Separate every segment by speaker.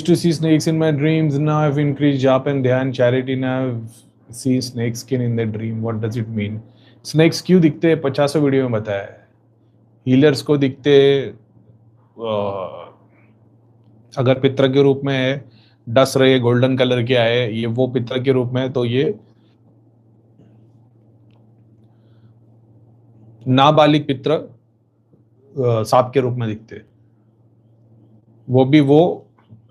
Speaker 1: to see snakes in my dreams. Now I've increased jap and dhyan, charity. Now I've seen snake skin in the dream. What does it mean? Snakes क्यों दिखते हैं 50 video में बताया है. Healers को दिखते अगर पितर के रूप में है, डस रहे गोल्डन कलर के आए, ये वो पितर के रूप में है, तो ये नाबालिग पितर सांप के रूप में दिखते. वो भी वो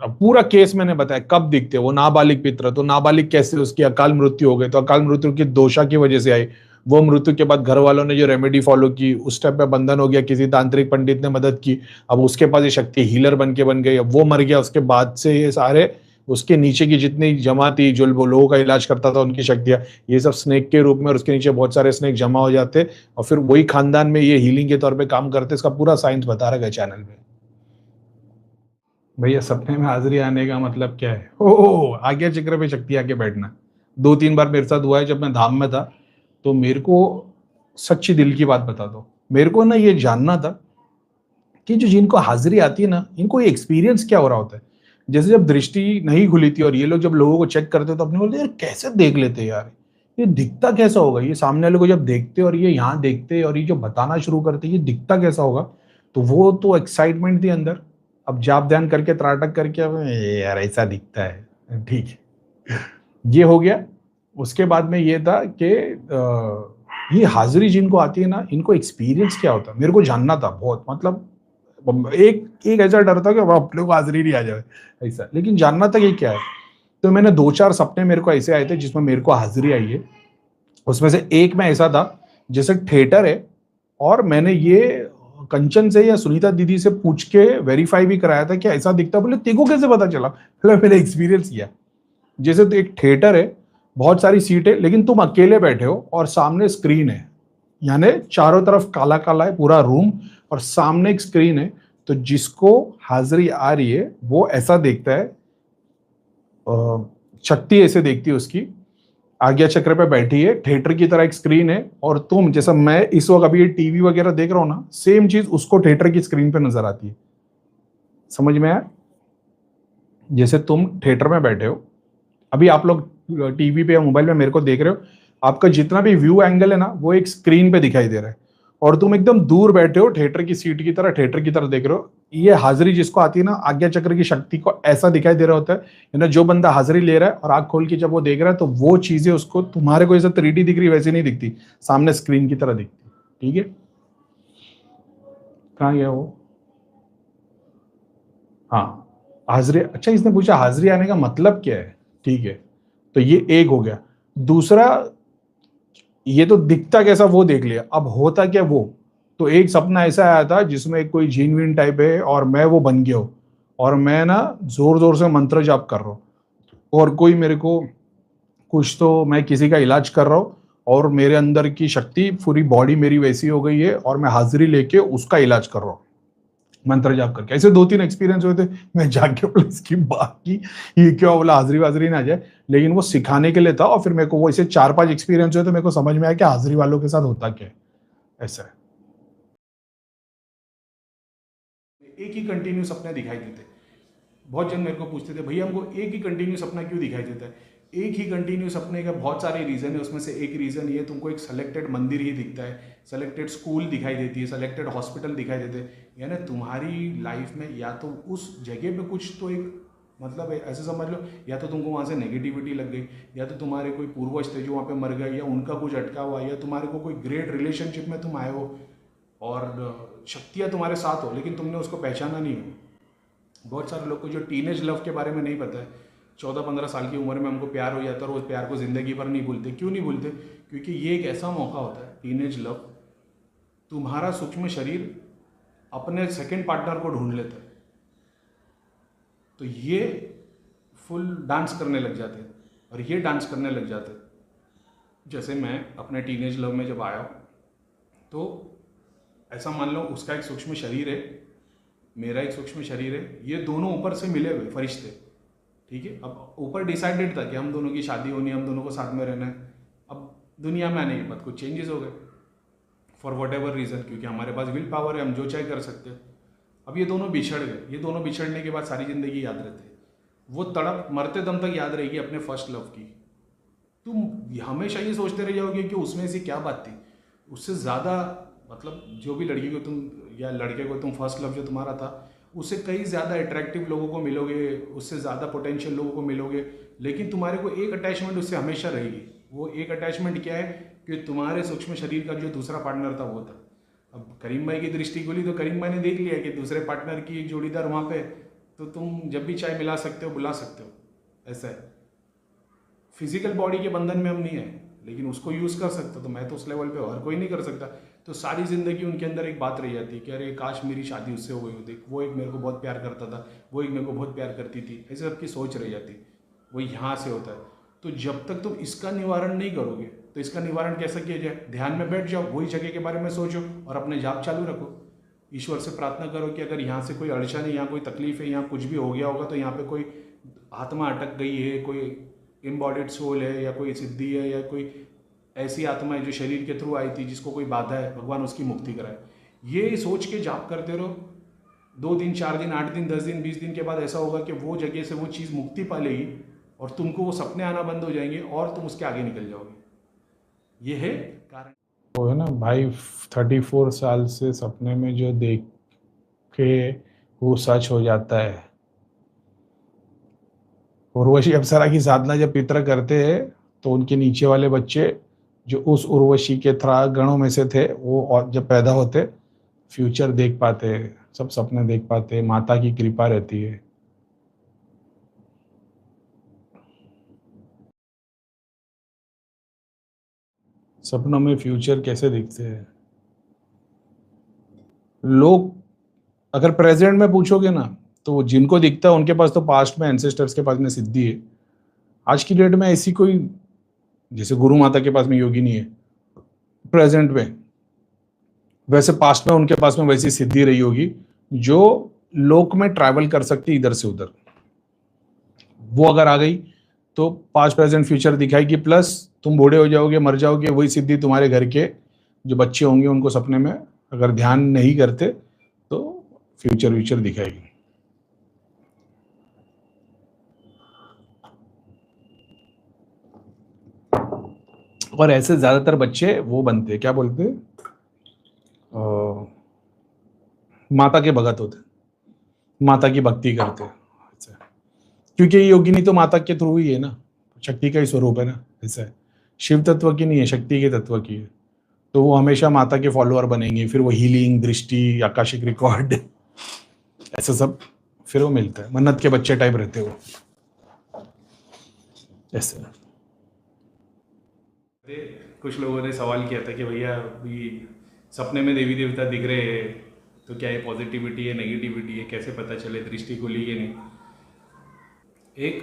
Speaker 1: पूरा केस मैंने बताया कब दिखते. वो नाबालिग पितर, तो नाबालिग कैसे, उसकी अकाल मृत्यु हो गई, तो अकाल मृत्यु की दोषा की वजह से आई. वो मृत्यु के बाद घर वालों ने जो रेमेडी फॉलो की, उस टाइप पे बंधन हो गया, किसी तांत्रिक पंडित ने मदद की, अब उसके पास ये शक्ति हीलर बन गई. अब वो मर गया, उसके बाद से ये सारे उसके नीचे की जितनी जमा थी, जो लोगों का इलाज करता था, उनकी शक्तियां, ये सब स्नेक के रूप में, और उसके नीचे बहुत सारे स्नेक जमा हो जाते, और फिर वही खानदान में ये हीलिंग के तौर पे काम करते. इसका पूरा साइंस बता रखा है चैनल में. भैया सपने में हाजिरी आने का मतलब क्या है? ओह, आज्ञा चक्र पे शक्ति आके बैठना. 2-3 बार मेरे साथ हुआ है. जब मैं धाम में था, तो मेरे को सच्ची दिल की बात बता दो, मेरे को ना ये जानना था कि जो जिनको हाजिरी आती है ना, इनको ये एक्सपीरियंस क्या हो रहा होता है. जैसे जब दृष्टि नहीं खुली थी और ये लोग जब लोगों को चेक करते तो अपने बोलते यार कैसे देख लेते यार, ये दिखता कैसा होगा, ये सामने वाले को जब देखते और ये यहाँ देखते और ये जो बताना शुरू करते, ये दिखता कैसा होगा. तो वो तो एक्साइटमेंट थी अंदर. अब जाप ध्यान करके त्राटक करके अब यार ऐसा दिखता है, ठीक है, ये हो गया. उसके बाद में ये था कि ये हाजिरी जिनको आती है ना, इनको एक्सपीरियंस क्या होता है मेरे को जानना था बहुत. मतलब एक ऐसा डर था कि अब अपने को हाजिरी नहीं आ जाए ऐसा, लेकिन जानना था कि क्या है. तो मैंने 2-4 सपने मेरे को ऐसे आए थे जिसमें मेरे को हाजिरी आई है. उसमें से एक में ऐसा था जैसे थिएटर है, और मैंने ये कंचन से या सुनीता दीदी से पूछ के वेरीफाई भी कराया था कि ऐसा दिखता. बोले तेको कैसे पता चला? मैंने एक्सपीरियंस किया. जैसे तो एक थिएटर है, बहुत सारी सीट है, लेकिन तुम अकेले बैठे हो और सामने स्क्रीन है, यानी चारों तरफ काला काला है पूरा रूम, और सामने एक स्क्रीन है. तो जिसको हाजिरी आ रही है वो ऐसा देखता है, शक्ति ऐसे देखती है उसकी, आज्ञा चक्र पे बैठी है, थिएटर की तरह एक स्क्रीन है, और तुम जैसा मैं इस वक्त अभी ये टीवी वगैरह देख रहा हूं ना, सेम चीज उसको थिएटर की स्क्रीन पे नजर आती है. समझ में आया? जैसे तुम थिएटर में बैठे हो, अभी आप लोग टीवी पे या मोबाइल में मेरे को देख रहे हो, आपका जितना भी व्यू एंगल है ना, वो एक स्क्रीन पे दिखाई दे रहा है, और तुम एकदम दूर बैठे हो थिएटर की सीट की तरह, थिएटर की तरह देख रहे हो. ये हाजिरी जिसको आती है ना, आज्ञा चक्र की शक्ति को ऐसा दिखाई दे रहा होता है ना. जो बंदा हाजिरी ले रहा है और आंख खोल के जब वो देख रहा है, तो वो चीजें उसको तुम्हारे को जैसे 3D दिख रही वैसे नहीं दिखती, सामने स्क्रीन की तरह दिखती. ठीक है, कहाँ गया वो? हाँ, हाजिरी. अच्छा, इसने पूछा हाजिरी आने का मतलब क्या है. ठीक है, तो ये एक हो गया. दूसरा, ये तो दिखता कैसा वो देख लिया, अब होता क्या वो. तो एक सपना ऐसा आया था जिसमें एक कोई जीन वीन टाइप है और मैं वो बन गया हूं, और मैं ना जोर जोर से मंत्र जाप कर रहा हूँ, और कोई मेरे को कुछ, तो मैं किसी का इलाज कर रहा हूँ, और मेरे अंदर की शक्ति पूरी बॉडी मेरी वैसी हो गई है, और मैं हाजिरी लेके उसका इलाज कर रहा हूँ मंत्र जाप करके. ऐसे 2-3 एक्सपीरियंस हुए थे. मैं जाके बोला इसकी बात की, ये क्या बोला हाजिरी वाजरी ना आ जाए, लेकिन वो सिखाने के लिए था. और फिर मेरे को वो ऐसे 4-5 एक्सपीरियंस हुए तो मेरे को समझ में आया कि हाजिरी वालों के साथ होता क्या है. ऐसा है. एक ही कंटिन्यू सपने दिखाई देते. बहुत जन मेरे को पूछते थे भैया हमको एक ही कंटिन्यू सपना क्यों दिखाई देता है. एक ही कंटिन्यू सपने का बहुत सारे रीज़न है. उसमें से एक रीज़न ये, तुमको एक सेलेक्टेड मंदिर ही दिखता है, सेलेक्टेड स्कूल दिखाई देती है, सेलेक्टेड हॉस्पिटल दिखाई देते हैं. यानी तुम्हारी लाइफ में या तो उस जगह पे कुछ तो एक, मतलब ऐसे समझ लो, या तो तुमको वहाँ से नेगेटिविटी लग गई, या तो तुम्हारे कोई पूर्वज थे जो वहाँ पे मर गए, या उनका कुछ अटका हुआ, या तुम्हारे को कोई ग्रेट रिलेशनशिप में तुम आए हो और शक्तियाँ तुम्हारे साथ हो, लेकिन तुमने उसको पहचाना नहीं हो. बहुत सारे लोग को जो टीनेज लव के बारे में नहीं पता है, 14-15 साल की उम्र में हमको प्यार हो जाता है, और उस प्यार को ज़िंदगी भर नहीं भूलते. क्यों नहीं भूलते? क्योंकि ये एक ऐसा मौका होता है, टीनेज लव, तुम्हारा सूक्ष्म शरीर अपने सेकंड पार्टनर को ढूंढ लेता है. तो ये फुल डांस करने लग जाते हैं, और ये डांस करने लग जाते हैं. जैसे मैं अपने टीनेज लव में जब आया, तो ऐसा मान लो उसका एक सूक्ष्म शरीर है, मेरा एक सूक्ष्म शरीर है, ये दोनों ऊपर से मिले हुए फरिश्ते. ठीक है, अब ऊपर डिसाइडेड था कि हम दोनों की शादी होनी है, हम दोनों को साथ में रहना है. अब दुनिया में आने के बाद कुछ चेंजेस हो गए फॉर वट एवर रीज़न, क्योंकि हमारे पास विल पावर है, हम जो चाहे कर सकते हैं. अब ये दोनों बिछड़ गए. ये दोनों बिछड़ने के बाद सारी ज़िंदगी याद रहती है. वो तड़प मरते दम तक याद रहेगी अपने फर्स्ट लव की। तुम हमेशा ये सोचते रह जाओगे कि उसमें से क्या बात थी। उससे ज़्यादा मतलब जो भी लड़की को तुम या लड़के को तुम फर्स्ट लव जो तुम्हारा था, उससे कई ज़्यादा अट्रैक्टिव लोगों को मिलोगे, उससे ज़्यादा पोटेंशियल लोगों को मिलोगे, लेकिन तुम्हारे को एक अटैचमेंट उससे हमेशा रहेगी। वो एक अटैचमेंट क्या है कि तुम्हारे सूक्ष्म शरीर का जो दूसरा पार्टनर था वो था। अब करीम भाई की दृष्टि खुली तो करीम भाई ने देख लिया कि दूसरे पार्टनर की एक जोड़ीदार वहाँ पे, तो तुम जब भी चाय मिला सकते हो, बुला सकते हो। ऐसा है, फिजिकल बॉडी के बंधन में हम नहीं है, लेकिन उसको यूज़ कर सकते हो। तो मैं तो उस लेवल पे हर कोई नहीं कर सकता। तो सारी ज़िंदगी उनके अंदर एक बात रह जाती है कि अरे काश मेरी शादी उससे हो गई होती, वो एक मेरे को बहुत प्यार करता था, वो एक मेरे को बहुत प्यार करती थी, ऐसे सबकी सोच रह जाती। वो यहाँ से होता है। तो जब तक तुम इसका निवारण नहीं करोगे, तो इसका निवारण कैसे किया जाए? ध्यान में बैठ जाओ, वही जगह के बारे में सोचो और अपने जाप चालू रखो। ईश्वर से प्रार्थना करो कि अगर यहाँ से कोई अड़चन है, यहाँ कोई तकलीफ है, यहाँ कुछ भी हो गया होगा, तो यहाँ पे कोई आत्मा अटक गई है, कोई इम्बॉडीड सोल है, या कोई सिद्धि है, या कोई ऐसी आत्मा है जो शरीर के थ्रू आई थी, जिसको कोई बाधा है, भगवान उसकी मुक्ति कराए। ये सोच के जाप करते रहो। 2 दिन, 4 दिन, 8 दिन, 10 दिन, 20 दिन के बाद ऐसा होगा कि वो जगह से वो चीज़ मुक्ति पा लेगी और तुमको वो सपने आना बंद हो जाएंगे और तुम उसके आगे निकल जाओगे। ये है कारण।
Speaker 2: वो है ना भाई, 34 साल से सपने में जो देख के वो सच हो जाता है। उर्वशी अप्सरा की साधना जब पितर करते हैं तो उनके नीचे वाले बच्चे जो उस उर्वशी के गणों में से थे, वो और जब पैदा होते फ्यूचर देख पाते, सब सपने देख पाते, माता की कृपा रहती है। सपनों में फ्यूचर कैसे दिखते हैं? लोग अगर प्रेजेंट में पूछोगे ना, तो जिनको दिखता है उनके पास तो पास्ट में एंसेस्टर्स के पास में सिद्धि है। आज की डेट में ऐसी कोई, जैसे गुरु माता के पास में योगी नहीं है प्रेजेंट में, वैसे पास्ट में उनके पास में वैसी सिद्धि रही होगी जो लोक में ट्रैवल कर सकती इधर से उधर। वो अगर आ गई तो पास्ट प्रेजेंट फ्यूचर दिखाएगी, प्लस तुम बूढ़े हो जाओगे, मर जाओगे, वही सिद्धि तुम्हारे घर के जो बच्चे होंगे उनको सपने में अगर ध्यान नहीं करते तो फ्यूचर व्यूचर दिखाएगी। और ऐसे ज्यादातर बच्चे वो बनते हैं, क्या बोलते हैं, माता के भगत होते, माता की भक्ति करते हैं। ऐसा। क्योंकि ये योगिनी तो माता के थ्रू ही है ना, शक्ति का ही स्वरूप है ना। ऐसा है, शिव तत्व की नहीं है, शक्ति के तत्व की है। तो वो हमेशा माता के फॉलोअर बनेंगे, फिर वो हीलिंग, दृष्टि, आकाशिक रिकॉर्ड, ऐसा सब फिर वो मिलता है। मन्नत के बच्चे टाइप रहते हो ऐसे।
Speaker 1: कुछ लोगों ने सवाल किया था कि भैया अभी सपने में देवी देवता दिख रहे हैं, तो क्या ये पॉजिटिविटी है, नेगेटिविटी है, कैसे पता चले, दृष्टि खुली कि नहीं? एक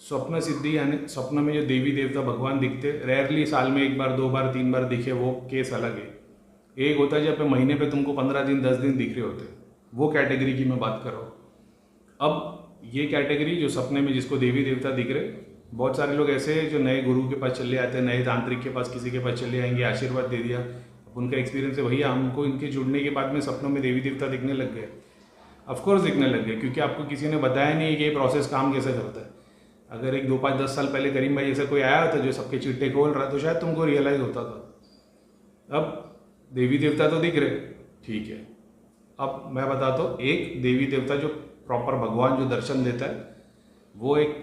Speaker 1: स्वप्न सिद्धि यानी स्वप्न में जो देवी देवता भगवान दिखते, रेयरली साल में 1 बार, 2 बार, 3 बार दिखे, वो केस अलग है। एक होता है जब महीने पे तुमको 15 दिन, 10 दिन दिख रहे होते, वो कैटेगरी की मैं बात कर रहा हूँ। अब ये कैटेगरी जो सपने में जिसको देवी देवता दिख रहे, बहुत सारे लोग ऐसे हैं जो नए गुरु के पास चले आते हैं, नए तांत्रिक के पास, किसी के पास चले आएंगे, आशीर्वाद दे दिया। अब उनका एक्सपीरियंस है भैया हमको इनके जुड़ने के बाद में सपनों में देवी देवता दिखने लग गए। ऑफकोर्स दिखने लग गए, क्योंकि आपको किसी ने बताया नहीं कि ये प्रोसेस काम कैसे करता है। अगर एक 2, 5, 10 साल पहले करीम भाई जैसा कोई आया था जो सबके चिट्टे खोल रहा, तो शायद तुमको रियलाइज होता था। अब देवी देवता तो दिख रहे, ठीक है। अब मैं बताता हूँ, एक देवी देवता जो प्रॉपर भगवान जो दर्शन देता है वो एक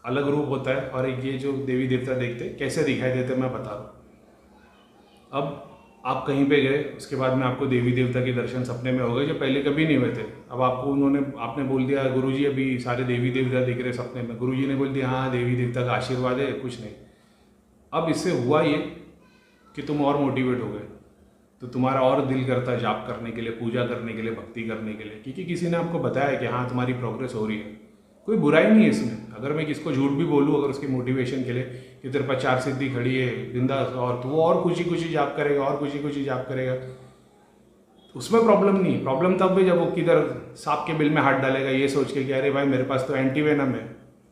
Speaker 1: अलग रूप होता है, और एक ये जो देवी देवता देखते कैसे दिखाई देते मैं बता रहा हूँ। अब आप कहीं पे गए, उसके बाद में आपको देवी देवता के दर्शन सपने में हो गए जो पहले कभी नहीं हुए थे। अब आपको आपने बोल दिया गुरुजी अभी सारे देवी देवता दिख रहे सपने में, गुरुजी ने बोल दिया हाँ देवी देवता का आशीर्वाद है, कुछ नहीं। अब इससे हुआ ये कि तुम और मोटिवेट हो गए, तो तुम्हारा और दिल करता है जाप करने के लिए, पूजा करने के लिए, भक्ति करने के लिए, क्योंकि किसी ने आपको बताया कि हाँ तुम्हारी प्रोग्रेस हो रही है। कोई बुराई नहीं है इसमें। अगर मैं किसको झूठ भी बोलूँ अगर उसकी मोटिवेशन के लिए कि तेरे पास 4 सिद्धि खड़ी है बिंदास, और तो वो और खुशी खुशी जाप करेगा, और खुशी खुशी जाप करेगा, उसमें प्रॉब्लम नहीं। प्रॉब्लम तब भी जब वो किधर सांप के बिल में हाथ डालेगा ये सोच के कि अरे भाई मेरे पास तो एंटी वेनम है,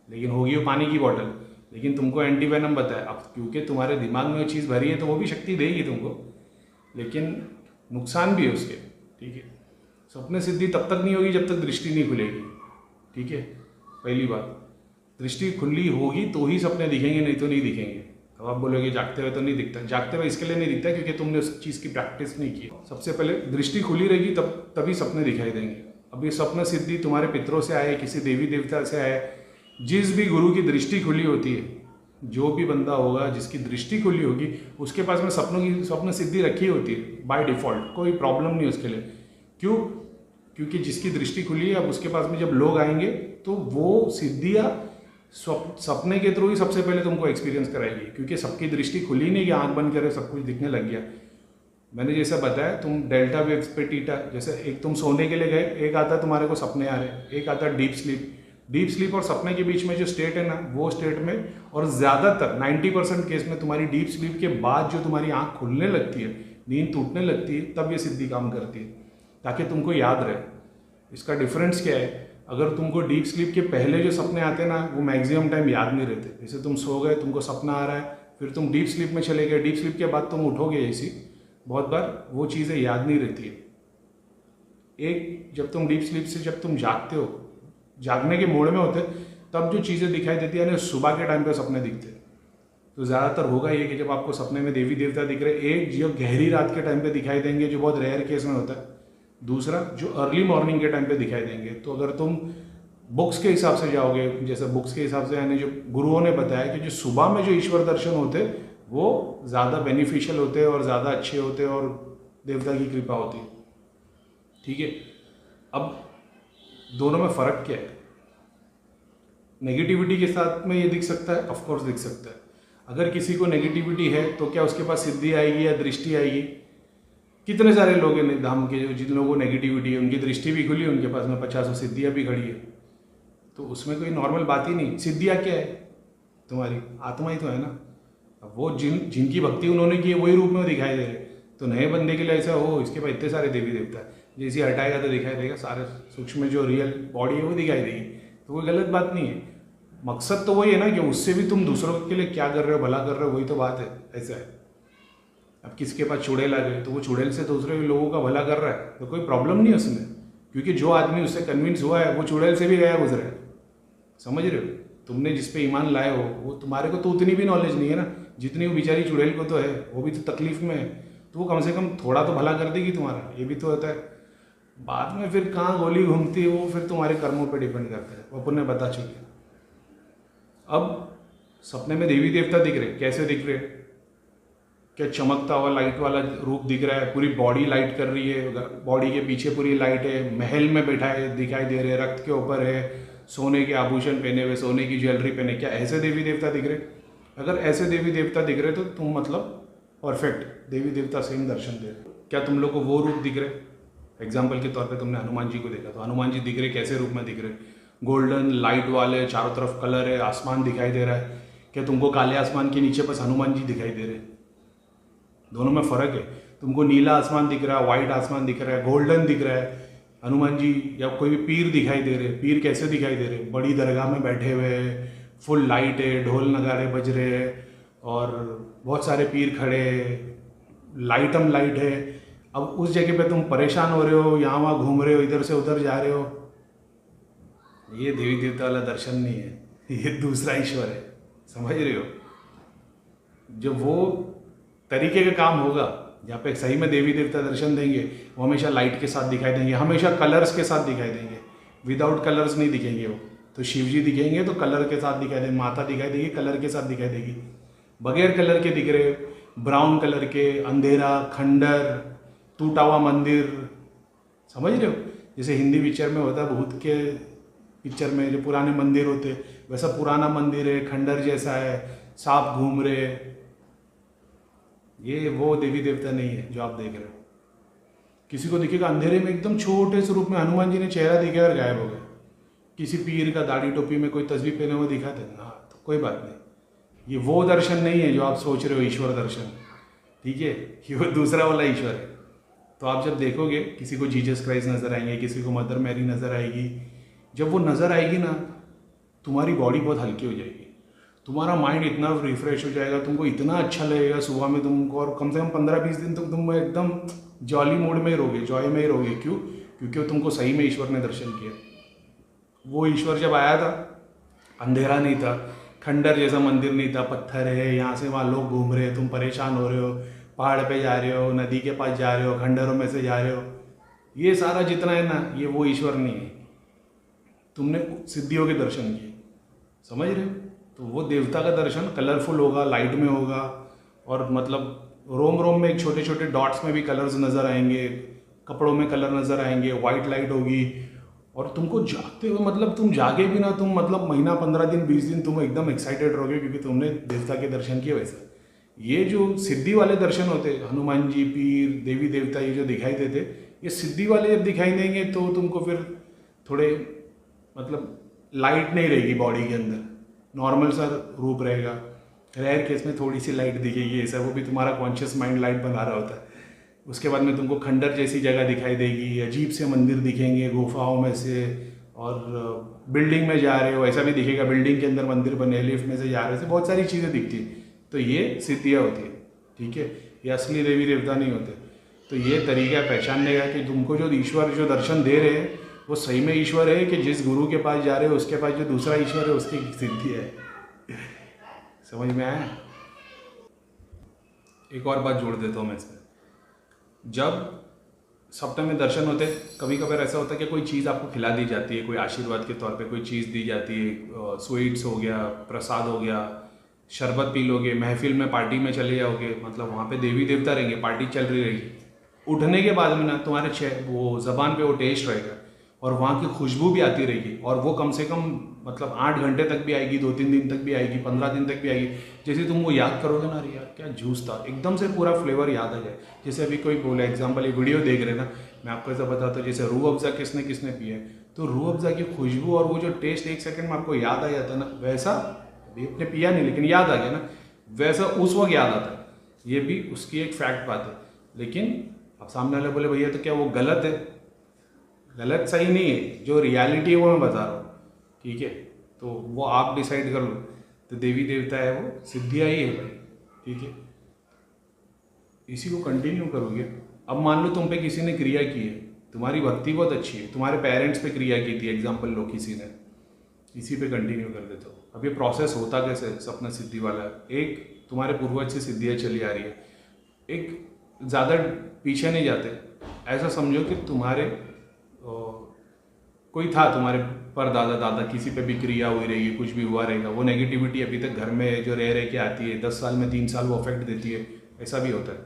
Speaker 1: लेकिन होगी वो पानी की बॉटल, लेकिन तुमको एंटी वेनम बताया। अब क्योंकि तुम्हारे दिमाग में वो चीज़ भरी है तो वो भी शक्ति देगी तुमको, लेकिन नुकसान भी है उसके, ठीक है। सपने सिद्धि तब तक नहीं होगी जब तक दृष्टि नहीं खुलेगी, ठीक है। पहली बात, दृष्टि खुली होगी तो ही सपने दिखेंगे, नहीं तो नहीं दिखेंगे। अब आप बोलोगे जागते हुए तो नहीं दिखता, जागते हुए इसके लिए नहीं दिखता क्योंकि तुमने उस चीज़ की प्रैक्टिस नहीं की। सबसे पहले दृष्टि खुली रहेगी तभी सपने दिखाई देंगे। अब ये स्वप्न सिद्धि तुम्हारे पितरों से आए, किसी देवी देवता से आए, जिस भी गुरु की दृष्टि खुली होती है, जो भी बंदा होगा जिसकी दृष्टि खुली होगी उसके पास में स्वप्न सिद्धि रखी होती है बाय डिफ़ॉल्ट, कोई प्रॉब्लम नहीं उसके लिए। क्यों? क्योंकि जिसकी दृष्टि खुली है, अब उसके पास में जब लोग आएंगे तो वो सिद्धियाँ सपने के थ्रू ही सबसे पहले तुमको एक्सपीरियंस कराएगी, क्योंकि सबकी दृष्टि खुली नहीं कि आंख बंद करे सब कुछ दिखने लग गया। मैंने जैसा बताया, तुम डेल्टा वेव्स पे टीटा, जैसे एक तुम सोने के लिए गए, एक आता तुम्हारे को सपने आ रहे, एक आता डीप स्लीप। डीप स्लीप और सपने के बीच में जो स्टेट है ना, वो स्टेट में, और ज़्यादातर 90% केस में तुम्हारी डीप स्लीप के बाद जो तुम्हारी आंख खुलने लगती है, नींद टूटने लगती है, तब ये सिद्धि काम करती है, ताकि तुमको याद रहे। इसका डिफरेंस क्या है? अगर तुमको डीप स्लीप के पहले जो सपने आते हैं ना, वो मैक्सिमम टाइम याद नहीं रहते। जैसे तुम सो गए, तुमको सपना आ रहा है, फिर तुम डीप स्लीप में चले गए, डीप स्लीप के बाद तुम उठोगे, ऐसी बहुत बार वो चीज़ें याद नहीं रहती है। एक, जब तुम डीप स्लीप से जब तुम जागते हो, जागने के मोड में होते, तब जो चीज़ें दिखाई देती है ना, सुबह के टाइम पे सपने दिखते हैं। तो ज़्यादातर होगा ये कि जब आपको सपने में देवी देवता दिख रहे, एक जो गहरी रात के टाइम पे दिखाई देंगे, जो बहुत रेयर केस में होता है। दूसरा, जो अर्ली मॉर्निंग के टाइम पे दिखाई देंगे। तो अगर तुम बुक्स के हिसाब से जाओगे, जैसे बुक्स के हिसाब से, यानी जो गुरुओं ने बताया कि जो सुबह में जो ईश्वर दर्शन होते वो ज़्यादा बेनिफिशियल होते हैं और ज़्यादा अच्छे होते हैं और देवता की कृपा होती है। ठीक है, अब दोनों में फ़र्क क्या है? नेगेटिविटी के साथ में ये दिख सकता है, ऑफ कोर्स दिख सकता है। अगर किसी को नेगेटिविटी है तो क्या उसके पास सिद्धि आएगी या दृष्टि आएगी? कितने सारे लोग हैं धाम के जो, जिन लोगों को नेगेटिविटी है, उनकी दृष्टि भी खुली, उनके पास में 50 सिद्धियाँ भी खड़ी है। तो उसमें कोई नॉर्मल बात ही नहीं। सिद्धियाँ क्या है? तुम्हारी आत्मा ही तो है ना। अब वो जिनकी भक्ति उन्होंने की है, वही रूप में दिखाई दे रहे। तो नए बंदे के लिए ऐसा हो, इसके पास इतने सारे देवी देवता है, जैसे हटाएगा तो दिखाई देगा, सारे सूक्ष्म जो रियल बॉडी है वो दिखाई देगी। तो कोई गलत बात नहीं है। मकसद तो वही है ना कि उससे भी तुम दूसरों के लिए क्या कर रहे हो, भला कर रहे हो, वही तो बात है। ऐसा है, अब किसके पास चुड़ैल आ गए तो वो चुड़ैल से दूसरे लोगों का भला कर रहा है, तो कोई प्रॉब्लम नहीं है उसमें, क्योंकि जो आदमी उससे कन्विंस हुआ है वो चुड़ैल से भी गया गुजरा है। समझ रहे हो? तुमने जिस पे ईमान लाए हो, वो तुम्हारे को तो उतनी भी नॉलेज नहीं है ना जितनी वो बेचारी चुड़ैल को तो है। वो भी तो तकलीफ में है, तो वो कम से कम थोड़ा तो भला कर देगी तुम्हारा। ये भी तो होता है। बाद में फिर कहाँ गोली घूमती है, वो फिर तुम्हारे कर्मों पर डिपेंड करता है। वो अपन ने बता चुके। अब सपने में देवी देवता दिख रहे, कैसे दिख रहे? क्या चमकता हुआ लाइट वाला रूप दिख रहा है, पूरी बॉडी लाइट कर रही है, बॉडी के पीछे पूरी लाइट है, महल में बैठा है दिखाई दे रहे, रक्त के ऊपर है, सोने के आभूषण पहने हुए, सोने की ज्वेलरी पहने, क्या ऐसे देवी देवता दिख रहे? अगर ऐसे देवी देवता दिख रहे तो तुम मतलब परफेक्ट देवी देवता से ही दर्शन दे रहे। क्या तुम लोग को वो रूप दिख रहे? एग्जाम्पल के तौर पे तुमने हनुमान जी को देखा, तो हनुमान जी दिख रहे कैसे रूप में दिख रहे? गोल्डन लाइट वाले, चारों तरफ कलर है, आसमान दिखाई दे रहा है। क्या तुमको काले आसमान के नीचे बस हनुमान जी दिखाई दे रहे? दोनों में फ़र्क है। तुमको नीला आसमान दिख रहा है, वाइट आसमान दिख रहा है, गोल्डन दिख रहा है हनुमान जी, या कोई भी पीर दिखाई दे रहे। पीर कैसे दिखाई दे रहे? बड़ी दरगाह में बैठे हुए, फुल लाइट है, ढोल नगाड़े बज रहे हैं और बहुत सारे पीर खड़े, लाइटम लाइट है। अब उस जगह पे तुम परेशान हो रहे हो, यहाँ वहाँ घूम रहे हो, इधर से उधर जा रहे हो, ये देवी देवता वाला दर्शन नहीं है, ये दूसरा ईश्वर है। समझ रहे हो? जब वो तरीके का काम होगा जहाँ पे सही में देवी देवता दर्शन देंगे, वो हमेशा लाइट के साथ दिखाई देंगे, हमेशा कलर्स के साथ दिखाई देंगे। विदाउट कलर्स नहीं दिखेंगे वो। तो शिव जी दिखेंगे तो कलर के साथ दिखाई देंगे, माता दिखाई देगी कलर के साथ दिखाई देगी। बगैर कलर के दिख रहे, ब्राउन कलर के, अंधेरा, खंडर, टूटा हुआ मंदिर। समझ रहे हो? जैसे हिंदी पिक्चर में होता है, भूत के पिक्चर में जो पुराने मंदिर होते, वैसा पुराना मंदिर है, खंडर जैसा है, सांप घूम रहे। ये वो देवी देवता नहीं है जो आप देख रहे हो। किसी को दिखेगा अंधेरे में एकदम छोटे से रूप में हनुमान जी ने चेहरा दिखाया और गायब हो गए। किसी पीर का दाढ़ी टोपी में कोई तस्वीर पहने हुए दिखाते हैं, हाँ तो कोई बात नहीं। ये वो दर्शन नहीं है जो आप सोच रहे हो ईश्वर दर्शन, ठीक है? ये वो दूसरा वाला ईश्वर है। तो आप जब देखोगे किसी को जीसस क्राइस्ट नज़र आएंगे, किसी को मदर मैरी नज़र आएगी, जब वो नज़र आएगी ना, तुम्हारी बॉडी बहुत हल्की हो जाएगी, तुम्हारा माइंड इतना रिफ्रेश हो जाएगा, तुमको इतना अच्छा लगेगा सुबह में तुमको, और कम से कम 15-20 दिन तक तुम एकदम जॉली मूड में ही रहोगे, जॉय में ही रहोगे। क्यों? क्योंकि तुमको सही में ईश्वर ने दर्शन किया। वो ईश्वर जब आया था अंधेरा नहीं था, खंडर जैसा मंदिर नहीं था, पत्थर है, यहाँ से वहाँ लोग घूम रहे हैं, तुम परेशान हो रहे हो, पहाड़ पे जा रहे हो, नदी के पास जा रहे हो, खंडरों में से जा रहे हो, ये सारा जितना है ना, ये वो ईश्वर नहीं है। तुमने सिद्धियों के दर्शन किए, समझ रहे हो? तो वो देवता का दर्शन कलरफुल होगा, लाइट में होगा, और मतलब रोम रोम में एक छोटे छोटे डॉट्स में भी कलर्स नज़र आएंगे, कपड़ों में कलर नज़र आएंगे, वाइट लाइट होगी, और तुमको जागते हुए मतलब तुम जागे भी ना, तुम मतलब महीना 15 दिन 20 दिन तुम एकदम एक्साइटेड रहोगे क्योंकि तुमने देवता के दर्शन किए। वैसा ये जो सिद्धि वाले दर्शन होते, हनुमान जी, पीर, देवी देवता, ये जो दिखाई देते, ये सिद्धि वाले जब दिखाई देंगे तो तुमको फिर थोड़े मतलब लाइट नहीं रहेगी बॉडी के अंदर, नॉर्मल सा रूप रहेगा। रेयर केस में थोड़ी सी लाइट दिखेगी, ऐसा वो भी तुम्हारा कॉन्शियस माइंड लाइट बना रहा होता है। उसके बाद में तुमको खंडर जैसी जगह दिखाई देगी, अजीब से मंदिर दिखेंगे गुफाओं में से, और बिल्डिंग में जा रहे हो ऐसा भी दिखेगा, बिल्डिंग के अंदर मंदिर बने, लिफ्ट में से जा रहे हो, बहुत सारी चीज़ें दिखती है। तो ये सिद्धियाँ होती है, ठीक है, ये असली देवी देवता नहीं होते। तो ये तरीका है पहचानने का कि तुमको जो ईश्वर जो दर्शन दे रहे हैं वो सही में ईश्वर है, कि जिस गुरु के पास जा रहे हो उसके पास जो दूसरा ईश्वर है उसकी सिद्धि है। समझ में आया? एक और बात जोड़ देता हूँ मैं इसमें, जब सप्ताह में दर्शन होते, कभी कभार ऐसा होता है कि कोई चीज़ आपको खिला दी जाती है, कोई आशीर्वाद के तौर पे कोई चीज़ दी जाती है, स्वीट्स हो गया, प्रसाद हो गया, शरबत पी लोगे, महफिल में पार्टी में चले जाओगे, मतलब वहाँ पे देवी देवता रहेंगे, पार्टी चल रही रहेगी, उठने के बाद में ना तुम्हारे वो ज़बान पे वो टेस्ट रहेगा, और वहाँ की खुशबू भी आती रहेगी, और वो कम से कम मतलब 8 घंटे तक भी आएगी, 2-3 दिन तक भी आएगी, 15 दिन तक भी आएगी। जैसे तुम वो याद करोगे ना, अरे यार क्या जूस था, एकदम से पूरा फ्लेवर याद आ जाए। जैसे अभी कोई बोले एग्जाम्पल, ये वीडियो देख रहे ना, मैं आपको ऐसा बताता हूँ, जैसे रूह अफ़ज़ा किसने किसने पिया है, तो रूह अफ़ज़ा की खुशबू और वो जो टेस्ट 1 सेकंड में आपको याद आ जाता है ना, वैसा अभी आपने पिया नहीं लेकिन याद आ गया ना, वैसा उस वक्त याद आता है। ये भी उसकी एक फैक्ट बात है। लेकिन अब सामने वाले बोले भैया तो क्या वो गलत है? गलत सही नहीं है, जो रियलिटी है वो मैं बता रहा हूँ, ठीक है? तो वो आप डिसाइड कर लो। तो देवी देवता है वो सिद्धियाँ ही है भाई, ठीक है? इसी को कंटिन्यू करोगे। अब मान लो तुम पे किसी ने क्रिया की है, तुम्हारी भक्ति बहुत अच्छी है, तुम्हारे पेरेंट्स पे क्रिया की थी, एग्जाम्पल लो किसी ने, इसी पे कंटिन्यू कर देते हो। अब ये प्रोसेस होता कैसे सपना सिद्धि वाला? एक तुम्हारे पूर्वज से सिद्धियाँ चली आ रही है, एक ज़्यादा पीछे नहीं जाते, ऐसा समझो कि तुम्हारे कोई था, तुम्हारे पर दादा दादा किसी पे भी क्रिया हुई रहेगी, कुछ भी हुआ रहेगा, वो नेगेटिविटी अभी तक घर में जो रह के आती है, 10 साल में 3 साल वो अफेक्ट देती है, ऐसा भी होता है।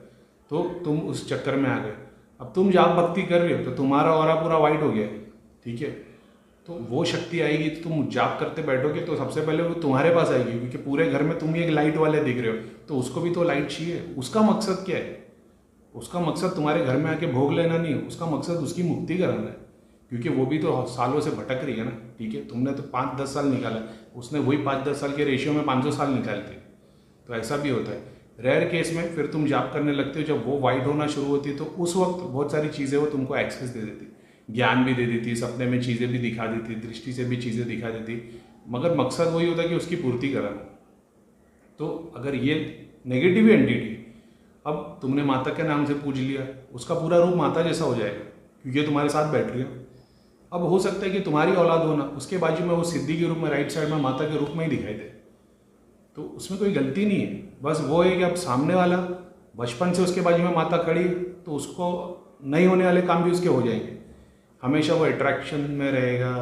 Speaker 1: तो तुम उस चक्कर में आ गए, अब तुम जाप भक्ति कर रहे हो तो तुम्हारा ऑरा पूरा वाइट हो गया, ठीक है? तो वो शक्ति आएगी तो तुम जाप करते बैठोगे तो सबसे पहले वो तुम्हारे पास आएगी, क्योंकि पूरे घर में तुम ही एक लाइट वाले दिख रहे हो, तो उसको भी तो लाइट चाहिए। उसका मकसद क्या है? उसका मकसद तुम्हारे घर में आके भोग लेना नहीं है, उसका मकसद उसकी मुक्ति कराना है, क्योंकि वो भी तो सालों से भटक रही है ना, ठीक है? तुमने तो 5-10 साल निकाला, उसने वही 5-10 साल के रेशियो में 500 साल निकालते। तो ऐसा भी होता है। रेयर केस में फिर तुम जाप करने लगते हो, जब वो वाइट होना शुरू होती है तो उस वक्त बहुत सारी चीज़ें वो तुमको एक्सेस दे देती, ज्ञान भी दे देती, सपने में चीज़ें भी दिखा देती, दृष्टि से भी चीज़ें दिखा देती, मगर मकसद वही होता है कि उसकी पूर्ति कराना। तो अगर ये नेगेटिव एंटिटी, अब तुमने माता के नाम से पूज लिया, उसका पूरा रूप माता जैसा हो जाएगा, क्योंकि तुम्हारे साथ बैठ रही है। अब हो सकता है कि तुम्हारी औलाद होना, उसके बाजू में वो सिद्धि के रूप में राइट साइड में माता के रूप में ही दिखाई दे, तो उसमें कोई गलती नहीं है। बस वो है कि अब सामने वाला बचपन से उसके बाजू में माता खड़ी, तो उसको नहीं होने वाले काम भी उसके हो जाएंगे। हमेशा वो अट्रैक्शन में रहेगा।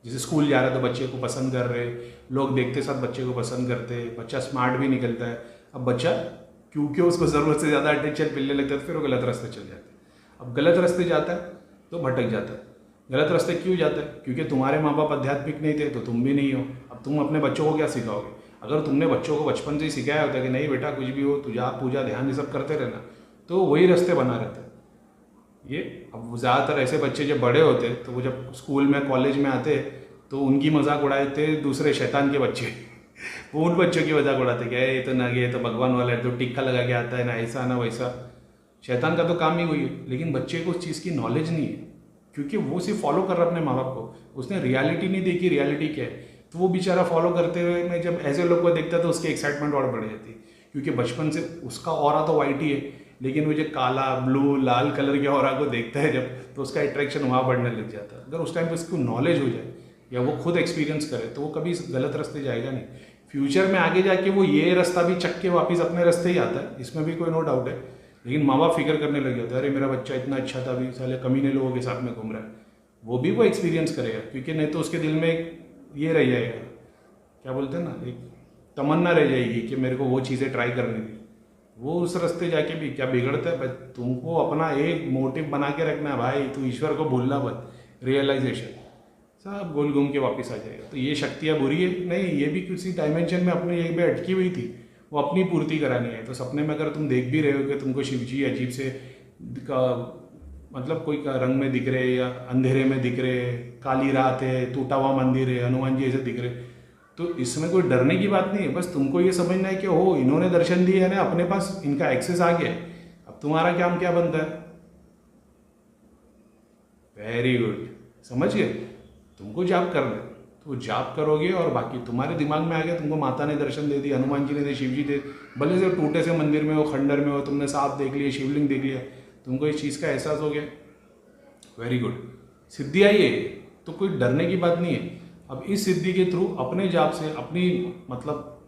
Speaker 1: जैसे स्कूल जा रहा है तो बच्चे को पसंद कर रहे, लोग देखते साथ बच्चे को पसंद करते, बच्चा स्मार्ट भी निकलता है। अब बच्चा क्योंकि उसको ज़रूरत से ज़्यादा अटेंशन मिलने लगता है तो फिर वो गलत रास्ते चल जाता है। अब गलत रास्ते जाता है तो भटक जाता है। गलत रास्ते क्यों जाता है? क्योंकि तुम्हारे माँ बाप आध्यात्मिक नहीं थे तो तुम भी नहीं हो। अब तुम अपने बच्चों को क्या सिखाओगे? अगर तुमने बच्चों को बचपन से ही सिखाया होता कि नहीं बेटा कुछ भी हो तुझा पूजा ध्यान ये सब करते रहना, तो वही रास्ते बना रहता है। ये अब ज़्यादातर ऐसे बच्चे जब बड़े होते तो वो जब स्कूल में कॉलेज में आते तो उनकी मजाक उड़ाते दूसरे शैतान के बच्चे वो उन बच्चों की मजाक उड़ाते कि ये तो ना, ये तो भगवान वाला है, तो टिक्का लगा के आता है ना, ऐसा ना वैसा। शैतान का तो काम ही वही है। लेकिन बच्चे को उस चीज़ की नॉलेज नहीं है, क्योंकि वो सिर्फ फॉलो कर रहा है अपने माँ बाप को, उसने रियलिटी नहीं देखी रियलिटी क्या है। तो वो बेचारा फॉलो करते हुए में जब ऐसे लोग को देखता है तो उसकी एक्साइटमेंट और बढ़ जाती है, क्योंकि बचपन से उसका ऑरा तो वाइट ही है, लेकिन वो जो काला ब्लू लाल कलर के ऑरा को देखता है जब, तो उसका अट्रैक्शन वहाँ बढ़ने लग जाता है। अगर उस टाइम पर उसको नॉलेज हो जाए या वो खुद एक्सपीरियंस करे तो वो कभी गलत रास्ते जाएगा नहीं। फ्यूचर में आगे जाके वो ये रास्ता भी चक के वापस अपने रास्ते ही आता है, इसमें भी कोई नो डाउट है। लेकिन माँ बाप फिक्र करने लग जाते हैं, अरे मेरा बच्चा इतना अच्छा था, अभी साले कमीने लोगों के साथ में घूम रहा है। वो भी वो एक्सपीरियंस करेगा, क्योंकि नहीं तो उसके दिल में एक ये रह जाएगा, क्या बोलते हैं ना, एक तमन्ना रह जाएगी कि मेरे को वो चीज़ें ट्राई करनी थी। वो उस रास्ते जाके भी क्या बिगड़ता है भाई। तुमको अपना एक मोटिव बना के रखना है भाई, तू ईश्वर को भूलना मत, रियलाइजेशन, सब गोल घूम के वापस आ जाएगा। तो ये शक्तियाँ बुरी है नहीं, ये भी किसी डायमेंशन में अपने एक में अटकी हुई थी, वो अपनी पूर्ति करानी है। तो सपने में अगर तुम देख भी रहे हो कि तुमको शिव जी अजीब से मतलब कोई का रंग में दिख रहे या अंधेरे में दिख रहे, काली रात है, टूटा हुआ मंदिर है, हनुमान जी ऐसे दिख रहे, तो इसमें कोई डरने की बात नहीं है। बस तुमको ये समझना है कि हो इन्होंने दर्शन दिए है ना, अपने पास इनका एक्सेस आ गया है, अब तुम्हारा काम क्या बनता है। वेरी गुड, समझ गए। तुमको जाप करना है तो जाप करोगे, और बाकी तुम्हारे दिमाग में आ गया, तुमको माता ने दर्शन दे दिया, हनुमान जी ने दे, शिव जी दे, भले से टूटे से मंदिर में हो, खंडर में हो, तुमने सांप देख लिया, शिवलिंग देख लिया, तुमको इस चीज़ का एहसास हो गया, वेरी गुड, सिद्धि आई है, तो कोई डरने की बात नहीं है। अब इस सिद्धि के थ्रू अपने जाप से, अपनी मतलब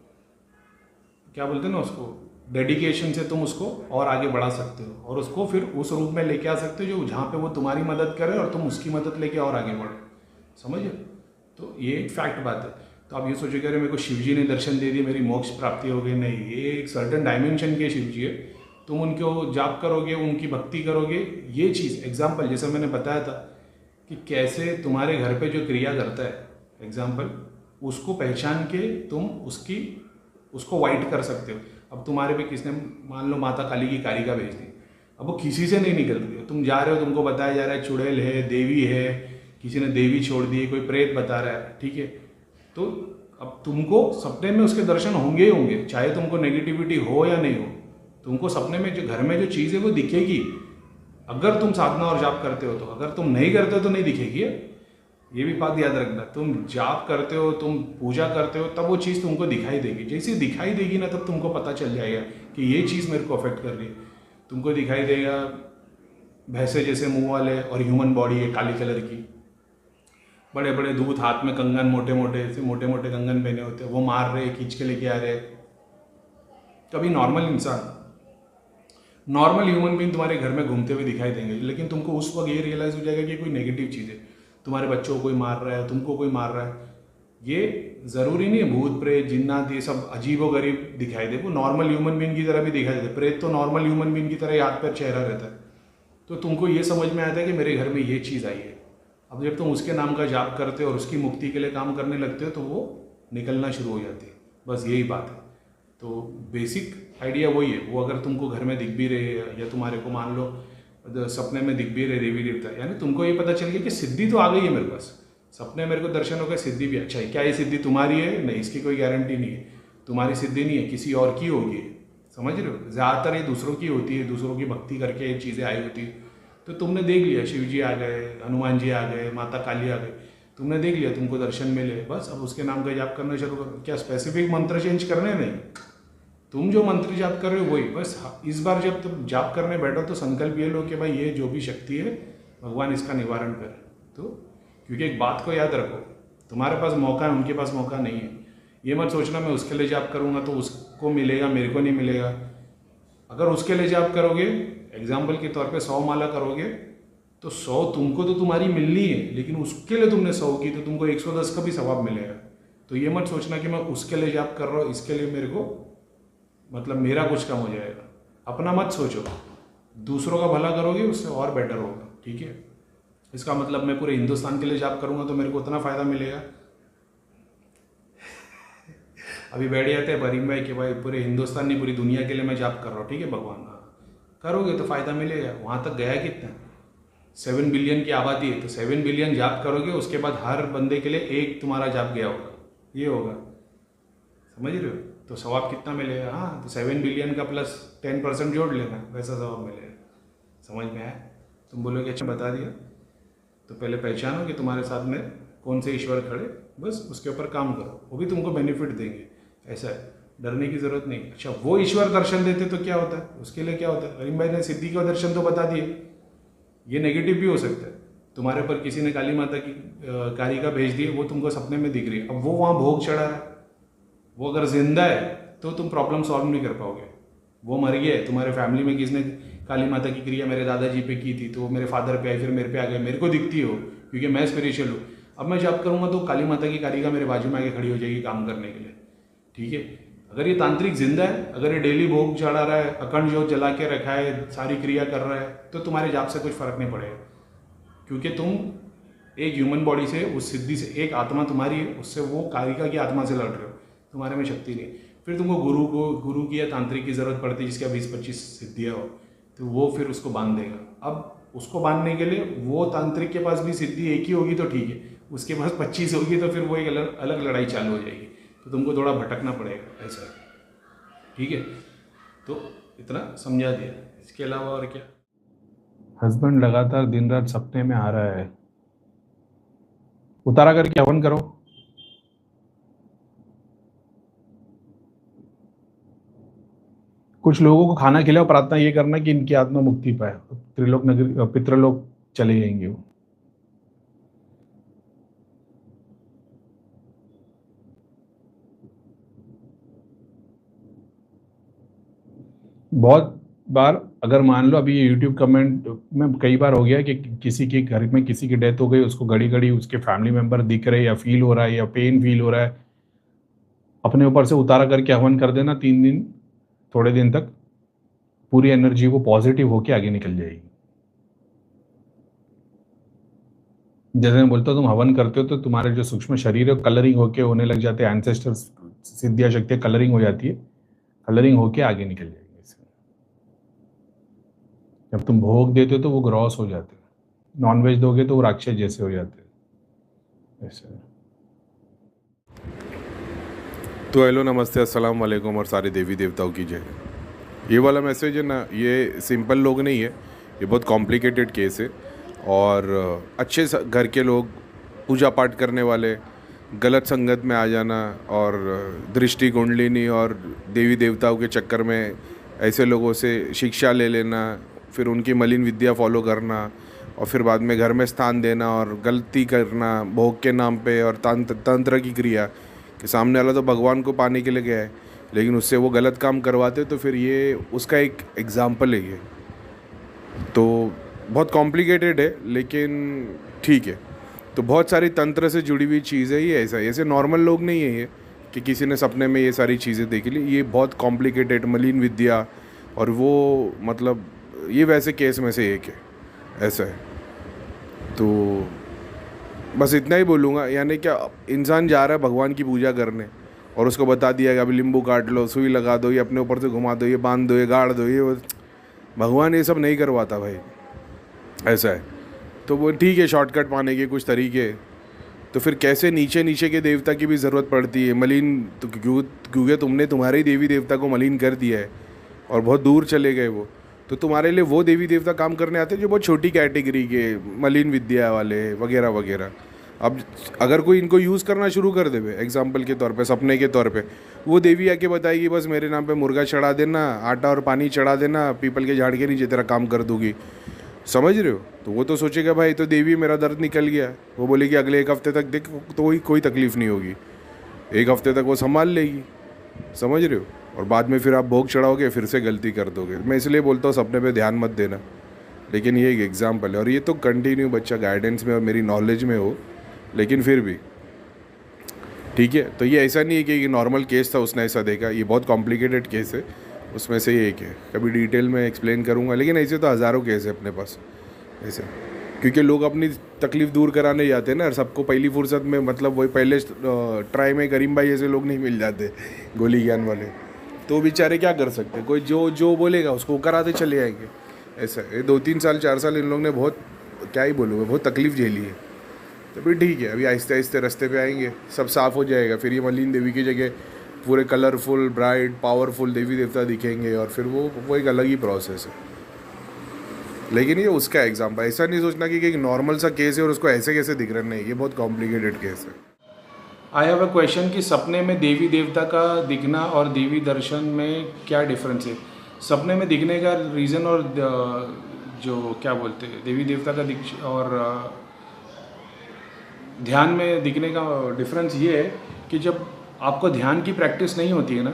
Speaker 1: क्या बोलते हैं ना उसको, डेडिकेशन से तुम उसको और आगे बढ़ा सकते हो, और उसको फिर उस रूप में लेके आ सकते हो जो जहाँ पे वो तुम्हारी मदद करे और तुम उसकी मदद लेके और आगे बढ़ो, समझे। तो ये एक फैक्ट बात है। तो आप ये सोचो कि अरे मेरे को शिव जी ने दर्शन दे दिए, मेरी मोक्ष प्राप्ति हो गई, नहीं, ये एक सर्टन डायमेंशन के शिव जी है। तुम उनको जाप करोगे, उनकी भक्ति करोगे, ये चीज़ एग्जाम्पल जैसे मैंने बताया था कि कैसे तुम्हारे घर पे जो क्रिया करता है, एग्जाम्पल उसको पहचान के तुम उसको वाइट कर सकते हो। अब तुम्हारे पे किसने मान लो माता काली की कारिका भेज दी, अब वो किसी से नहीं निकलती है, तुम जा रहे हो, तुमको बताया जा रहा है चुड़ैल है, देवी है, किसी ने देवी छोड़ दी, कोई प्रेत बता रहा है, ठीक है, तो अब तुमको सपने में उसके दर्शन होंगे ही होंगे, चाहे तुमको नेगेटिविटी हो या नहीं हो, तुमको सपने में जो घर में जो चीज़ है वो दिखेगी, अगर तुम साधना और जाप करते हो तो। अगर तुम नहीं करते हो तो नहीं दिखेगी, ये भी बात याद रखना। तुम जाप करते हो, तुम पूजा करते हो, तब वो चीज़ तुमको दिखाई देगी, जैसे दिखाई देगी ना तब तुमको पता चल जाएगा कि ये चीज़ मेरे को अफेक्ट कर रही है। तुमको दिखाई देगा भैंसे जैसे मुंह वाले और ह्यूमन बॉडी है काली कलर की, बड़े बड़े दूध, हाथ में कंगन, मोटे मोटे कंगन पहने होते हैं, वो मार रहे, खींच के लेके आ रहे। कभी नॉर्मल इंसान, नॉर्मल ह्यूमन बीइंग तुम्हारे घर में घूमते हुए दिखाई देंगे, लेकिन तुमको उस वक्त ये रियलाइज हो जाएगा कि कोई नेगेटिव चीज़ है, तुम्हारे बच्चों को कोई मार रहा है, तुमको कोई मार रहा है। ये ज़रूरी नहीं है भूत प्रेत जिन्नात ये सब अजीबो गरीब दिखाई दे, वो नॉर्मल ह्यूमन बीइंग की तरह भी दिखाई देते। प्रेत तो नॉर्मल ह्यूमन बीइंग की तरह हाथ पैर चेहरा रहता है। तो तुमको ये समझ में आता है कि मेरे घर में ये चीज़ आई है। अब जब तुम उसके नाम का जाप करते हो और उसकी मुक्ति के लिए काम करने लगते हो तो वो निकलना शुरू हो जाती है, बस यही बात है। तो बेसिक आइडिया वही है। वो अगर तुमको घर में दिख भी रहे या तुम्हारे को मान लो सपने में दिख भी रहे देवी देवता, यानी तुमको ये पता चल गया कि सिद्धि तो आ गई है मेरे पास, सपने मेरे को दर्शन हो गए, सिद्धि भी अच्छा है। क्या ये सिद्धि तुम्हारी है? नहीं, इसकी कोई गारंटी नहीं है। तुम्हारी सिद्धि नहीं है, किसी और की होगी, समझ रहे हो। ज़्यादातर ये दूसरों की होती है, दूसरों की भक्ति करके ये चीज़ें आई होती है। तो तुमने देख लिया शिव जी आ गए, हनुमान जी आ गए, माता काली आ गए, तुमने देख लिया, तुमको दर्शन मिले, बस अब उसके नाम का जाप करना शुरू करो। क्या स्पेसिफिक मंत्र चेंज करने? नहीं, तुम जो मंत्र जाप कर रहे हो वही। बस इस बार जब तुम जाप करने बैठो तो संकल्प ये लो कि भाई ये जो भी शक्ति है भगवान इसका निवारण करे। तो क्योंकि एक बात को याद रखो, तुम्हारे पास मौका है, उनके पास मौका नहीं है। ये मत सोचना मैं उसके लिए जाप करूँगा तो उसको मिलेगा, मेरे को नहीं मिलेगा। अगर उसके लिए जाप करोगे, एग्जाम्पल के तौर पे 100 माला करोगे तो 100 तुमको तो तुम्हारी मिलनी है, लेकिन उसके लिए तुमने 100 की तो तुमको 110 का भी सवाब मिलेगा। तो ये मत सोचना कि मैं उसके लिए जाप कर रहा हूँ, इसके लिए मेरे को मतलब मेरा कुछ कम हो जाएगा। अपना मत सोचो, दूसरों का भला करोगे उससे और बेटर होगा, ठीक है। इसका मतलब मैं पूरे हिंदुस्तान के लिए जाप करूँगा तो मेरे को उतना फ़ायदा मिलेगा। अभी बैठ जाते हैं बरीम भाई कि भाई पूरे हिंदुस्तान नहीं पूरी दुनिया के लिए मैं जाप कर रहा हूँ, ठीक है भगवान, करोगे तो फ़ायदा मिलेगा। वहाँ तक गया कितना, 7 बिलियन की आबादी है, तो 7 बिलियन जाप करोगे, उसके बाद हर बंदे के लिए एक तुम्हारा जाप गया होगा, ये होगा, समझ रहे हो। तो सवाब कितना मिलेगा? हाँ, तो 7 बिलियन का प्लस 10% जोड़ लेना, वैसा सवाब मिलेगा। समझ में आया? तुम बोलोगे अच्छा बता दिया, तो पहले पहचानो कि तुम्हारे साथ में कौन से ईश्वर खड़े, बस उसके ऊपर काम करो, वो भी तुमको बेनिफिट देंगे। ऐसा है, डरने की जरूरत नहीं। अच्छा, वो ईश्वर दर्शन देते तो क्या होता है, उसके लिए क्या होता है? रहीम भाई ने सिद्धि का दर्शन तो बता दिए, ये नेगेटिव भी हो सकता है, तुम्हारे ऊपर किसी ने काली माता की कारिका भेज दी, वो तुमको सपने में दिख रही है, अब वो वहाँ भोग चढ़ा है, वो अगर जिंदा है तो तुम प्रॉब्लम सॉल्व नहीं कर पाओगे। वो मर गया है, तुम्हारे फैमिली में किसने काली माता की क्रिया मेरे दादाजी पे की थी, तो वो मेरे फादर पे आई, फिर मेरे पे आ गए, मेरे को दिखती हो क्योंकि मैं स्पिरिचुअल हूँ। अब मैं जॉब करूँगा तो काली माता की कारिका मेरे बाजू में आके खड़ी हो जाएगी काम करने के लिए, ठीक है। अगर ये तांत्रिक जिंदा है, अगर ये डेली भोग चढ़ा रहा है, अखंड जोत जला के रखा है, सारी क्रिया कर रहा है, तो तुम्हारे जाप से कुछ फर्क नहीं पड़ेगा, क्योंकि तुम एक ह्यूमन बॉडी से, उस सिद्धि से, एक आत्मा तुम्हारी है, उससे वो कारिका की आत्मा से लड़ रहे हो, तुम्हारे में शक्ति नहीं। फिर तुमको गुरु की या तांत्रिक की जरूरत पड़ती है जिसके 20-25 सिद्धियाँ हो, तो वो फिर उसको बांध देगा। अब उसको बांधने के लिए वो तांत्रिक के पास भी सिद्धि एक ही होगी तो ठीक है, उसके पास 25 होगी तो फिर वो एक अलग अलग लड़ाई चालू हो जाएगी, तो तुमको थोड़ा भटकना पड़ेगा, ऐसा है, ठीक है। तो इतना समझा दिया, इसके अलावा और क्या।
Speaker 2: हस्बैंड लगातार दिन रात सपने में आ रहा है, उतारा करके हवन करो। कुछ लोगों को खाना खिलाओ, प्रार्थना ये करना कि इनकी आत्मा मुक्ति पाए, त्रिलोक नगरी पितृलोक चले जाएंगे वो। बहुत बार अगर मान लो अभी ये यूट्यूब कमेंट में कई बार हो गया कि किसी के घर में किसी की डेथ हो गई, उसको घड़ी घड़ी उसके फैमिली मेंबर दिख रहे, या फील हो रहा है, या पेन फील हो रहा है, अपने ऊपर से उतारा करके हवन कर देना 3 दिन, थोड़े दिन तक पूरी एनर्जी वो पॉजिटिव होके आगे निकल जाएगी। जैसे मैं बोलता हूँ, तुम हवन करते हो तो तुम्हारे जो सूक्ष्म शरीर है कलरिंग होके होने लग जाते हैं, एंसेस्टर्स सिद्धियां शक्तियां कलरिंग हो जाती है, कलरिंग होके आगे निकल जाएगी। जब तुम भोग देते हो तो वो ग्रॉस हो जाते हैं, नॉनवेज दोगे तो वो राक्षस जैसे हो जाते हैं, ऐसे।
Speaker 3: तो हेलो, नमस्ते, अस्सलाम वालेकुम और सारे देवी देवताओं की जय। ये वाला मैसेज है ना, ये सिंपल लोग नहीं है, ये बहुत कॉम्प्लिकेटेड केस है। और अच्छे घर के लोग, पूजा पाठ करने वाले, गलत संगत में आ जाना और दृष्टि कुंडलिनी और देवी देवताओं के चक्कर में ऐसे लोगों से शिक्षा ले लेना, फिर उनकी मलिन विद्या फॉलो करना, और फिर बाद में घर में स्थान देना और गलती करना भोग के नाम पे, और तंत्र की क्रिया कि सामने वाला तो भगवान को पाने के लिए गया है लेकिन उससे वो गलत काम करवाते, तो फिर ये उसका एक एग्जाम्पल है। ये तो बहुत कॉम्प्लिकेटेड है लेकिन ठीक है। तो बहुत सारी तंत्र से जुड़ी हुई चीज़ है ये, ऐसे नॉर्मल लोग नहीं है ये कि किसी ने सपने में ये सारी चीज़ें देख ली। ये बहुत कॉम्प्लिकेटेड मलिन विद्या, और वो मतलब ये वैसे केस में से एक है, ऐसा है। तो बस इतना ही बोलूँगा, यानी क्या, इंसान जा रहा है भगवान की पूजा करने और उसको बता दिया कि अभी नींबू काट लो, सुई लगा दो, ये अपने ऊपर से घुमा दो, ये बांध दो, ये गाड़ दो, ये भगवान ये सब नहीं करवाता भाई, ऐसा है। तो वो ठीक है, शॉर्टकट पाने के कुछ तरीके, तो फिर कैसे नीचे नीचे के देवता की भी ज़रूरत पड़ती है मलिन, तो क्योंकि तुमने तुम्हारे ही देवी देवता को मलिन कर दिया है और बहुत दूर चले गए वो, तो तुम्हारे लिए वो देवी देवता काम करने आते हैं जो बहुत छोटी कैटेगरी के मलिन विद्या वाले वगैरह वगैरह। अब अगर कोई इनको यूज़ करना शुरू कर दे, एग्जाम्पल के तौर पे, सपने के तौर पे, वो देवी आके बताएगी बस मेरे नाम पे मुर्गा चढ़ा देना, आटा और पानी चढ़ा देना, पीपल के झाड़ के नीचे तेरा काम कर दूंगी, समझ रहे हो। तो वो तो सोचेगा भाई तो देवी मेरा दर्द निकल गया, वो बोलेगी अगले 1 हफ्ते तक देख, तो कोई तकलीफ़ नहीं होगी, 1 हफ्ते तक वो संभाल लेगी, समझ रहे हो। और बाद में फिर आप भोग चढ़ाओगे, फिर से गलती कर दोगे। मैं इसलिए बोलता हूँ सपने पे ध्यान मत देना, लेकिन ये एक एग्जाम्पल है, और ये तो कंटिन्यू बच्चा गाइडेंस में और मेरी नॉलेज में हो, लेकिन फिर भी ठीक है। तो ये ऐसा नहीं है कि नॉर्मल केस था उसने ऐसा देखा, ये बहुत कॉम्प्लिकेटेड केस है, उसमें से ये एक है। कभी डिटेल में एक्सप्लेन करूँगा, लेकिन ऐसे तो हज़ारों केस है अपने पास ऐसे, क्योंकि लोग अपनी तकलीफ़ दूर कराने जाते हैं ना, सबको पहली फुर्सत में, मतलब वही पहले ट्राई में करीम भाई ऐसे लोग नहीं मिल जाते गोली ज्ञान वाले, तो बेचारे क्या कर सकते हैं, कोई जो बोलेगा उसको कराते चले आएंगे, ऐसा। ये 2-3 साल 4 साल इन लोग ने बहुत, क्या ही बोलूँगा, बहुत तकलीफ़ झेली है। तो भी ठीक है, अभी आहिस्ते आहिस्ते रास्ते पे आएंगे, सब साफ़ हो जाएगा, फिर ये मलिन देवी की जगह पूरे कलरफुल, ब्राइट, पावरफुल देवी देवता दिखेंगे, और फिर वो एक अलग ही प्रोसेस है। लेकिन ये उसका एग्जाम्पल, ऐसा नहीं सोचना कि एक नॉर्मल सा केस है और उसको ऐसे कैसे दिख रहा है, नहीं, ये बहुत कॉम्प्लिकेटेड केस है।
Speaker 1: आई हैव अ क्वेश्चन कि सपने में देवी देवता का दिखना और देवी दर्शन में क्या डिफरेंस है। सपने में दिखने का रीज़न और जो क्या बोलते हैं देवी देवता का दिख और ध्यान में दिखने का डिफरेंस ये है कि जब आपको ध्यान की प्रैक्टिस नहीं होती है ना,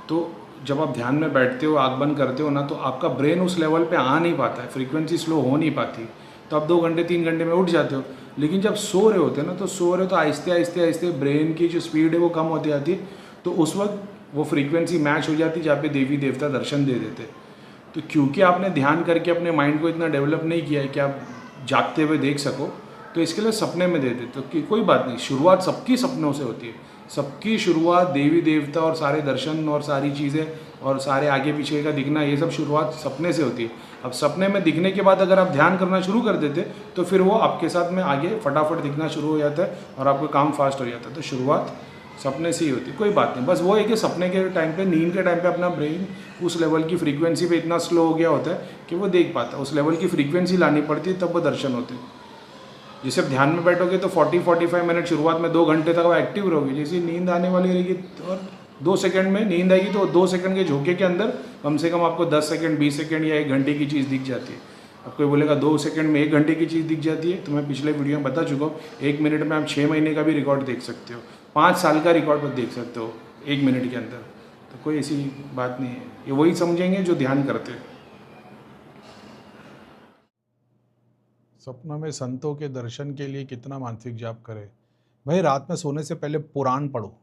Speaker 1: तो जब आप ध्यान में बैठते हो, आँख बंद करते हो ना, तो आपका ब्रेन उस लेवल पे आ नहीं पाता है, फ्रीक्वेंसी स्लो हो नहीं पाती, तो आप 2 घंटे 3 घंटे में उठ जाते हो। लेकिन जब सो रहे होते हैं ना, तो सो रहे हो तो आहिस्ते आहिस्ते आहिस्ते ब्रेन की जो स्पीड है वो कम होती जाती है, तो उस वक्त वो फ्रीक्वेंसी मैच हो जाती है जहाँ पे देवी देवता दर्शन दे देते। तो क्योंकि आपने ध्यान करके अपने माइंड को इतना डेवलप नहीं किया है कि आप जागते हुए देख सको, तो इसके लिए सपने में दे देते। तो कोई बात नहीं, शुरुआत सबकी सपनों से होती है, सबकी शुरुआत देवी देवता और सारे दर्शन और सारी चीज़ें और सारे आगे पीछे का दिखना, ये सब शुरुआत सपने से होती है। अब सपने में दिखने के बाद अगर आप ध्यान करना शुरू कर देते तो फिर वो आपके साथ में आगे फटाफट दिखना शुरू हो जाता है और आपका काम फास्ट हो जाता है। तो शुरुआत सपने से ही होती है, कोई बात नहीं। बस वो है कि सपने के टाइम पे, नींद के टाइम पे अपना ब्रेन उस लेवल की फ्रीक्वेंसी पे इतना स्लो हो गया होता है कि वो देख पाता है। उस लेवल की फ्रीक्वेंसी लानी पड़ती है, तब वो दर्शन होते हैं। जैसे आप ध्यान में बैठोगे तो 40-45 मिनट शुरुआत में 2 घंटे तक वो एक्टिव रहोगे। जैसे नींद आने वाली रहेगी और 2 सेकंड में नींद आएगी, तो 2 सेकंड के झोंके के अंदर कम से कम आपको 10 सेकंड 20 सेकंड या 1 घंटे की चीज़ दिख जाती है। अब कोई बोलेगा 2 सेकंड में 1 घंटे की चीज़ दिख जाती है, तो मैं पिछले वीडियो में बता चुका हूँ। 1 मिनट में आप 6 महीने का भी रिकॉर्ड देख सकते हो, 5 साल का रिकॉर्ड पर देख सकते हो 1 मिनट के अंदर। तो कोई ऐसी बात नहीं है, ये वही समझेंगे जो ध्यान करते हैं।
Speaker 2: सपनों में संतों के दर्शन के लिए कितना मानसिक जाप करें? भाई रात में सोने से पहले पुराण पढ़ो,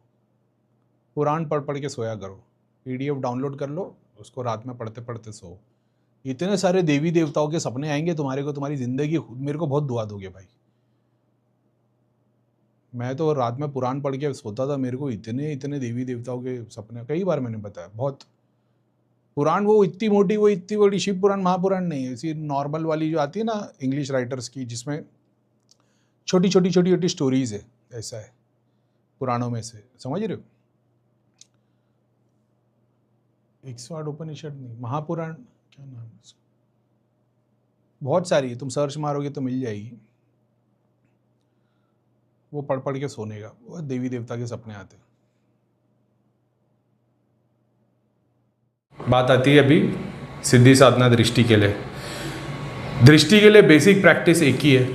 Speaker 2: पुराण पढ़ पढ़ के सोया करो। PDF डाउनलोड कर लो, उसको रात में पढ़ते पढ़ते सो। इतने सारे देवी देवताओं के सपने आएंगे तुम्हारे को, तुम्हारी ज़िंदगी मेरे को बहुत दुआ दोगे भाई। मैं तो रात में पुराण पढ़ के सोता था, मेरे को इतने इतने देवी देवताओं के सपने, कई बार मैंने बताया। बहुत पुराण, वो इतनी मोटी, वो इतनी बड़ी शिव पुराण महापुराण नहीं है, ऐसी नॉर्मल वाली जो आती है ना इंग्लिश राइटर्स की, जिसमें छोटी छोटी छोटी छोटी स्टोरीज है, ऐसा है पुराणों में से, समझ रहे हो? 108 उपनिषद नहीं, महापुराण, क्या नाम है उसका, बहुत सारी है, तुम सर्च मारोगे तो मिल जाएगी। वो पढ़ पढ़ के सोने का, वो देवी देवता के सपने आते हैं।
Speaker 1: बात आती है अभी सिद्धि साधना दृष्टि के लिए। दृष्टि के लिए बेसिक प्रैक्टिस एक ही है,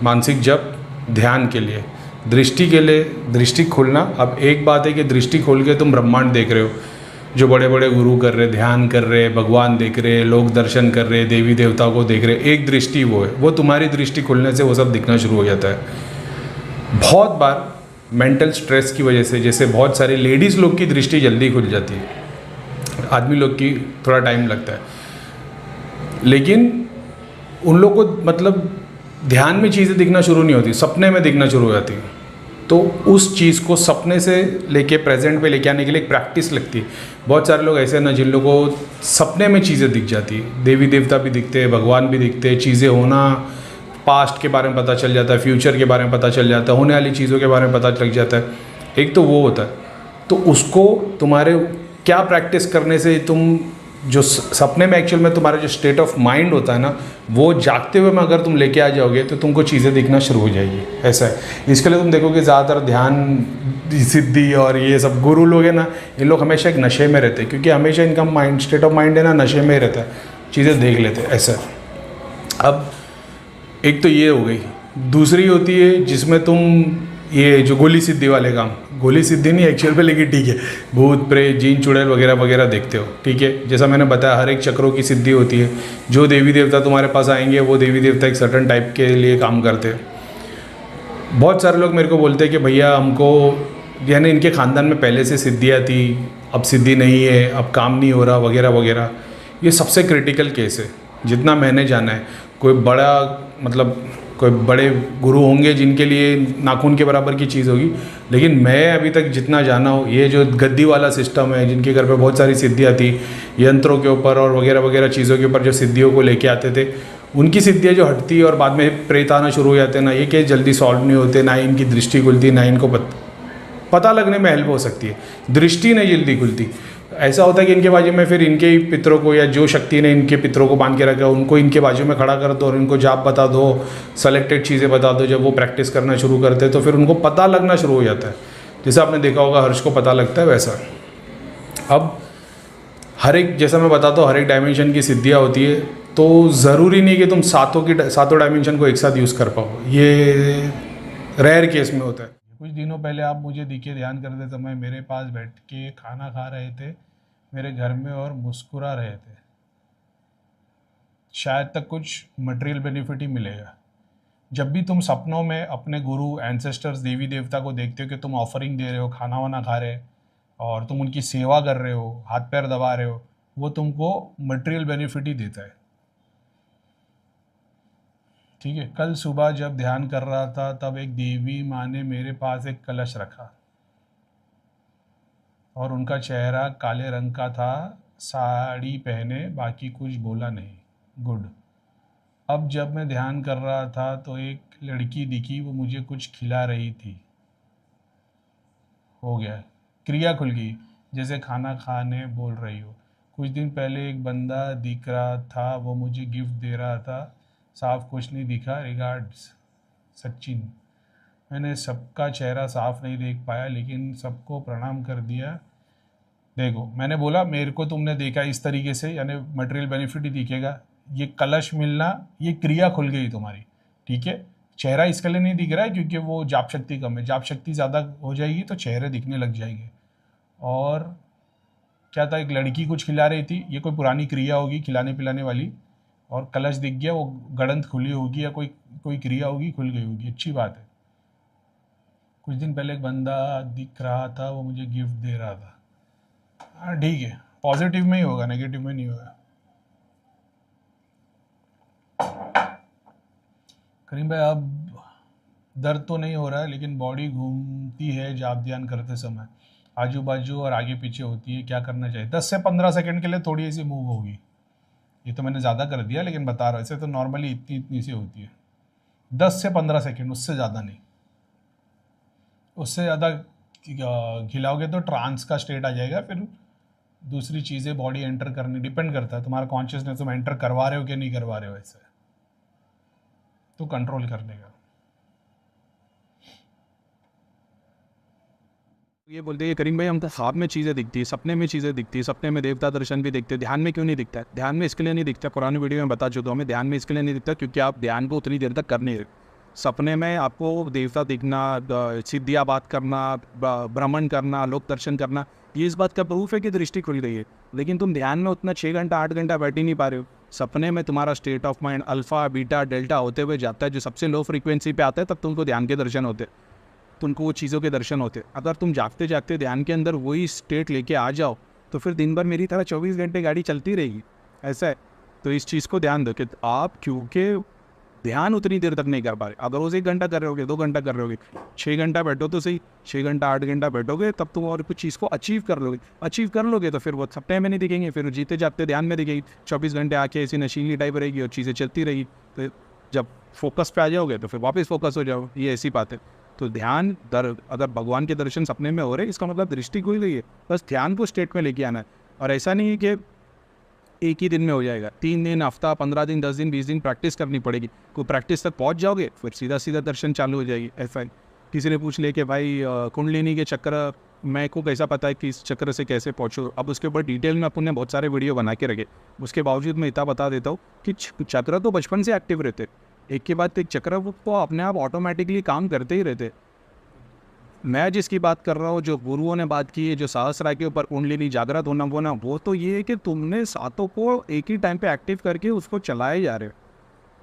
Speaker 1: मानसिक जप ध्यान के लिए। दृष्टि के लिए दृष्टि खोलना। अब एक बात है कि दृष्टि खोल के तुम ब्रह्मांड देख रहे हो, जो बड़े बड़े गुरु कर रहे, ध्यान कर रहे, भगवान देख रहे, लोग दर्शन कर रहे, देवी देवताओं को देख रहे, एक दृष्टि वो है। वो तुम्हारी दृष्टि खुलने से वो सब दिखना शुरू हो जाता है। बहुत बार मेंटल स्ट्रेस की वजह से, जैसे बहुत सारी लेडीज़ लोग की दृष्टि जल्दी खुल जाती है, आदमी लोग की थोड़ा टाइम लगता है, लेकिन उन लोग को मतलब ध्यान में चीज़ें दिखना शुरू नहीं होती, सपने में दिखना शुरू हो जाती है। तो उस चीज़ को सपने से लेके प्रेजेंट पे लेके आने के लिए एक प्रैक्टिस लगती है। बहुत सारे लोग ऐसे ना जिन लोगों को सपने में चीज़ें दिख जाती है, देवी देवता भी दिखते हैं, भगवान भी दिखते हैं, चीज़ें होना, पास्ट के बारे में पता चल जाता है, फ्यूचर के बारे में पता चल जाता है, होने वाली चीज़ों के बारे में पता चल जाता है। एक तो वो होता है। तो उसको तुम्हारे क्या प्रैक्टिस करने से तुम जो सपने में एक्चुअल में तुम्हारा जो स्टेट ऑफ माइंड होता है ना, वो जागते हुए में अगर तुम लेके आ जाओगे तो तुमको चीज़ें दिखना शुरू हो जाएगी। ऐसा है। इसके लिए तुम देखोगे ज़्यादातर ध्यान सिद्धि और ये सब गुरु लोग हैं ना, ये लोग हमेशा एक नशे में रहते हैं, क्योंकि हमेशा इनका माइंड स्टेट ऑफ माइंड है ना नशे में ही रहता है, चीज़ें देख लेते हैं। ऐसा है। अब एक तो ये हो गई। दूसरी होती है जिसमें तुम ये जो गोली सिद्धि वाले काम, गोली सिद्धि नहीं एक्चुअल पे, लेकिन ठीक है, भूत प्रेत जीन चुड़ैल वगैरह वगैरह देखते हो, ठीक है। जैसा मैंने बताया हर एक चक्रों की सिद्धि होती है। जो देवी देवता तुम्हारे पास आएंगे वो देवी देवता एक सर्टन टाइप के लिए काम करते हैं। बहुत सारे लोग मेरे को बोलते हैं कि भैया हमको, यानी इनके ख़ानदान में पहले से सिद्धियाँ थी, अब सिद्धि नहीं है, अब काम नहीं हो रहा वगैरह वगैरह। ये सबसे क्रिटिकल केस है जितना मैंने जाना है। कोई बड़ा मतलब कोई बड़े गुरु होंगे जिनके लिए नाखून के बराबर की चीज़ होगी, लेकिन मैं अभी तक जितना जाना हो, ये जो गद्दी वाला सिस्टम है, जिनके घर पे बहुत सारी सिद्धियाँ थी यंत्रों के ऊपर और वगैरह वगैरह चीज़ों के ऊपर, जो सिद्धियों को लेके आते थे, उनकी सिद्धियाँ जो हटती और बाद में प्रेत आना शुरू हो जाते हैं ना, ये केस जल्दी सॉल्व नहीं होते, ना इनकी दृष्टि खुलती, ना इनको पता लगने में हेल्प हो सकती है, दृष्टि नहीं जल्दी खुलती। ऐसा होता है कि इनके बाजू में फिर इनके ही पितरों को, या जो शक्ति ने इनके पितरों को बांध के रखा है, उनको इनके बाजू में खड़ा कर दो और इनको जाप बता दो, सेलेक्टेड चीज़ें बता दो। जब वो प्रैक्टिस करना शुरू करते हैं तो फिर उनको पता लगना शुरू हो जाता है। जैसे आपने देखा होगा हर्ष को पता लगता है वैसा। अब हर एक, जैसा मैं बताता हूँ, हर एक डायमेंशन की सिद्धियाँ होती है, तो ज़रूरी नहीं कि तुम सातों डायमेंशन को एक साथ यूज़ कर पाओ। ये रेयर केस में होता है। कुछ दिनों पहले आप मुझे दिखे ध्यान करते समय मेरे पास बैठ के खाना खा रहे थे मेरे घर में और मुस्कुरा रहे थे। शायद तक कुछ मटेरियल बेनिफिट ही मिलेगा। जब भी तुम सपनों में अपने गुरु एंसेस्टर्स देवी देवता को देखते हो कि तुम ऑफरिंग दे रहे हो, खाना वाना खा रहे और तुम उनकी सेवा कर रहे हो, हाथ पैर दबा रहे हो, वो तुमको मटेरियल बेनिफिट ही देता है। ठीक है। कल सुबह जब ध्यान कर रहा था तब एक देवी माँ ने मेरे पास एक कलश रखा और उनका चेहरा काले रंग का था, साड़ी पहने, बाकी कुछ बोला नहीं। गुड। अब जब मैं ध्यान कर रहा था तो एक लड़की दिखी, वो मुझे कुछ खिला रही थी। हो गया, क्रिया खुल गई, जैसे खाना खाने बोल रही हो। कुछ दिन पहले एक बंदा दिख रहा था, वो मुझे गिफ्ट दे रहा था, साफ कुछ नहीं दिखा। रिगार्ड्स सचिन। मैंने सबका चेहरा साफ नहीं देख पाया लेकिन सबको प्रणाम कर दिया। देखो, मैंने बोला मेरे को तुमने देखा इस तरीके से, यानी मटेरियल बेनिफिट ही दिखेगा। ये कलश मिलना, ये क्रिया खुल गई तुम्हारी। ठीक है। चेहरा इसके लिए नहीं दिख रहा है क्योंकि वो जाप शक्ति कम है। जाप शक्ति ज़्यादा हो जाएगी तो चेहरे दिखने लग जाएंगे। और क्या था, एक लड़की कुछ खिला रही थी, ये कोई पुरानी क्रिया होगी खिलाने पिलाने वाली, और कलश दिख गया, वो गड़ंत खुली होगी या कोई कोई क्रिया होगी, खुल गई होगी। अच्छी बात है। कुछ दिन पहले एक बंदा दिख रहा था, वो मुझे गिफ्ट दे रहा था। हाँ ठीक है, पॉजिटिव में ही होगा, नेगेटिव में नहीं होगा। करीम भाई, अब दर्द तो नहीं हो रहा है लेकिन बॉडी घूमती है जाप ध्यान करते समय, आजू बाजू और आगे पीछे होती है। क्या करना चाहिए? 10 से 15 सेकंड के लिए थोड़ी ऐसी मूव होगी। ये तो मैंने ज़्यादा कर दिया लेकिन बता रहा हूँ, ऐसे तो नॉर्मली इतनी इतनी सी होती है। 10 से 15 सेकंड, उससे ज़्यादा नहीं। उससे ज़्यादा खिलाओगे तो ट्रांस का स्टेट आ जाएगा, फिर दूसरी चीज़ें बॉडी एंटर करनी, डिपेंड करता है तुम्हारा कॉन्शियसनेस, तुम एंटर करवा रहे हो कि नहीं करवा रहे हो। ऐसे तो कंट्रोल करने का।
Speaker 4: ये बोलते हैं करीम भाई, हम तो ख्वाब में चीज़ें दिखती है, सपने में चीज़ें दिखती है, सपने में देवता दर्शन भी दिखते हैं, ध्यान में क्यों नहीं दिखता है? ध्यान में इसके लिए नहीं दिखता, पुरानी वीडियो में बता चुका हूँ मैं, ध्यान में इसके लिए नहीं दिखता क्योंकि आप ध्यान को उतनी देर तक कर नहीं रहे। सपने में आपको देवता दिखना, सिद्धियाँ बात करना, भ्रमण करना, लोक दर्शन करना, ये इस बात का प्रूफ है कि दृष्टि खुल गई है। लेकिन तुम ध्यान में उतना 6 घंटा 8 घंटा बैठ ही नहीं पा रहे हो। सपने में तुम्हारा state of mind alpha beta delta होते हुए जाता है, जो सबसे लो फ्रीक्वेंसी पे आता है, तब तुमको ध्यान के दर्शन होते हैं, तुमको वो चीज़ों के दर्शन होते। अगर तुम जागते जागते ध्यान के अंदर वही स्टेट लेके आ जाओ तो फिर दिन भर मेरी तरह 24 घंटे गाड़ी चलती रहेगी। ऐसा है। तो इस चीज़ को ध्यान दो कि आप क्योंकि ध्यान उतनी देर तक नहीं कर पा रहे। अगर रोज़ 1 घंटा कर रहे होगे, 2 घंटा कर रहे होगे, 6 घंटा बैठो तो सही, 6 घंटा 8 घंटा बैठोगे तब तुम और कुछ चीज़ को अचीव कर लोगे। अचीव कर लोगे तो फिर वो सपने में नहीं दिखेंगे, फिर जीते जागते ध्यान में दिखेगी। 24 घंटे आके ऐसी नशीली टाइप रहेगी और चीज़ें चलती रहेगी। तो जब फोकस पे आ जाओगे तो फिर वापस फोकस हो जाओ। ये ऐसी बात है। तो ध्यान अगर भगवान के दर्शन सपने में हो रहे, इसका मतलब दृष्टि खुल गई है। बस ध्यान को स्टेट में लेके आना है। और ऐसा नहीं है कि एक ही दिन में हो जाएगा, 3 दिन, हफ्ता, 15 दिन, 10 दिन, 20 दिन प्रैक्टिस करनी पड़ेगी। कोई प्रैक्टिस तक पहुंच जाओगे फिर सीधा सीधा दर्शन चालू हो जाएगी। ऐसा किसी ने पूछ लिया कि भाई कुंडलिनी के चक्र मैं को कैसा पता है कि इस चक्र से कैसे पहुँचो। अब उसके ऊपर डिटेल में अपन ने बहुत सारे वीडियो बना के रखे। उसके बावजूद मैं इतना बता देता हूँ कि चक्र तो बचपन से एक्टिव रहते, एक के बाद एक चक्र वो अपने आप ऑटोमेटिकली काम करते ही रहते। मैं जिसकी बात कर रहा हूँ, जो गुरुओं ने बात की है, जो सहस्रा के ऊपर कुंडलिनी जागृत होना वो तो ये है कि तुमने सातों को एक ही टाइम पे एक्टिव करके उसको चलाए जा रहे हो।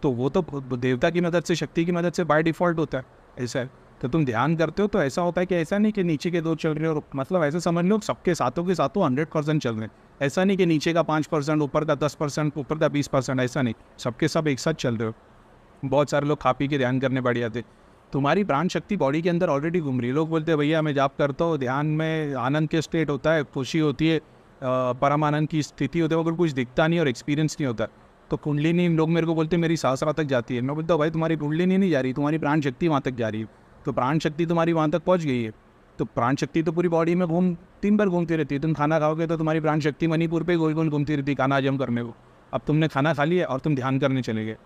Speaker 4: तो वो तो देवता की मदद से, शक्ति की मदद से बाय डिफ़ॉल्ट होता है। ऐसा है। तो तुम ध्यान करते हो तो ऐसा होता है कि ऐसा नहीं कि नीचे के 2 चल रहे हो, मतलब ऐसे समझ लो सबके सातों के सातों 100% चल रहे हैं। ऐसा नहीं कि नीचे का 5%, ऊपर का 10%, ऊपर का 20%, ऐसा नहीं, सबके सब एक साथ चल रहे हो। बहुत सारे लोग खा पी के ध्यान करने बैठ जाते। तुम्हारी प्राण शक्ति बॉडी के अंदर ऑलरेडी घूम रही है। लोग बोलते हैं भैया मैं जाप करता हूँ, ध्यान में आनंद के स्टेट होता है, खुशी होती है, परम आनंद की स्थिति होती है, अगर कुछ दिखता नहीं और एक्सपीरियंस नहीं होता। तो कुंडलिनी, लोग मेरे को बोलते हैं मेरी सहस्रा तक जाती है। मैं बोलता हूँ भाई तुम्हारी कुंडलिनी नहीं जा रही, तुम्हारी प्राण शक्ति वहाँ तक जा रही है। तो प्राण शक्ति तुम्हारी वहाँ तक पहुँच गई है। तो प्राण शक्ति तो पूरी बॉडी में 3 बार घूमती रहती है। तुम खाना खाओगे तो तुम्हारी प्राण शक्ति मणिपुर पे गोल गोल घूमती रहती है खाना हजम करने को। अब तुमने खाना खा लिया और तुम ध्यान करने चले गए,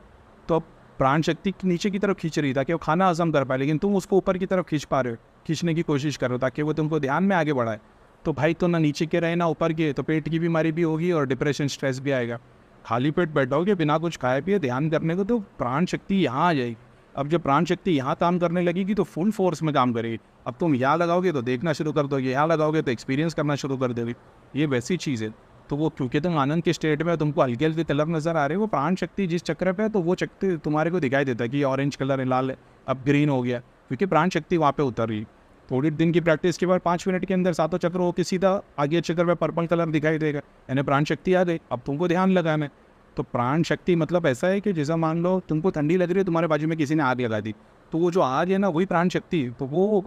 Speaker 4: तो अब प्राण शक्ति नीचे की तरफ खींच रही ताकि वो खाना हजम कर पाए, लेकिन तुम उसको ऊपर की तरफ खींच पा रहे हो, खींचने की कोशिश कर रहे हो ताकि वो तुमको ध्यान में आगे बढ़ाए। तो भाई तो ना नीचे के रहे ना ऊपर के, तो पेट की बीमारी भी होगी और डिप्रेशन, स्ट्रेस भी आएगा। खाली पेट बैठोगे बिना कुछ खाए पिए ध्यान करने को तो प्राण शक्ति यहाँ आ जाएगी। अब जब प्राण शक्ति यहाँ काम करने लगेगी तो फुल फोर्स में काम करेगी। अब तुम यहाँ लगाओगे तो देखना शुरू कर दोगे, यहाँ लगाओगे तो एक्सपीरियंस करना शुरू कर दोगे। ये वैसी चीज़ है। तो वो क्योंकि तुम आनंद के स्टेट में तुमको हल्के हल्के कलर नज़र आ रहे हैं, वो प्राण शक्ति जिस चक्र पे है तो वो चक्र तुम्हारे को दिखाई देता है कि ऑरेंज कलर है, लाल है, अब ग्रीन हो गया, क्योंकि प्राण शक्ति वहाँ पे उतर रही। थोड़ी दिन की प्रैक्टिस के बाद 5 मिनट के अंदर सातों चक्र हो के सीधा आगे चक्र में पर्पल कलर दिखाई देगा, यानी प्राण शक्ति आ गई। अब तुमको ध्यान लगाना है। तो प्राण शक्ति मतलब ऐसा है कि जैसा मान लो तुमको ठंडी लग रही है, तुम्हारे बाजू में किसी ने आग लगा दी, तो वो जो आग है ना वही प्राण शक्ति। तो वो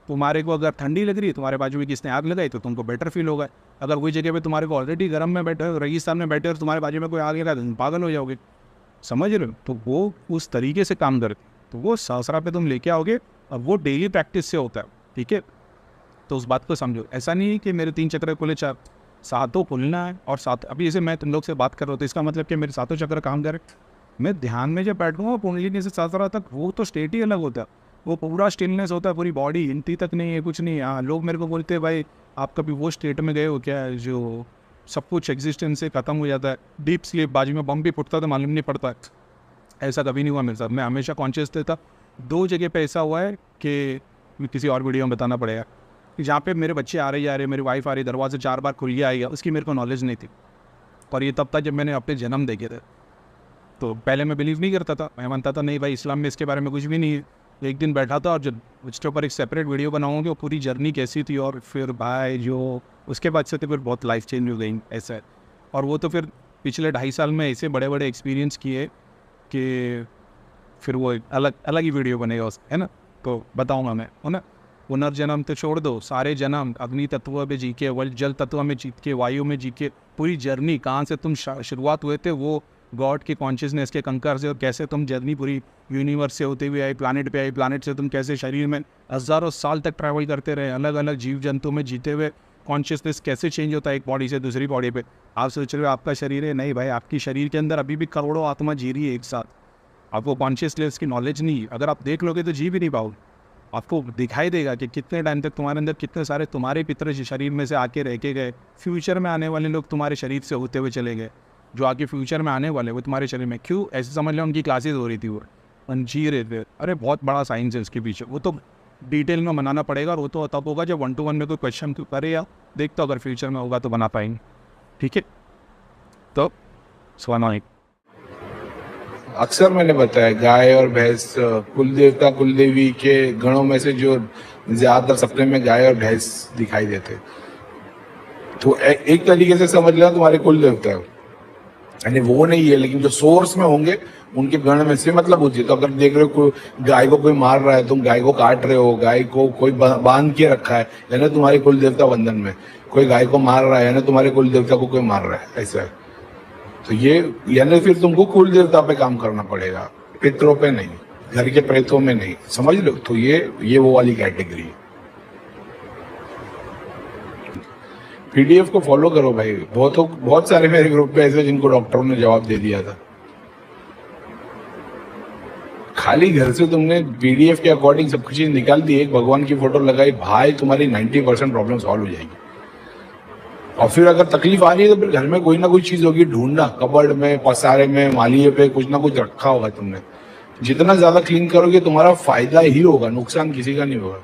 Speaker 4: तुम्हारे को अगर ठंडी लग रही है, तुम्हारे बाजू में किसने आग लगाई, तो तुमको बेटर फील होगा। अगर वही जगह पे तुम्हारे को ऑलरेडी गर्म में बैठे हो, रेगिस्तान में बैठे हो, तुम्हारे बाजू में कोई आग लगा तो तुम पागल हो जाओगे। समझ रहे हो? तो वो उस तरीके से काम करती। तो वो सहस्रा पे तुम लेके आओगे, और वो डेली प्रैक्टिस से होता है। ठीक है, तो उस बात को समझो। ऐसा नहीं है कि मेरे 3 चक्र खुले, 4 सातों खुलना है। और सात अभी जैसे मैं तुम लोग से बात कर रहा हूँ तो इसका मतलब कि मेरे सातों चक्र काम करें। मैं ध्यान में जब बैठूँगा कुंडलिनी से सहस्रा तक, वो तो स्टेट ही अलग होता है। वो पूरा स्टिलनेस होता है, पूरी बॉडी हिलती तक नहीं है, कुछ नहीं। हाँ, लोग मेरे को बोलते हैं भाई आप कभी वो स्टेट में गए हो क्या जो सब कुछ एग्जिस्टेंस से ख़त्म हो जाता है, डीप स्लीप, बाजू में बम भी फुटता तो मालूम नहीं पड़ता। ऐसा कभी नहीं हुआ मेरे साथ। मैं हमेशा कॉन्शियस था। 2 जगह पे ऐसा हुआ है कि किसी और वीडियो में बताना पड़ेगा, कि जहाँ पे मेरे बच्चे आ रहे मेरी वाइफ आ रही, दरवाज़ा 4 बार खुल गया आएगा, उसकी मेरे को नॉलेज नहीं थी। पर ये तब था जब मैंने अपने जन्म देखे थे। तो पहले मैं बिलीव नहीं करता था, मैं मानता था नहीं भाई इस्लाम में इसके बारे में कुछ भी नहीं है। एक दिन बैठा था और जब उसके ऊपर एक सेपरेट वीडियो बनाऊंगे वो पूरी जर्नी कैसी थी, और फिर भाई जो उसके बाद से तो फिर बहुत लाइफ चेंज हो गई ऐसा है। और वो तो फिर पिछले 2.5 साल में ऐसे बड़े बड़े एक्सपीरियंस किए कि फिर वो एक अलग ही वीडियो बनेगा उस, है ना। तो बताऊंगा मैं, है ना। पुनर्जन्म तो छोड़ दो, सारे जन्म अग्नि तत्व में जी के, जल तत्व में जीत के, वायु में जी के, पूरी जर्नी कहाँ से तुम शुरुआत हुए थे वो गॉड के कॉन्शियसनेस के कंकर से, और कैसे तुम जर्नी पूरी यूनिवर्स से होते हुए आए, प्लानट पे आए, प्लानट से तुम कैसे शरीर में हज़ारों साल तक ट्रैवल करते रहे, अलग अलग जीव जंतु में जीते हुए कॉन्शियसनेस कैसे चेंज होता है एक बॉडी से दूसरी बॉडी पे। आप सोच रहे हो आपका शरीर है, नहीं भाई, आपकी शरीर के अंदर अभी भी करोड़ों आत्मा जी रही है एक साथ। आपको कॉन्शियस लेवल्स की नॉलेज नहीं है, अगर आप देख लोगे तो जी भी नहीं पाओगे। आपको दिखाई देगा कि कितने टाइम तक तुम्हारे अंदर कितने सारे तुम्हारे पितर शरीर में से आके रह के गए, फ्यूचर में आने वाले लोग तुम्हारे शरीर से होते हुए चले गए, जो आगे फ्यूचर में आने वाले वो तुम्हारे शरीर में। क्यों ऐसे समझ लो, उनकी क्लासेस हो रही थी, वो जी रहे थे। अरे बहुत बड़ा साइंस है उसके पीछे, वो तो डिटेल में बनाना पड़ेगा, और वो तो तब होगा जब 1-to-1 में कोई क्वेश्चन करे, या देखता अगर फ्यूचर में होगा तो बना पाएंगे। ठीक है, तो स्वाभाविक
Speaker 2: अक्सर मैंने बताया गाय और भैंस कुल देवता कुल देवी के गणों में से जो ज्यादातर सपने में गाय और भैंस दिखाई देते, तो एक तरीके से समझ लेना तुम्हारे कुल देवता है, यानी वो नहीं है, लेकिन जो सोर्स में होंगे उनके गण में से मतलब होती है। तो अगर देख रहे हो गाय को कोई मार रहा है, तुम गाय को काट रहे हो, गाय को कोई बांध के रखा है, यानी तुम्हारे कुल देवता बंधन में। कोई गाय को मार रहा है, यानी तुम्हारे कुल देवता को कोई मार रहा है, ऐसा है। तो ये यानी फिर तुमको कुल देवता पे काम करना पड़ेगा, पितरों पे नहीं, घर के प्रेतों में नहीं, समझ लो। तो ये वो वाली कैटेगरी है। पीडीएफ को फॉलो करो भाई, बहुत सारे मेरे ग्रुप पे ऐसे जिनको डॉक्टरों ने जवाब दे दिया था। खाली घर से तुमने पीडीएफ के अकॉर्डिंग सब कुछ चीज निकाल दी, एक भगवान की फोटो लगाई, भाई तुम्हारी 90% प्रॉब्लम सॉल्व हो जाएगी। और फिर अगर तकलीफ आ रही है तो फिर घर में कोई ना कोई चीज होगी, ढूंढना, कबर्ड में, पसारे में, मालिये पे कुछ ना कुछ रखा होगा तुमने। जितना ज्यादा क्लीन करोगे तुम्हारा फायदा ही होगा, नुकसान किसी का नहीं होगा।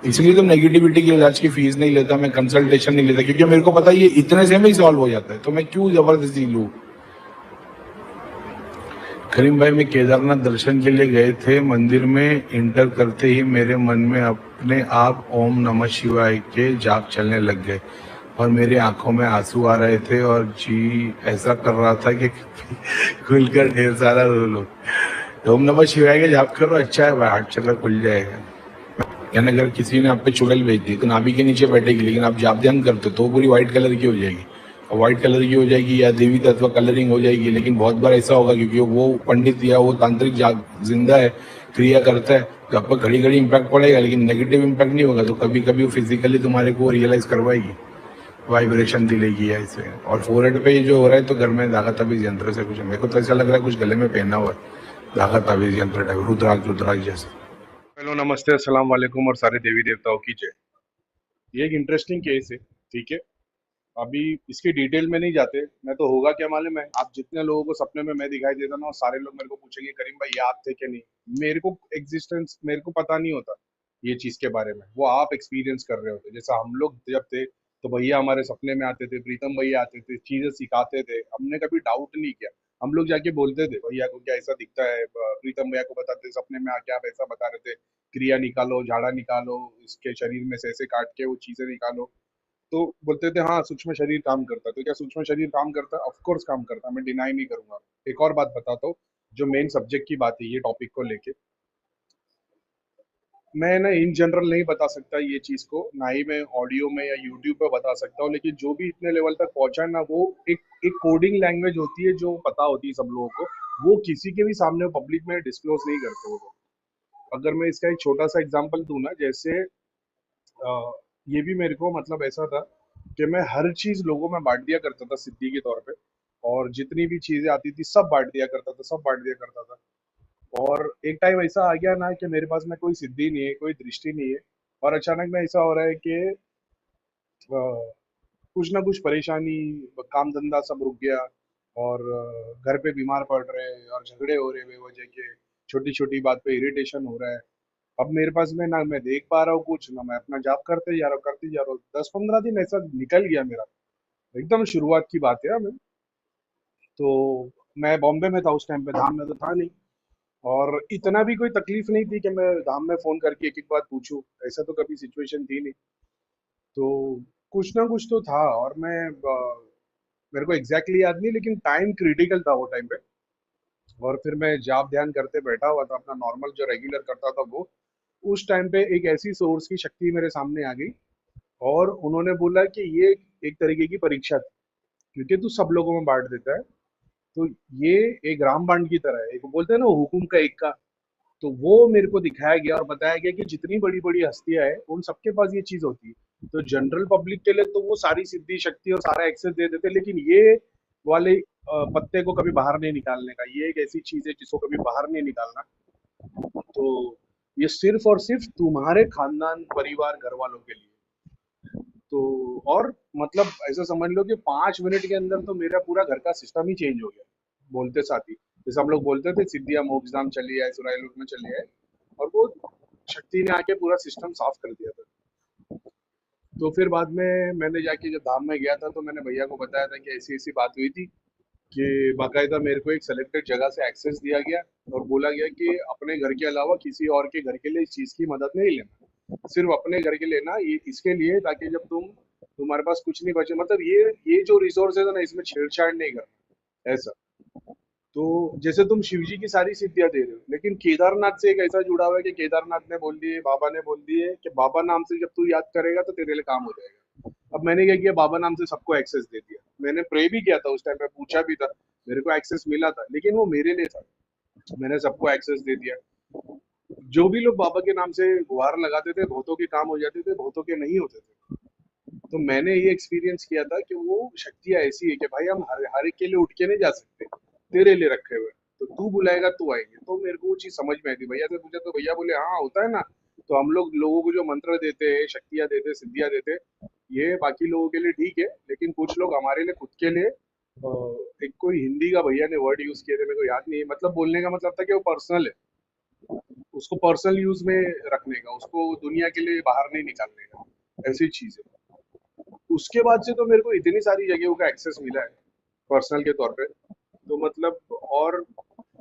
Speaker 2: इसलिए तो नेगेटिविटी के इलाज की फीस नहीं लेता, मैं कंसल्टेशन नहीं लेता, क्योंकि मेरे को पता है ये इतने से में ही सॉल्व हो जाता है, तो मैं क्यों जबरदस्ती लूं। करीम भाई, मैं केदारनाथ दर्शन के लिए गए थे, मंदिर में इंटर करते ही मेरे मन में अपने आप ओम नमः शिवाय के जाप चलने लग गए, और मेरी आंखों में आंसू आ रहे थे, और जी ऐसा कर रहा था कि खुलकर ढेर सारा रो लो। ओम नमः शिवाय के जाप करो, अच्छा है भाई, हार्ट चक्र खुल जाएगा। यानी अगर किसी ने आप पे चुड़ैल भेज दी तो नाभि के नीचे बैठेगी, लेकिन आप जाप ध्यान करते तो पूरी व्हाइट कलर की हो जाएगी, और व्हाइट कलर की हो जाएगी या देवी तत्व कलरिंग हो जाएगी। लेकिन बहुत बार ऐसा होगा क्योंकि वो पंडित या वो तांत्रिक जिंदा है, क्रिया करता है, तो आप पर घड़ी घड़ी इम्पैक्ट पड़ेगा, लेकिन नेगेटिव इम्पैक्ट नहीं होगा। तो कभी कभी वो फिजिकली तुम्हारे को रियलाइज करवाएगी, वाइब्रेशन दिलेगी ऐसे। और फोरहेड पे जो हो रहा है तो घर में धागा ताबीज यंत्र से कुछ, मेरे को तो ऐसा लग रहा है कुछ गले में पहना हुआ है धागा ताबीज यंत्र टाइप, रुद्राक्ष जैसे।
Speaker 3: हेलो, नमस्ते, अस्सलाम वालेकुम और सारे देवी देवताओं की जय। ये एक इंटरेस्टिंग केस है, ठीक है।
Speaker 1: अभी इसकी डिटेल में नहीं जाते, मैं तो होगा क्या मालूम है, आप जितने लोगों को सपने में मैं दिखाई देता ना, वो सारे लोग मेरे को पूछेंगे करीम भाई ये आप थे क्या नहीं। मेरे को एग्जिस्टेंस मेरे को पता नहीं होता ये चीज के बारे में, वो आप एक्सपीरियंस कर रहे होते। जैसे हम लोग जब थे तो भैया हमारे सपने में आते थे, प्रीतम भैया आते थे, चीजें सिखाते थे, हमने कभी डाउट नहीं किया। हम लोग जाके बोलते थे भैया को क्या ऐसा दिखता है, प्रीतम भैया को बताते सपने में आके आप ऐसा बता रहे थे, क्रिया निकालो, झाड़ा निकालो, इसके शरीर में से ऐसे काट के वो चीजें निकालो। तो बोलते थे हाँ सूक्ष्म शरीर काम करता है। तो क्या सूक्ष्म शरीर काम करता है? ऑफ कोर्स काम करता है, मैं डिनाई नहीं करूंगा। एक और बात बताता हूँ, जो मेन सब्जेक्ट की बात है ये टॉपिक को लेके, मैं ना इन जनरल नहीं बता सकता ये चीज को, ना ही मैं ऑडियो में या यूट्यूब पे बता सकता हूँ, लेकिन जो भी इतने लेवल तक पहुंचा है ना, वो एक एक कोडिंग लैंग्वेज होती है जो पता होती है सब लोगों को, वो किसी के भी सामने पब्लिक में डिस्क्लोज नहीं करते वो लोग। अगर मैं इसका एक छोटा सा एग्जांपल दूं ना, जैसे ये भी मेरे को मतलब ऐसा था कि मैं हर चीज लोगों में बांट दिया करता था सिद्धि के तौर पे, और जितनी भी चीजें आती थी सब बांट दिया करता था, सब बांट दिया करता था। और एक टाइम ऐसा आ गया ना कि मेरे पास में कोई सिद्धि नहीं है, कोई दृष्टि नहीं है, और अचानक में ऐसा हो रहा है कि कुछ ना कुछ परेशानी, काम धंधा सब रुक गया, और घर पे बीमार पड़ रहे हैं और झगड़े हो रहे हैं बेवजह के, छोटी छोटी बात पे इरिटेशन हो रहा है। अब मेरे पास में ना मैं देख पा रहा हूँ कुछ, ना मैं अपना जॉब करते जा रहा हूँ, करते जा रहा हूँ। 10-15 दिन ऐसा निकल गया मेरा, एकदम शुरुआत की बात है मैं। तो मैं बॉम्बे में था उस टाइम पे, धाम में तो था नहीं, और इतना भी कोई तकलीफ नहीं थी कि मैं धाम में फोन करके एक एक बात पूछूं, ऐसा तो कभी सिचुएशन थी नहीं। तो कुछ ना कुछ तो था, और मेरे को एग्जैक्टली याद नहीं, लेकिन टाइम क्रिटिकल था वो टाइम पे। और फिर मैं जाप ध्यान करते बैठा हुआ था अपना नॉर्मल जो रेगुलर करता था वो, उस टाइम पे एक ऐसी सोर्स की शक्ति मेरे सामने आ गई, और उन्होंने बोला कि ये एक तरीके की परीक्षा थी, क्योंकि तू सब लोगों में बांट देता है, तो ये एक रामबाण की तरह है, एक बोलते हैं ना हुकुम का एक का। तो वो मेरे को दिखाया गया और बताया गया कि जितनी बड़ी बड़ी हस्तियां हैं उन सबके पास ये चीज होती है। तो जनरल पब्लिक के लिए तो वो सारी सिद्धि शक्ति और सारा एक्सेस दे देते, लेकिन ये वाले पत्ते को कभी बाहर नहीं निकालने का, ये एक ऐसी चीज है जिसको कभी बाहर नहीं निकालना। तो ये सिर्फ और सिर्फ तुम्हारे खानदान परिवार घर वालों के लिए। तो और मतलब ऐसा समझ लो कि 5 मिनट के अंदर तो मेरा पूरा घर का सिस्टम ही चेंज हो गया, बोलते साथ ही। जैसे हम लोग बोलते थे सिद्धिया मोक्षधाम चली आए, सुराइलुट में चली आए, और वो शक्ति ने आके पूरा सिस्टम साफ कर दिया था। तो फिर बाद में मैंने जाके जब धाम में गया था तो मैंने भैया को बताया था कि ऐसी ऐसी बात हुई थी, कि बाकायदा मेरे को एक सेलेक्टेड जगह से एक्सेस दिया गया, और बोला गया कि अपने घर के अलावा किसी और के घर के लिए इस चीज की मदद नहीं लेना, सिर्फ अपने घर के लेना, ये इसके लिए ताकि जब तुम्हारे पास कुछ नहीं बचे, मतलब ये जो रिसोर्सेज है ना, इसमें छेड़छाड़ नहीं करना, ऐसा। तो जैसे तुम शिव जी की सारी सिद्धियां दे रहे हो, लेकिन केदारनाथ से एक ऐसा जुड़ाव है कि केदारनाथ ने बोल दिए, बाबा ने बोल दिए कि बाबा नाम से जब तू याद करेगा तो तेरे लिए काम हो जाएगा। अब मैंने क्या किया, बाबा नाम से सबको एक्सेस दे दिया। मैंने प्रे भी किया था उस टाइम पे, पूछा भी था, मेरे को एक्सेस मिला था, लेकिन वो मेरे लिए था, मैंने सबको एक्सेस दे दिया। जो भी लोग बाबा के नाम से गुहार लगाते थे, बहुतों के काम हो जाते थे, बहुतों के नहीं होते थे। तो मैंने ये एक्सपीरियंस किया था कि वो शक्तियां ऐसी है कि भाई हम हर एक के लिए उठ के नहीं जा सकते, तेरे लिए रखे हुए हैं। तो तू बुलाएगा तू आएंगे। तो मेरे को वो चीज समझ में आई थी, भैया से पूछा तो भैया बोले हाँ होता है ना। तो हम लोग लोगों को जो मंत्र देते हैं, शक्तियां देते हैं, सिद्धियां देते हैं, ये बाकी लोगों के लिए ठीक है, लेकिन कुछ लोग हमारे लिए खुद के लिए एक कोई हिंदी का भैया ने वर्ड यूज किए थे, मेरे को याद नहीं है, मतलब बोलने का मतलब था कि वो पर्सनल है, उसको पर्सनल यूज में रखने का, उसको दुनिया के लिए बाहर नहीं निकालने का, ऐसी चीज है। उसके बाद से तो मेरे को इतनी सारी जगहों का एक्सेस मिला है पर्सनल के तौर पे, तो मतलब, और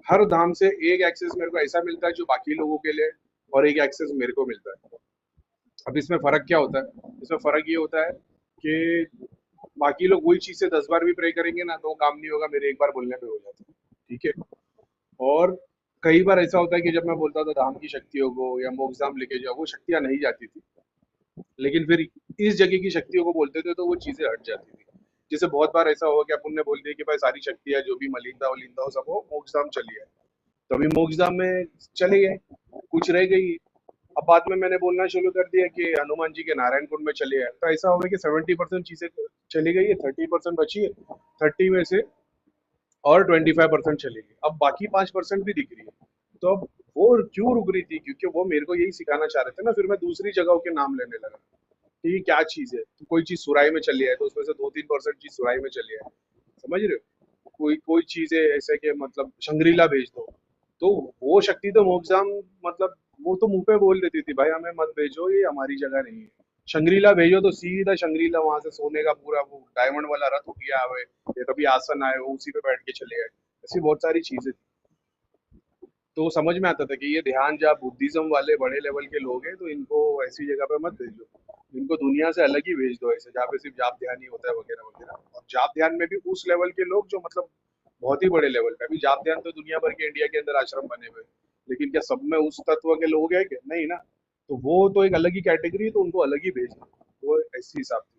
Speaker 1: हर धाम से एक एक्सेस मेरे को ऐसा मिलता है जो बाकी लोगों के लिए, और एक एक्सेस मेरे को मिलता है। अब इसमें फर्क क्या होता है? इसमें फर्क ये होता है कि बाकी लोग वही चीज से 10 बार भी प्रे करेंगे ना तो वो काम नहीं होगा, मेरे एक बार बोलने पे हो जाता है, ठीक है। और कई बार ऐसा होता है कि जब मैं बोलता था धाम की शक्तियों को या मोक्षधाम लेके जाओ, वो शक्तियां नहीं जाती थी, लेकिन फिर इस जगह की शक्तियों को बोलते थे तो वो चीजें हट जाती थी। जैसे बहुत बार ऐसा हुआ कि अपन ने बोल दिया कि भाई सारी शक्तियां जो भी मलिंदा वलिंदा हो सब वो मोक्षधाम चली है, तो अभी मोक्षधाम में चले गए, कुछ रह गई। अब बाद में मैंने बोलना शुरू कर दिया कि हनुमान जी के नारायणपुर में चले आए, तो ऐसा हो गया कि 70% चीजें चली गई है, 30% बची है, 30 में से और 25% चलेगी, अब बाकी 5% भी दिख रही है। तो अब वो क्यों रुक रही थी? क्योंकि वो मेरे को यही सिखाना चाह रहे थे ना, फिर मैं दूसरी जगहों के नाम लेने लगा। कि ये क्या चीज है। तो कोई चीज सुराई में चली है तो उसमें से 2-3% चीज सुराई में चली है, समझ रहे हो। कोई कोई चीज है ऐसे कि मतलब शंग्रीला भेज दो, तो वो शक्ति तो मोक्षधाम मतलब वो तो मुंह पे बोल देती थी भाई हमें मत भेजो, ये हमारी जगह नहीं है। शंग्रीला भेजो तो सीधा शंग्रीला वहां से सोने का पूरा वो डायमंड वाला रथ उठ गया आवे, या कभी आसन आए वो उसी पे बैठ के चले गए। ऐसी बहुत सारी चीजें थी। तो समझ में आता था कि ये ध्यान जहाँ बुद्धिज्म वाले बड़े लेवल के लोग हैं तो इनको ऐसी जगह पे मत भेजो, इनको दुनिया से अलग ही भेज दो, ऐसे जहाँ पे सिर्फ जाप ध्यान ही होता है वगैरह वगैरह। और जाप ध्यान में भी उस लेवल के लोग जो मतलब बहुत ही बड़े लेवल पे। अभी जाप ध्यान तो दुनिया भर के इंडिया के अंदर आश्रम बने हुए हैं, लेकिन क्या सब में उस तत्व के लोग हैं क्या? नहीं ना। तो वो तो एक अलग ही कैटेगरी है, तो उनको अलग ही भेजना, वो ऐसी हिसाब से।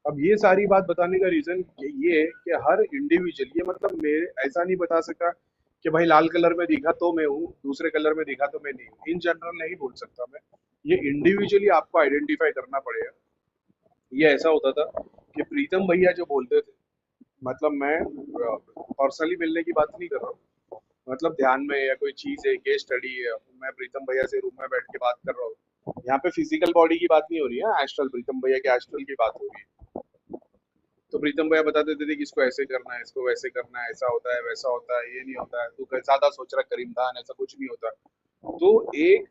Speaker 1: अब ये सारी बात बताने का रीजन ये है कि हर इंडिविजुअल, ये मतलब मेरे ऐसा नहीं बता सकता कि भाई लाल कलर में दिखा तो मैं हूँ, दूसरे कलर में दिखा तो मैं नहीं हूँ, इन जनरल नहीं बोल सकता मैं। ये इंडिविजुअली आपको आइडेंटिफाई करना पड़ेगा। ये ऐसा होता था कि प्रीतम भैया जो बोलते थे, मतलब मैं पर्सनली मिलने की बात नहीं कर रहा हूँ, मतलब ध्यान में या कोई चीज है, केस स्टडी है, मैं प्रीतम भैया से रूम में बैठ के बात कर रहा हूँ, यहाँ पे फिजिकल बॉडी की बात नहीं हो रही है, एस्ट्रल, प्रीतम भैया के एस्ट्रल की बात हो रही है। तो प्रीतम भैया बता देते थे कि इसको ऐसे करना है, इसको वैसे करना है, ऐसा होता है वैसा होता है, ये नहीं होता है, तू ज्यादा सोच रहा है करीम खान, ऐसा कुछ नहीं होता। तो एक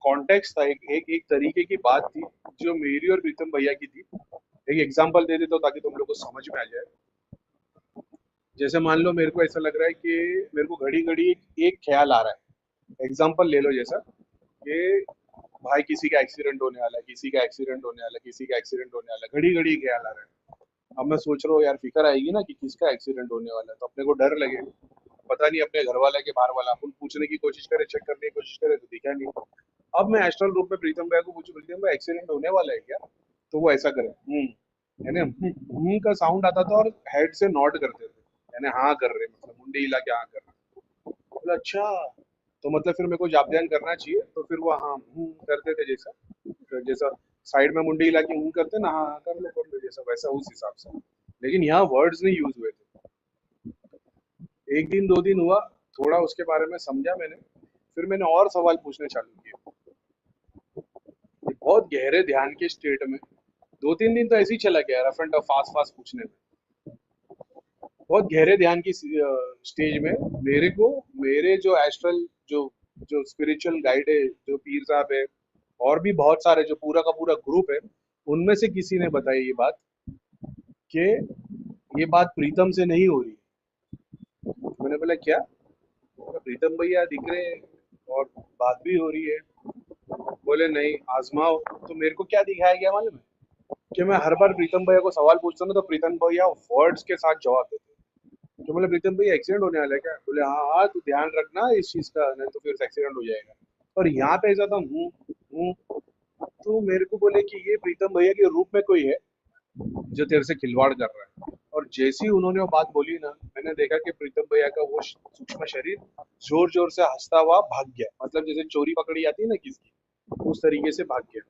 Speaker 1: कॉन्टेक्स्ट था, एक तरीके की बात थी जो मेरी और प्रीतम भैया की थी। एक एग्जांपल दे देता हूँ ताकि तुम लोग को समझ में आ जाए। जैसे मान लो मेरे को ऐसा लग रहा है कि मेरे को घड़ी घड़ी एक ख्याल आ रहा है, एग्जांपल ले लो जैसा कि भाई किसी का एक्सीडेंट होने वाला है, किसी का एक्सीडेंट होने वाला है, किसी का एक्सीडेंट होने वाला है, घड़ी घड़ी ख्याल आ रहा है। अब मैं सोच रहा हूँ यार फिक्र आएगी ना कि किसका एक्सीडेंट होने वाला है, तो अपने को डर लगे, पता नहीं अपने घर वाला के बाहर वाला, अपन पूछने की कोशिश करे, चेक करने की कोशिश करे तो दिखा नहीं। अब मैं एस्ट्रल रूप में प्रीतम भाई को पूछूं, प्रीतम भाई एक्सीडेंट होने वाला है क्या? तो वो ऐसा करे यानी का साउंड आता था और हेड से नॉड करते थे, यानी हाँ कर रहे, मतलब मुंडी हिला के हाँ कर रहे। बोला अच्छा, तो मतलब फिर मेरे को जाप ध्यान करना चाहिए। तो फिर वो हाँ करते थे, जैसा जैसा साइड में मुंडी हिला के करते ना, हाँ हाँ कर लो जैसा वैसा, उस हिसाब से। लेकिन यहाँ वर्ड्स नहीं यूज हुए थे। एक दिन 2 दिन हुआ, थोड़ा उसके बारे में समझा मैंने, फिर मैंने और सवाल पूछने चालू किए। ये बहुत गहरे ध्यान के स्टेट में 2-3 दिन तो ऐसे ही चला गया, rough and tough fast fast पूछने में। बहुत गहरे ध्यान की स्टेज में मेरे को, मेरे जो एस्ट्रल, जो जो स्पिरिचुअल गाइड है, जो पीर साहब है, और भी बहुत सारे जो पूरा का पूरा ग्रुप है, उनमें से किसी ने बताई ये बात कि ये बात प्रीतम से नहीं हो रही। मैंने बोला क्या? बोला, प्रीतम भैया दिख रहे हैं और बात भी हो रही है। बोले नहीं आजमाओ। तो मेरे को क्या दिखाया गया मालूम है? कि मैं हर बार प्रीतम भैया को सवाल पूछता हूँ ना, तो प्रीतम भैया वर्ड्स के साथ जवाब देते। तो बोले प्रीतम भैया एक्सीडेंट होने वाला है क्या? बोले हाँ हाँ तू ध्यान रखना इस चीज का, नहीं तो फिर एक्सीडेंट हो जाएगा। और यहाँ पे ऐसा था हूँ। तो मेरे को बोले कि ये प्रीतम भैया के रूप में कोई है जो तेरे से खिलवाड़ कर रहा है। और जैसे ही उन्होंने वो बात बोली ना, मैंने देखा कि प्रीतम भैया का वो सूक्ष्म शरीर जोर जोर से हंसता हुआ भाग गया, मतलब जैसे चोरी पकड़ी जाती है ना किसकी, उस तरीके से भाग गया।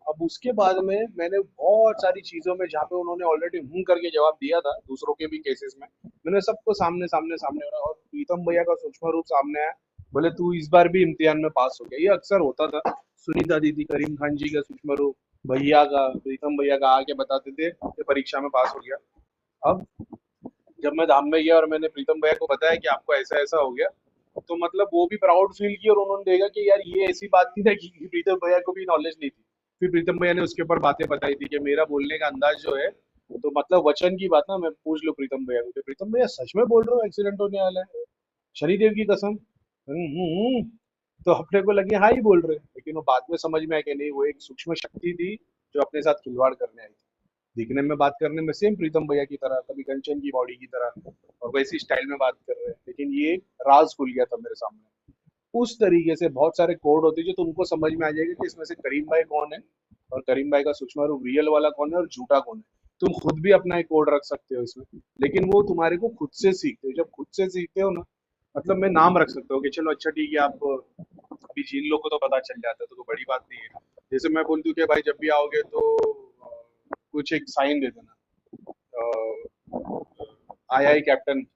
Speaker 1: अब उसके बाद में मैंने बहुत सारी चीजों में जहाँ पे उन्होंने ऑलरेडी करके जवाब दिया था दूसरों के भी केसेस में, मैंने सबको सामने सामने सामने और प्रीतम भैया का सूक्ष्म रूप सामने आया। बोले तू इस बार भी इम्तिहान में पास हो गया। ये अक्सर होता था, सुनीता दीदी, करीम खान जी का सूक्ष्म रूप, भैया का, प्रीतम भैया का आके बताते थे कि परीक्षा में पास हो गया। अब जब मैं धाम में गया और मैंने प्रीतम भैया को बताया कि आपको ऐसा ऐसा हो गया, तो मतलब वो भी प्राउड फील किया और उन्होंने देखा कि यार ये ऐसी बात थी ना कि प्रीतम भैया को भी नॉलेज नहीं थी। फिर प्रीतम भैया ने उसके ऊपर बातें बताई थी कि मेरा बोलने का अंदाज जो है, तो मतलब वचन की बात ना, मैं पूछ लो प्रीतम भैया को, प्रीतम भैया सच में बोल रहे हो एक्सीडेंट होने वाला है? शनिदेव की कसम। तो अपने को लगे हाँ ही बोल रहे, लेकिन वो बाद में समझ में आया कि नहीं, वो एक सूक्ष्म शक्ति थी जो अपने साथ खिलवाड़ करने आई थी। दिखने में, बात करने में सेम प्रीतम भैया की तरह, कभी कंचन की बॉडी की तरह और वैसी स्टाइल में बात कर रहे हैं, लेकिन ये राज खुल गया था मेरे सामने। उस तरीके से बहुत सारे कोड होते हैं जो तुमको समझ में आ जाएगा कि इसमें से करीम भाई कौन है और करीम भाई का सूक्ष्म रूप रियल वाला कौन है और झूठा कौन है। तुम खुद भी अपना एक कोड रख सकते हो इसमें, लेकिन वो तुम्हारे को खुद से सीखते हो। जब खुद से सीखते हो ना, मतलब मैं नाम रख सकता हूँ कि चलो अच्छा ठीक है, आप अभी जिन लोग को तो पता चल जाता है तो कोई बड़ी बात नहीं है। जैसे मैं बोल दूं कि भाई जब भी आओगे तो कुछ एक साइन दे देना, आई कैप्टन,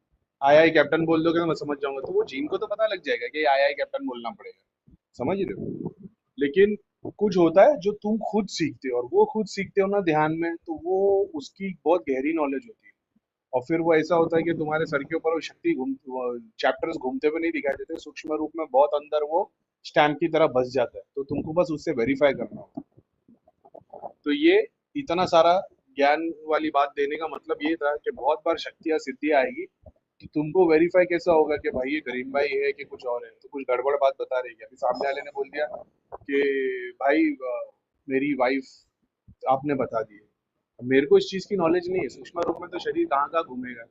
Speaker 1: आई कैप्टन बोल दोगे तो मैं समझ जाऊंगा, तो वो जीन को तो पता लग जाएगा कि आई कैप्टन बोलना पड़ेगा। समझ रहे हो?
Speaker 2: लेकिन कुछ होता है जो तुम खुद सीखते हो, और वो खुद सीखते हो ना ध्यान में, तो वो उसकी बहुत गहरी नॉलेज होती है। और फिर वो ऐसा होता है कि तुम्हारे सर के ऊपर वो शक्ति घूम चैप्टर्स घूमते हुए नहीं दिखाई देते, सूक्ष्म रूप में बहुत अंदर वो स्टैम्प की तरह बस जाता है, तो तुमको बस उससे वेरीफाई करना होता है। तो ये इतना सारा ज्ञान वाली बात देने का मतलब ये था कि बहुत बार शक्तियाँ सिद्धियाँ आएगी, तो तुमको वेरीफाई कैसा होगा कि भाई ये करीम भाई है कि कुछ और है, तो कुछ गड़बड़ बात बता रही है। अभी सामने वाले ने बोल दिया कि भाई मेरी वाइफ आपने बता दी है। अब मेरे को इस चीज की नॉलेज नहीं है, सूक्ष्म रूप में तो शरीर कहाँ कहाँ घूमेगा,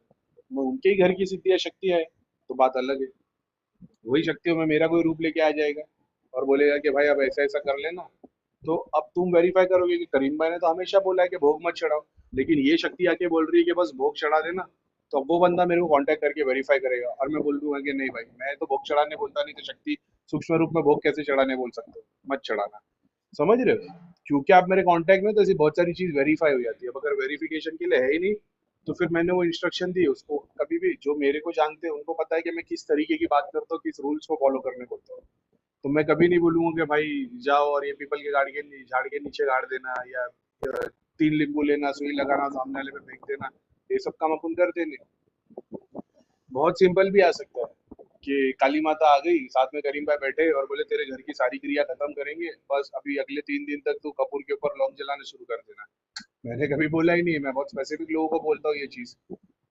Speaker 2: वो उनके ही घर की सिद्धि या शक्ति है, तो बात अलग है। वही शक्तियों में मेरा कोई रूप लेके आ जाएगा और बोलेगा कि भाई अब ऐसा ऐसा कर लेना, तो अब तुम वेरीफाई करोगे कि करीम भाई ने तो हमेशा बोला है कि भोग मत चढ़ाओ, लेकिन ये शक्ति आके बोल रही है कि बस भोग चढ़ा देना, तो अब वो बंदा मेरे को कांटेक्ट करके वेरीफाई करेगा और मैं बोल दूंगा कि नहीं भाई मैं तो भोग चढ़ाने बोलता नहीं, तो शक्ति सूक्ष्म रूप में भोग कैसे चढ़ाने बोल सकते हो, मत चढ़ाना। समझ रहे हो? क्योंकि आप मेरे कांटेक्ट में, तो ऐसी बहुत सारी चीज वेरीफाई हो जाती है। अब अगर वेरिफिकेशन के लिए है ही नहीं, तो फिर मैंने वो इंस्ट्रक्शन दी उसको, कभी भी जो मेरे को जानते हैं उनको पता है कि मैं किस तरीके की बात करता हूँ, किस रूल्स को फॉलो करने बोलता हूँ। तो मैं कभी नहीं बोलूंगा कि भाई जाओ और ये पीपल के झाड़ के नीचे गाड़ देना, या 3 नींबू लेना, सुई लगाना, सामने वाले पे फेंक देना, ये सब काम अपन करते नहीं। बहुत सिंपल भी आ सकता है कि काली माता आ गई, साथ में करीम भाई बैठे और बोले तेरे घर की सारी क्रिया खत्म करेंगे, बस अभी अगले 3 दिन तक तू कपूर के ऊपर लौंग जलाना शुरू कर देना। मैंने कभी बोला ही नहीं है, मैं बहुत स्पेसिफिक लोगों को बोलता हूँ ये चीज।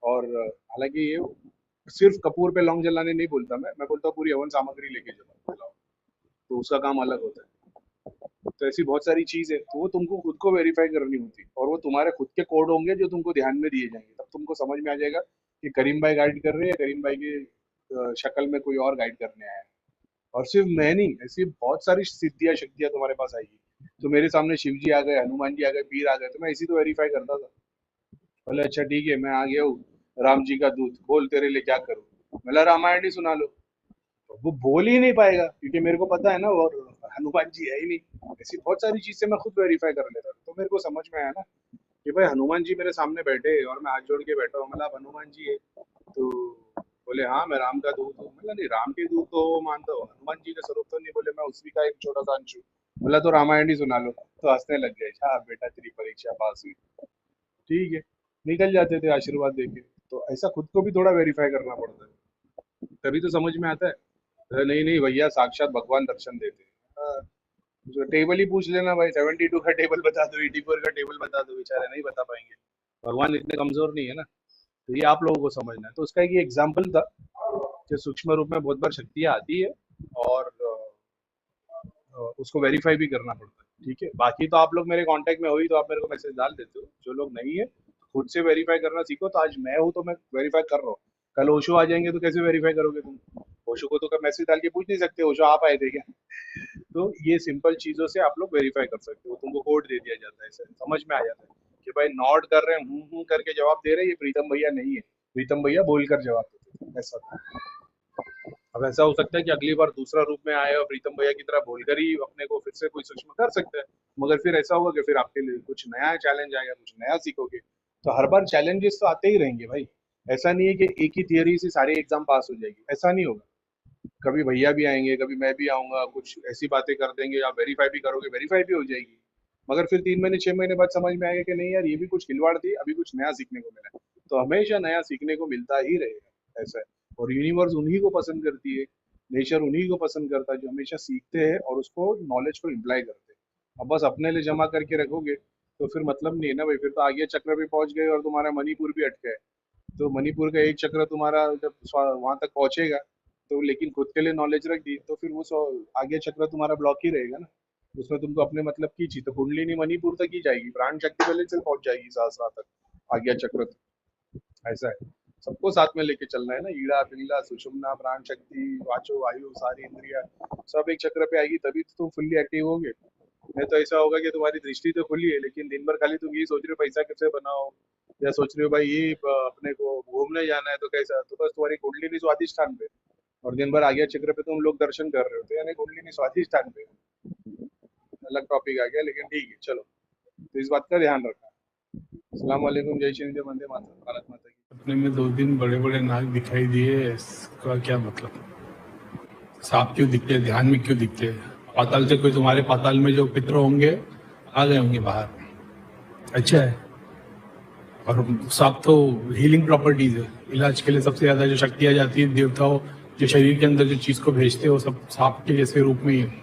Speaker 2: और हालांकि ये सिर्फ कपूर पे लौंग जलाने नहीं बोलता, मैं बोलता हूँ पूरी हवन सामग्री लेके जलाओ, तो उसका काम अलग होता है। तो ऐसी बहुत सारी चीज है, तो वो तुमको खुद को वेरीफाई करनी होती है, और वो तुम्हारे खुद के कोड होंगे जो तुमको ध्यान में दिए जाएंगे, तब तुमको समझ में आ जाएगा कि करीम भाई गाइड कर रहे हैं, करीम भाई की शक्ल में कोई और गाइड करने आया है। और सिर्फ मैं नहीं, ऐसी बहुत सारी सिद्धियां शक्तियां तुम्हारे पास आएगी। तो मेरे सामने शिव जी आ गए, हनुमान जी आ गए, पीर आ गए, तो मैं इसी तो वेरीफाई करता था। बोले अच्छा ठीक है, मैं आ गया हूँ, राम जी का दूत, बोल तेरे लिए क्या करूँ। बोला रामायण ही सुना लो। तो वो बोल ही नहीं पाएगा, क्योंकि मेरे को पता है ना, और हनुमान जी है ही नहीं। ऐसी बहुत सारी चीजें मैं खुद वेरीफाई कर लेता था, तो मेरे को समझ में आया ना कि भाई हनुमान जी मेरे सामने बैठे और मैं हाथ जोड़ के बैठा हूँ, मतलब हनुमान जी है। तो बोले हाँ मैं राम का दूत हूँ। मतलब नहीं, राम के दूत तो मानता हूँ, हनुमान जी का स्वरूप तो नहीं। बोले मैं उसी का एक छोटा सा अंश हूँ। बोला तो रामायण ही सुना लो। तो हंसने लग गए, हाँ बेटा तेरी परीक्षा पास हुई, ठीक है, निकल जाते थे आशीर्वाद देके। तो ऐसा खुद को भी थोड़ा वेरीफाई करना पड़ता है, तभी तो समझ में आता है। नहीं नहीं भैया, साक्षात भगवान दर्शन देते हैं। जो टेबल ही पूछ लेना भाई, 72 का टेबल बता दो, 84 का टेबल बता दो, बेचारे नहीं बता पाएंगे। भगवान इतने कमजोर नहीं है ना। तो ये आप लोगों को समझना है। तो उसका एक एग्जाम्पल था कि सूक्ष्म रूप में बहुत बार शक्तियाँ आती है, और उसको वेरीफाई भी करना पड़ता है, ठीक है। बाकी तो आप लोग मेरे कांटेक्ट में हो ही, तो आप मेरे को मैसेज डाल देते हो। जो लोग नहीं है, खुद से वेरीफाई करना सीखो। तो आज मैं हूँ तो मैं वेरीफाई कर रहा हूँ, कल ओशो आ जाएंगे तो कैसे वेरीफाई करोगे तुम? ओशो को तो मैसेज डाल के पूछ नहीं सकते ओशो आप आए थे क्या? तो ये सिंपल चीजों से आप लोग वेरीफाई कर सकते हो। तुमको कोड दे दिया जाता है, समझ में आ जाता है कि भाई नॉट कर रहे हैं, करके जवाब दे रहे हैं, ये प्रीतम भैया नहीं है, प्रीतम भैया बोलकर जवाब देते थे, ऐसा था। अब ऐसा हो सकता है कि अगली बार दूसरा रूप में आए और प्रीतम भैया की तरह बोलकर ही अपने को फिर से कोई सूक्ष्म कर सकते हैं। मगर फिर ऐसा होगा कि फिर आपके लिए कुछ नया चैलेंज आएगा, कुछ नया सीखोगे। तो हर बार चैलेंजेस तो आते ही रहेंगे भाई। ऐसा नहीं है कि एक ही थियरी से सारे एग्जाम पास हो जाएगी, ऐसा नहीं होगा। कभी भैया भी आएंगे, कभी मैं भी आऊंगा, कुछ ऐसी बातें कर देंगे, आप वेरीफाई भी करोगे, वेरीफाई भी हो जाएगी। मगर फिर 3 महीने 6 महीने बाद समझ में आएगा कि नहीं यार, ये भी कुछ खिलवाड़ थी, अभी कुछ नया सीखने को मिला। तो हमेशा नया सीखने को मिलता ही रहेगा, ऐसा है। और यूनिवर्स उन्हीं को पसंद करती है, नेचर उन्हीं को पसंद करता है जो हमेशा सीखते हैं और उसको नॉलेज को इम्प्लाई करते हैं। अब बस अपने लिए जमा करके रखोगे तो फिर मतलब नहीं है ना भाई। फिर तो आगे चक्र पे पहुंच गए और तुम्हारा मणिपुर भी अटका है। तो मणिपुर का एक चक्र तुम्हारा जब वहां तक पहुंचेगा, तो लेकिन खुद के लिए नॉलेज रख दी, तो फिर वो आगे चक्र तुम्हारा ब्लॉक ही रहेगा ना। उसमें तुमको अपने मतलब की चीज, तो कुंडलिनी मणिपुर तक ही जाएगी, प्राण शक्ति पहले से पहुंच जाएगी सहस्रा तक, आज्ञा चक्र तक। ऐसा है, सबको साथ में लेके चलना है ना। ईड़ा पिंगला सुषुम्ना प्राण शक्ति वाचो वायु सारी इंद्रिया सब एक चक्र पे आएगी, तभी तो तुम फुल्ली एक्टिव होगे। नहीं तो ऐसा होगा कि तुम्हारी दृष्टि तो खुली है, लेकिन दिन भर खाली तुम ये सोच रहे हो पैसा कैसे बनाओ, या सोच रहे हो भाई ये अपने को घूमने जाना है तो कैसा, तो बस तुम्हारी कुंडलिनी स्वादिष्ठान पे, और दिन भर आज्ञा चक्र पे तुम लोग दर्शन कर रहे हो, तो यानी कुंडलिनी स्वादिष्ठान पे। अलग टॉपिक आ गया, लेकिन ठीक है चलो। तो इस बात का ध्यान रखना। अस्सलाम वालेकुम, जय श्री हिंद, वंदे मातरम, भारत माता की।
Speaker 1: अपने में 2 दिन बड़े बड़े नाक दिखाई दिए, इसका क्या मतलब? सांप क्यों दिखते हैं, ध्यान में क्यों दिखते हैं? पाताल से कोई तुम्हारे पाताल में जो पितर होंगे आ गए होंगे बाहर। अच्छा है। और सांप तो हीलिंग प्रॉपर्टीज है, इलाज के लिए सबसे ज्यादा जो शक्तियाँ जाती है देवताओं जो शरीर के अंदर जो चीज को भेजते हो सब सांप के जैसे रूप में ही है।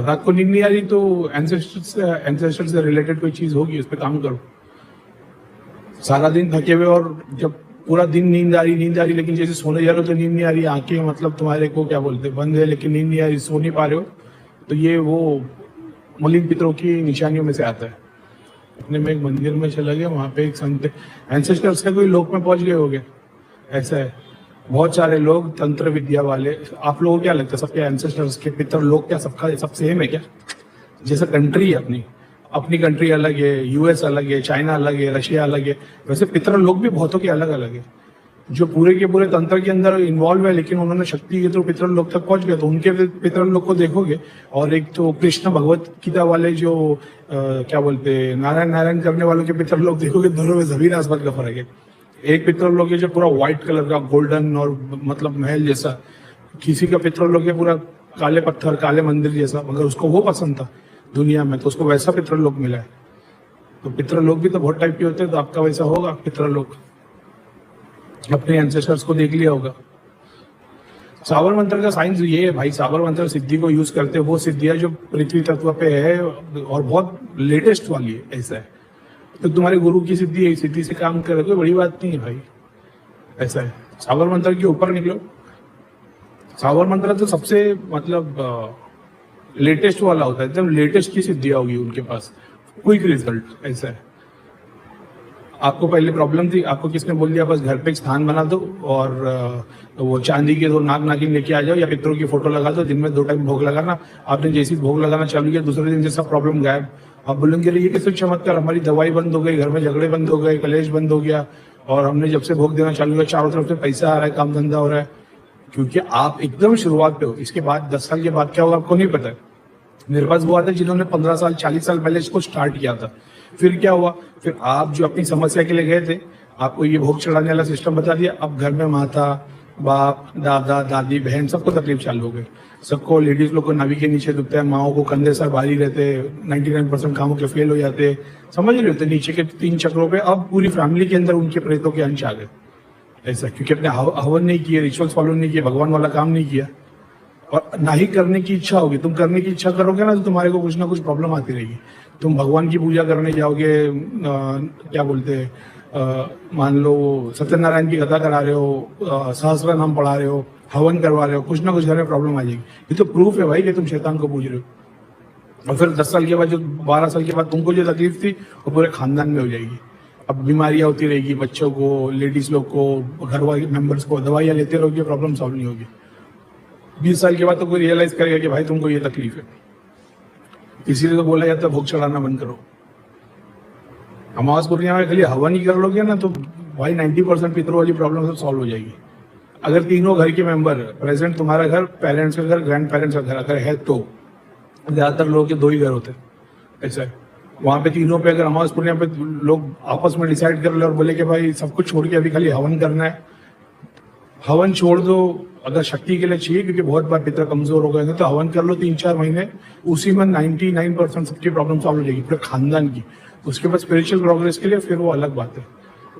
Speaker 1: रात को नींद नहीं आ रही तो एंसेस्टर से रिलेटेड कोई चीज होगी, उस पर काम करो। सारा दिन थके हुए और जब पूरा दिन नींद आ रही लेकिन जैसे सोने जा रहे हो तो नींद नहीं आ रही, आंखें मतलब तुम्हारे को क्या बोलते हैं बंद है लेकिन नींद नहीं आ रही, सो नहीं पा रहे हो, तो ये वो मलिन पितरों की निशानियों में से आता है। अपने में एक मंदिर में चला गया, वहां पे एक संत एंसेस्टर्स का कोई लोक में पहुंच गए हो गए, ऐसा है। बहुत सारे लोग तंत्र विद्या वाले, आप लोगों को क्या लगता है सबके एंसेस्टर्स के पितर लोग क्या सबका सब सेम है क्या? जैसे कंट्री है अपनी कंट्री अलग है, यूएस अलग है, चाइना अलग है, रशिया अलग है, वैसे पितर लोग भी बहुतों के अलग अलग है जो पूरे के पूरे तंत्र के अंदर इन्वॉल्व है, लेकिन उन्होंने शक्ति के तो पितर लोग तक पहुंच गए। तो उनके पितर लोग को देखोगे, और एक तो कृष्ण भगवत गीता वाले जो क्या बोलते हैं नारायण करने वालों के पितर लोग देखोगे, दोनों में जमीन आसमान का फर्क है। एक पितर लोग है जो पूरा व्हाइट कलर का गोल्डन और मतलब महल जैसा, किसी का पितर लोग है पूरा काले पत्थर काले मंदिर जैसा, मगर उसको वो पसंद था दुनिया में तो उसको वैसा पितर लोग मिला है। तो पितर लोग भी तो बहुत टाइप के होते हैं, तो आपका वैसा होगा पितर लोग। अपने एंसेस्टर्स को देख लिया होगा। साबर मंत्र का साइंस ये है भाई, साबर मंत्र सिद्धि को यूज करते हैं वो सिद्धियां जो पृथ्वी तत्व पे है और बहुत लेटेस्ट वाली है, ऐसा है। तो तुम्हारे गुरु की सिद्धि है, सिद्धि से काम करे कोई बड़ी बात नहीं है भाई, ऐसा है। साबर मंत्र के ऊपर निकलो, साबर मंत्र तो सबसे मतलब लेटेस्ट वाला होता है, एकदम लेटेस्ट की सिद्धियां होगी उनके पास, क्विक रिजल्ट, ऐसा है। आपको पहले प्रॉब्लम थी, आपको किसने बोल दिया बस घर पे एक स्थान बना दो और वो चांदी के 2 नाग नागिन लेके आ जाओ या पितरों की फोटो लगा दो, दिन में 2 टाइम भोग लगाना। आपने जैसी भोग लगाना चालू किया दूसरे दिन जैसा प्रॉब्लम गायब। आप बोलेंगे ये कैसे चमत्कार, हमारी दवाई बंद हो गई, घर में झगड़े बंद हो गए, कलेश बंद हो गया, और हमने जब से भोग देना चालू किया चारों तरफ से पैसा आ रहा है, काम धंधा हो रहा है। क्योंकि आप एकदम शुरुआत पे हो। इसके बाद 10 साल के बाद क्या होगा आपको नहीं पता है। मेरे पास वो आते जिन्होंने 15 साल 40 साल पहले इसको स्टार्ट किया था। फिर क्या हुआ, फिर आप जो अपनी समस्या के लिए गए थे, आपको ये भोग चढ़ाने वाला सिस्टम बता दिया, अब घर में माता बाप दादा दादी बहन सबको तकलीफ चालू हो गई। सबको लेडीज लोग को नाभि के नीचे दुखता है, माओ को कंधे सर भारी रहते, 99% कामों के फेल हो जाते, समझ रहे होते नीचे के 3 चक्रों पे। अब पूरी फैमिली के अंदर उनके प्रेतों के अंश आ गए, ऐसा क्योंकि अपने हवन नहीं किए, रिचुअल्स फॉलो नहीं किए, भगवान वाला काम नहीं किया, और ना ही करने की इच्छा होगी। तुम करने की इच्छा करोगे ना तो तुम्हारे को कुछ ना कुछ प्रॉब्लम आती रहेगी। तुम भगवान की पूजा करने जाओगे, क्या बोलते हैं, मान लो सत्यनारायण की कथा करा रहे हो, सहस्त्र नाम पढ़ा रहे हो, हवन करवा रहे हो, कुछ ना कुछ घर में प्रॉब्लम आ जाएगी। ये तो प्रूफ है भाई कि तुम शैतान को पूज रहे हो। और फिर 10 साल के बाद जो 12 साल के बाद तुमको जो तकलीफ थी वो पूरे खानदान में हो जाएगी। अब बीमारियां होती रहेगी, बच्चों को, लेडीज लोग को, घर वाले मेंबर्स को, दवाइयां लेते रहोगे, प्रॉब्लम सॉल्व नहीं होगी। 20 साल के बाद तो कोई रियलाइज करेगा कि भाई तुमको ये तकलीफ है। इसीलिए तो बोला जाता है भोग चढ़ाना बंद करो। अमावस पूर्णिमा में खाली हवन ही कर लोगे ना तो भाई 90% पितरों वाली प्रॉब्लम सब सॉल्व हो जाएगी। अगर तीनों घर के मेंबर प्रेजेंट, तुम्हारा घर, पेरेंट्स का घर, ग्रैंड पेरेंट्स का घर अगर है तो ज्यादातर लोगों के 2 ही घर होते हैं, ऐसा है। वहां पे तीनों पे अगर अमावस पूर्णिमा पे लोग आपस में डिसाइड कर ले और बोले कि भाई सब कुछ छोड़ के अभी खाली हवन करना है, हवन छोड़ दो। अगर शक्ति के लिए चाहिए क्योंकि बहुत बार पितर कमजोर हो गए हैं तो हवन कर लो 3-4 महीने, उसी में 99% सबकी प्रॉब्लम सॉल्व हो जाएगी पूरे खानदान की। उसके बाद स्पिरिचुअल प्रोग्रेस के लिए फिर वो अलग बात है।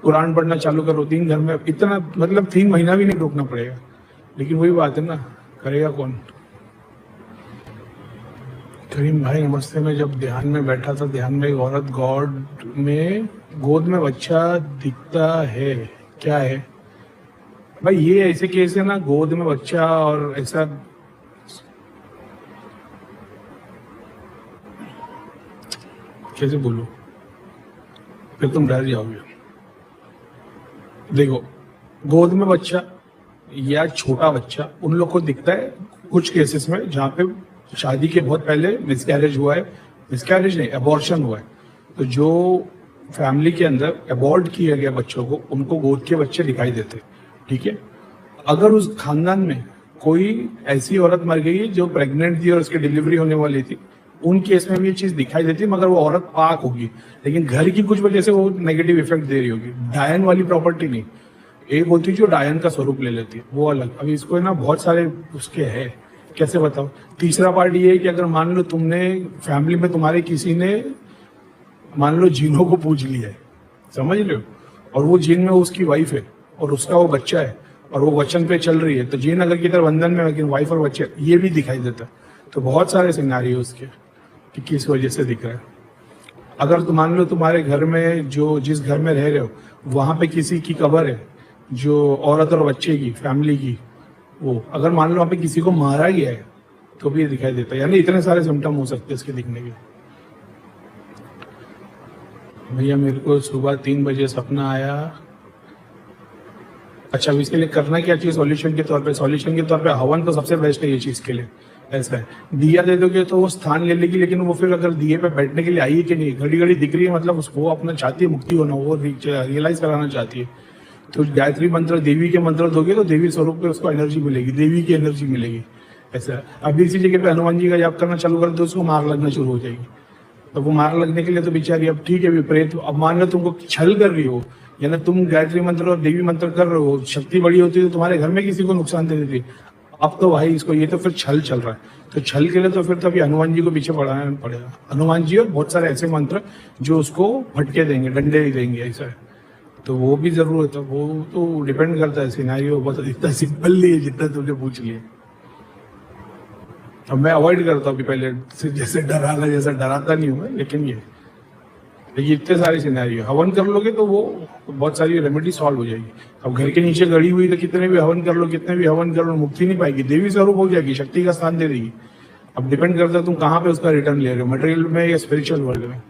Speaker 1: कुरान पढ़ना चालू करो 3 घर में, इतना मतलब 3 महीना भी नहीं रोकना पड़ेगा। लेकिन वही बात है ना, करेगा कौन। करीम भाई नमस्ते। मैं जब ध्यान में बैठा था, ध्यान में एक औरत गॉड में गोद में बच्चा दिखता है, क्या है भाई? ये ऐसे केस है ना, गोद में बच्चा और ऐसा कैसे बोलूं, फिर तुम डर जाओगे। देखो, गोद में बच्चा या छोटा बच्चा उन लोग को दिखता है कुछ केसेस में जहाँ पे शादी के बहुत पहले मिसकैरेज हुआ है, मिसकैरेज नहीं अबॉर्शन हुआ है, तो जो फैमिली के अंदर अबॉर्ट किया गया बच्चों को, उनको गोद के बच्चे दिखाई देते, ठीक है। अगर उस खानदान में कोई ऐसी औरत मर गई है जो प्रेग्नेंट थी और उसकी डिलीवरी होने वाली थी, उन केस में भी ये चीज दिखाई देती है, मगर वो औरत पाक होगी, लेकिन घर की कुछ वजह से वो नेगेटिव इफेक्ट दे रही होगी। डायन वाली प्रॉपर्टी नहीं, एक होती है जो डायन का स्वरूप ले लेती है, वो अलग। अभी इसको है ना बहुत सारे उसके है
Speaker 2: कैसे बताओ। तीसरा पार्ट ये है कि अगर मान लो तुमने फैमिली में तुम्हारे किसी ने मान लो जीनों को पूज लिया है, समझ रहे हो, और वो जीन में उसकी वाइफ है और उसका वो बच्चा है और वो वचन पे चल रही है, तो जीन अगर किधर बंधन में, लेकिन वाइफ और बच्चे, ये भी दिखाई देता है। तो बहुत सारे सिनारियो उसके कि किस वजह से दिख रहा है। अगर तुम मान लो तुम्हारे घर में जो जिस घर में रह रहे हो वहां पे किसी की कब्र है, जो औरत और बच्चे की, फैमिली की, वो अगर मान लो वहां पे किसी को मारा गया है तो भी ये दिखाई देता है। यानी इतने सारे सिम्टम हो सकते हैं इसके दिखने के। भैया मेरे को सुबह 3 बजे सपना आया। अच्छा, अब इसके लिए करना क्या चाहिए सॉल्यूशन के तौर पे? सॉल्यूशन के तौर पे हवन तो सबसे बेस्ट है ये चीज के लिए। ऐसा है, दिया दे दोगे तो वो स्थान ले लेगी, लेकिन वो फिर अगर दिए पे बैठने के लिए आई है कि नहीं, घड़ी घड़ी दिख रही है, मतलब उसको अपना चाहती है मुक्ति होना, वो रियलाइज कराना चाहती है। तो गायत्री मंत्र, देवी के मंत्र दोगे तो देवी स्वरूप पे उसको एनर्जी मिलेगी, देवी की एनर्जी मिलेगी। ऐसा है। अभी इसी जगह पे हनुमान जी का जाप करना चालू कर दो, उसको मार लगना शुरू हो जाएगी। तो वो मार लगने के लिए तो बेचारी, अब ठीक है विपरीत, अब मान लो तुमको छल कर रही हो, यानी तुम गायत्री मंत्र और देवी मंत्र कर रहे हो, शक्ति बड़ी होती है तो तुम्हारे घर में किसी को नुकसान दे देती है। अब तो भाई इसको, ये तो फिर छल चल रहा है, तो छल के लिए तो फिर तो अभी हनुमान जी को पीछे पढ़ाना पड़ेगा। हनुमान जी और बहुत सारे ऐसे मंत्र जो उसको फटके देंगे, डंडे देंगे, ऐसा है। तो वो भी जरूरत है, वो तो डिपेंड करता है सिनेरियो, बस इतना सिंपल नहीं है जितना तुमने पूछ लिया। अब मैं अवॉइड करता हूँ कि पहले जैसे डराना, जैसा डराता नहीं हूँ मैं, लेकिन इतने सारे सिनेरियो हवन कर लोगे तो वो बहुत सारी रेमेडी सॉल्व हो जाएगी। अब घर के नीचे गड़ी हुई तो कितने भी हवन कर लो, कितने भी हवन कर लो, मुक्ति नहीं पाएगी, देवी स्वरूप हो जाएगी, शक्ति का स्थान दे देगी। अब डिपेंड करता है तुम कहाँ पे उसका रिटर्न ले रहे हो, मटेरियल में या स्पिरिचुअल वर्ल्ड में।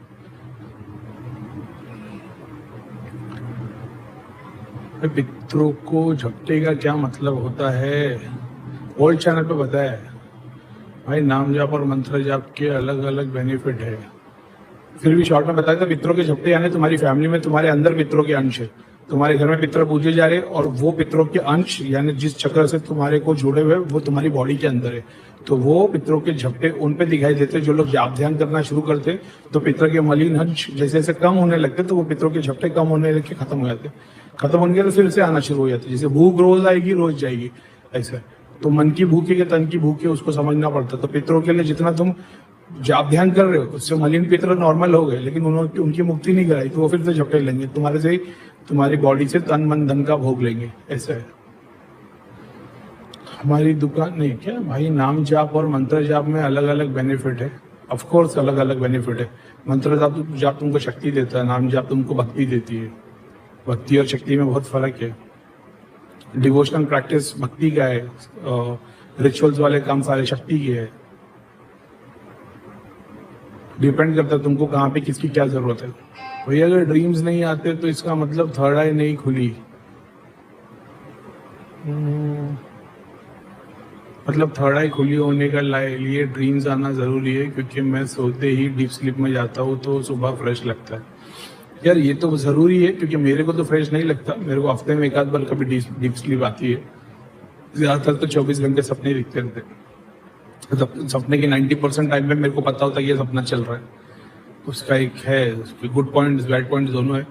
Speaker 2: पितरों को झपटे का क्या मतलब होता है? ओल्ड चैनल पे बताया है भाई, नाम जाप और मंत्र जाप के अलग अलग बेनिफिट है। फिर भी शॉर्ट में बताया था, पितरों के झपटे यानी तुम्हारी फैमिली में तुम्हारे अंदर पितरों के अंश है, तुम्हारे घर में पितर पूजे जा रहे और वो पितरों के अंश यानी जिस चक्र से तुम्हारे को जुड़े हुए वो तुम्हारी बॉडी के अंदर है। तो वो पितरों के झपटे उन पे दिखाई देते। जो लोग जाप ध्यान करना शुरू करते तो पितर के मलिन अंश जैसे जैसे कम होने लगते तो वो पितरों के झपटे कम होने लग के खत्म हो जाते। खत्म होने के फिर से आना शुरू हो जाते। जैसे भूख रोज आएगी रोज जाएगी, ऐसा। तो मन की भूख है कि तन की भूख है, उसको समझना पड़ता। तो पितरों के लिए जितना तुम जाप ध्यान कर रहे हो उससे मलिन पितर नॉर्मल हो गए, लेकिन उन्होंने उनकी मुक्ति नहीं कराई तो वो फिर से झपटे लेंगे तुम्हारे से, तुम्हारी बॉडी से तन मन धन का भोग लेंगे। ऐसा है। हमारी दुकान नहीं क्या भाई, नाम जाप और मंत्र जाप में अलग अलग बेनिफिट है। ऑफ कोर्स अलग अलग बेनिफिट है। मंत्र जाप तुमको शक्ति देता है, नाम जाप तुमको भक्ति देती है। भक्ति और शक्ति में बहुत फर्क है। डिवोशनल प्रैक्टिस भक्ति का है, रिचुअल्स वाले काम सारे शक्ति के है। डिपेंड करता है तुमको कहाँ पे किसकी क्या जरूरत है। भैया अगर ड्रीम्स नहीं आते तो इसका मतलब थर्ड आई नहीं खुली। मतलब थर्ड आई खुली होने का लिए ड्रीम्स आना जरूरी है, क्योंकि मैं सोते ही डीप स्लीप में जाता हूँ तो सुबह फ्रेश लगता है। यार ये तो जरूरी है, क्योंकि मेरे को तो फ्रेश नहीं लगता। मेरे को हफ्ते में एक आध बार कभी डीप स्लीप आती है। ज्यादातर तो 24 घंटे सपने दिखते रहते हैं। सपने के 90% टाइम में मेरे को पता होता है ये सपना चल रहा है। उसका एक है गुड पॉइंट्स बैड पॉइंट्स दोनों है।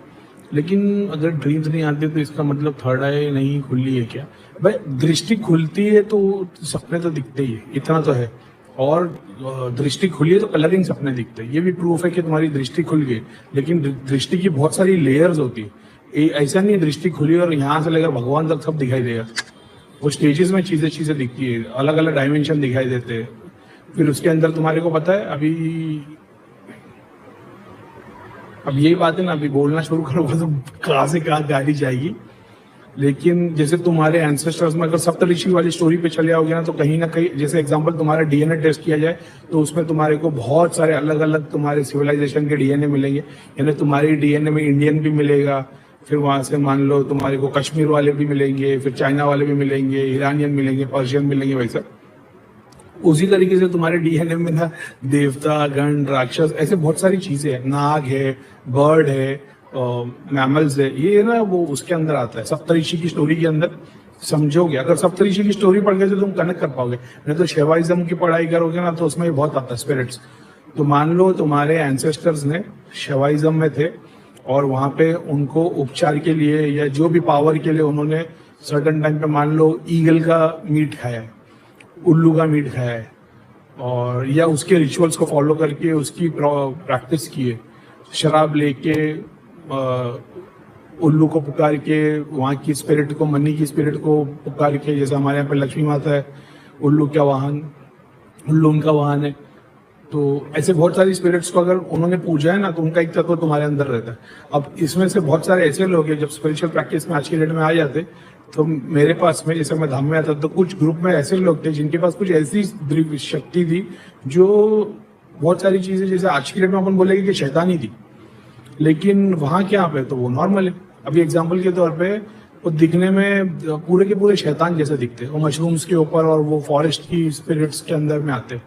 Speaker 2: लेकिन अगर ड्रीम्स नहीं आते तो इसका मतलब थर्ड आई नहीं खुली है क्या? भाई दृष्टि खुलती है तो सपने तो दिखते ही है, इतना तो है। और दृष्टि खुली है तो कलरिंग सपने दिखते हैं। ये भी प्रूफ है कि तुम्हारी दृष्टि खुल गई। लेकिन दृष्टि की बहुत सारी लेयर्स होती है। ऐसा नहीं है दृष्टि खुली और यहाँ से लेकर भगवान तक सब दिखाई देगा। वो स्टेजेस में चीजें दिखती है, अलग अलग डायमेंशन दिखाई देते हैं। फिर उसके अंदर तुम्हारे को पता है अब यही बात है ना, अभी बोलना शुरू करोगे तो कहाँ से कहाँ गाड़ी जाएगी। लेकिन जैसे तुम्हारे एंसेस्टर्स में अगर सप्तऋषि वाली स्टोरी पे चले आओगे ना, तो कहीं ना कहीं जैसे एग्जांपल तुम्हारा डीएनए टेस्ट किया जाए तो उसमें तुम्हारे को बहुत सारे अलग अलग तुम्हारे सिविलाइजेशन के डीएनए मिलेंगे। यानी तुम्हारी डीएनए में इंडियन भी मिलेगा, फिर वहां से मान लो तुम्हारे को कश्मीर वाले भी मिलेंगे, फिर चाइना वाले भी मिलेंगे, ईरानियन मिलेंगे, पर्शियन मिलेंगे। वैसा उसी तरीके से तुम्हारे डीएनए में ना देवता, गण, राक्षस, ऐसे बहुत सारी चीजें हैं। नाग है, बर्ड है, मैमल्स है, ये ना वो उसके अंदर आता है। सप्तऋषि की स्टोरी के अंदर समझोगे, अगर सप्तऋषि की स्टोरी पढ़ के तो तुम कनेक्ट कर पाओगे। नहीं तो शैवाइज्म की पढ़ाई करोगे ना तो उसमें बहुत आता है स्पिरिट्स। तो मान लो तुम्हारे एंसेस्टर्स ने शैवाइज्म में थे और वहां पे उनको उपचार के लिए या जो भी पावर के लिए उन्होंने सर्टन टाइम पे मान लो ईगल का मीट खाया है। उल्लू का मीट खाया है, और या उसके रिचुअल्स को फॉलो करके उसकी प्रैक्टिस की है, शराब लेके उल्लू को पुकार के, वहाँ की स्पिरिट को, मनी की स्पिरिट को पुकार के, जैसे हमारे यहाँ पे लक्ष्मी माता है, उल्लू का वाहन, उल्लू उनका वाहन है। तो ऐसे बहुत सारी स्पिरिट्स को अगर उन्होंने पूजा है ना, तो उनका एक तत्व तुम्हारे अंदर रहता है। अब इसमें से बहुत सारे ऐसे लोग हैं जब स्पिरिचुअल प्रैक्टिस में आज की डेट में आ जाते, तो मेरे पास में, जैसे मैं धाम में आता तो कुछ ग्रुप में ऐसे लोग थे जिनके पास कुछ ऐसी दिव्य शक्ति थी जो बहुत सारी चीजें, जैसे आज की डेट में अपन बोलेंगे कि शैतानी थी, लेकिन वहाँ क्या पे तो वो नॉर्मल है। अभी एग्जाम्पल के तौर पे वो दिखने में पूरे के पूरे शैतान जैसे दिखते, वो मशरूम्स के ऊपर और वो फॉरेस्ट की स्पिरिट्स के अंदर में आते।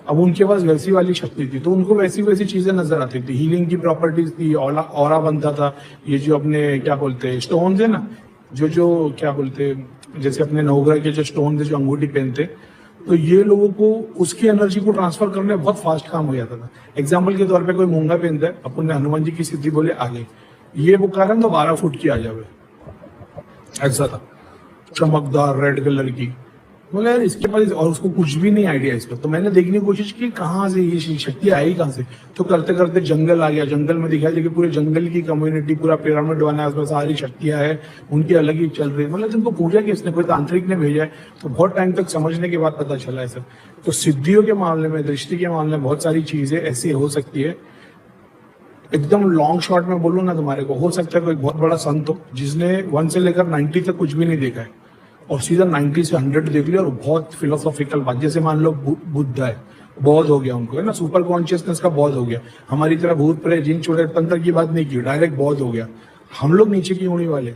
Speaker 2: अब उनके पास वैसी वाली शक्ति थी, तो उनको वैसी वैसी चीजें नजर आती थी, हीलिंग की प्रॉपर्टीज थी, ऑरा बनता था। ये जो अपने क्या बोलते हैं स्टोन्स है ना, जो क्या बोलते हैं, जैसे अपने नवग्रह के जो स्टोन थे जो अंगूठी पहनते, तो ये लोगों को उसकी एनर्जी को ट्रांसफर करने में बहुत फास्ट काम हो जाता था। एग्जाम्पल के तौर पे कोई मूंगा पहनता है, अपन ने हनुमान जी की सिद्धि बोले आ गई, ये बुखार तो 12 फुट की आ जावे, ऐसा था, चमकदार रेड कलर की। बोले यार इसके पास, और उसको कुछ भी नहीं आइडिया इस पर। तो मैंने देखने की कोशिश की कहाँ से ये शक्ति आई कहाँ से, तो करते करते जंगल आ गया। जंगल में दिखाई देखिए पूरे जंगल की कम्युनिटी, पूरा पिरामिड बना है, उसमें सारी शक्तियां है, उनकी अलग ही चल रही है। मतलब तुमको पूजा किसने, कोई तांत्रिक ने भेजा है? तो बहुत टाइम तक समझने के बाद पता चला है सर। तो सिद्धियों के मामले में, दृष्टि के मामले में बहुत सारी चीजें ऐसी हो सकती है। एकदम लॉन्ग शॉट में बोलूँ ना तुम्हारे को, हो सकता है कोई बहुत बड़ा संत हो जिसने 1 से लेकर 90 तक कुछ भी नहीं देखा है, और सीधा 90 से 100 देख लिया, और बहुत फिलोसॉफिकल बात, जैसे मान लो बुद्ध है, बहुत हो गया उनको, है ना, सुपर कॉन्शियसनेस का बहुत हो गया। हमारी तरह भूत प्रेत जिन छोटे तंत्र की बात नहीं की, डायरेक्ट बहुत हो गया। हम लोग नीचे की होने वाले,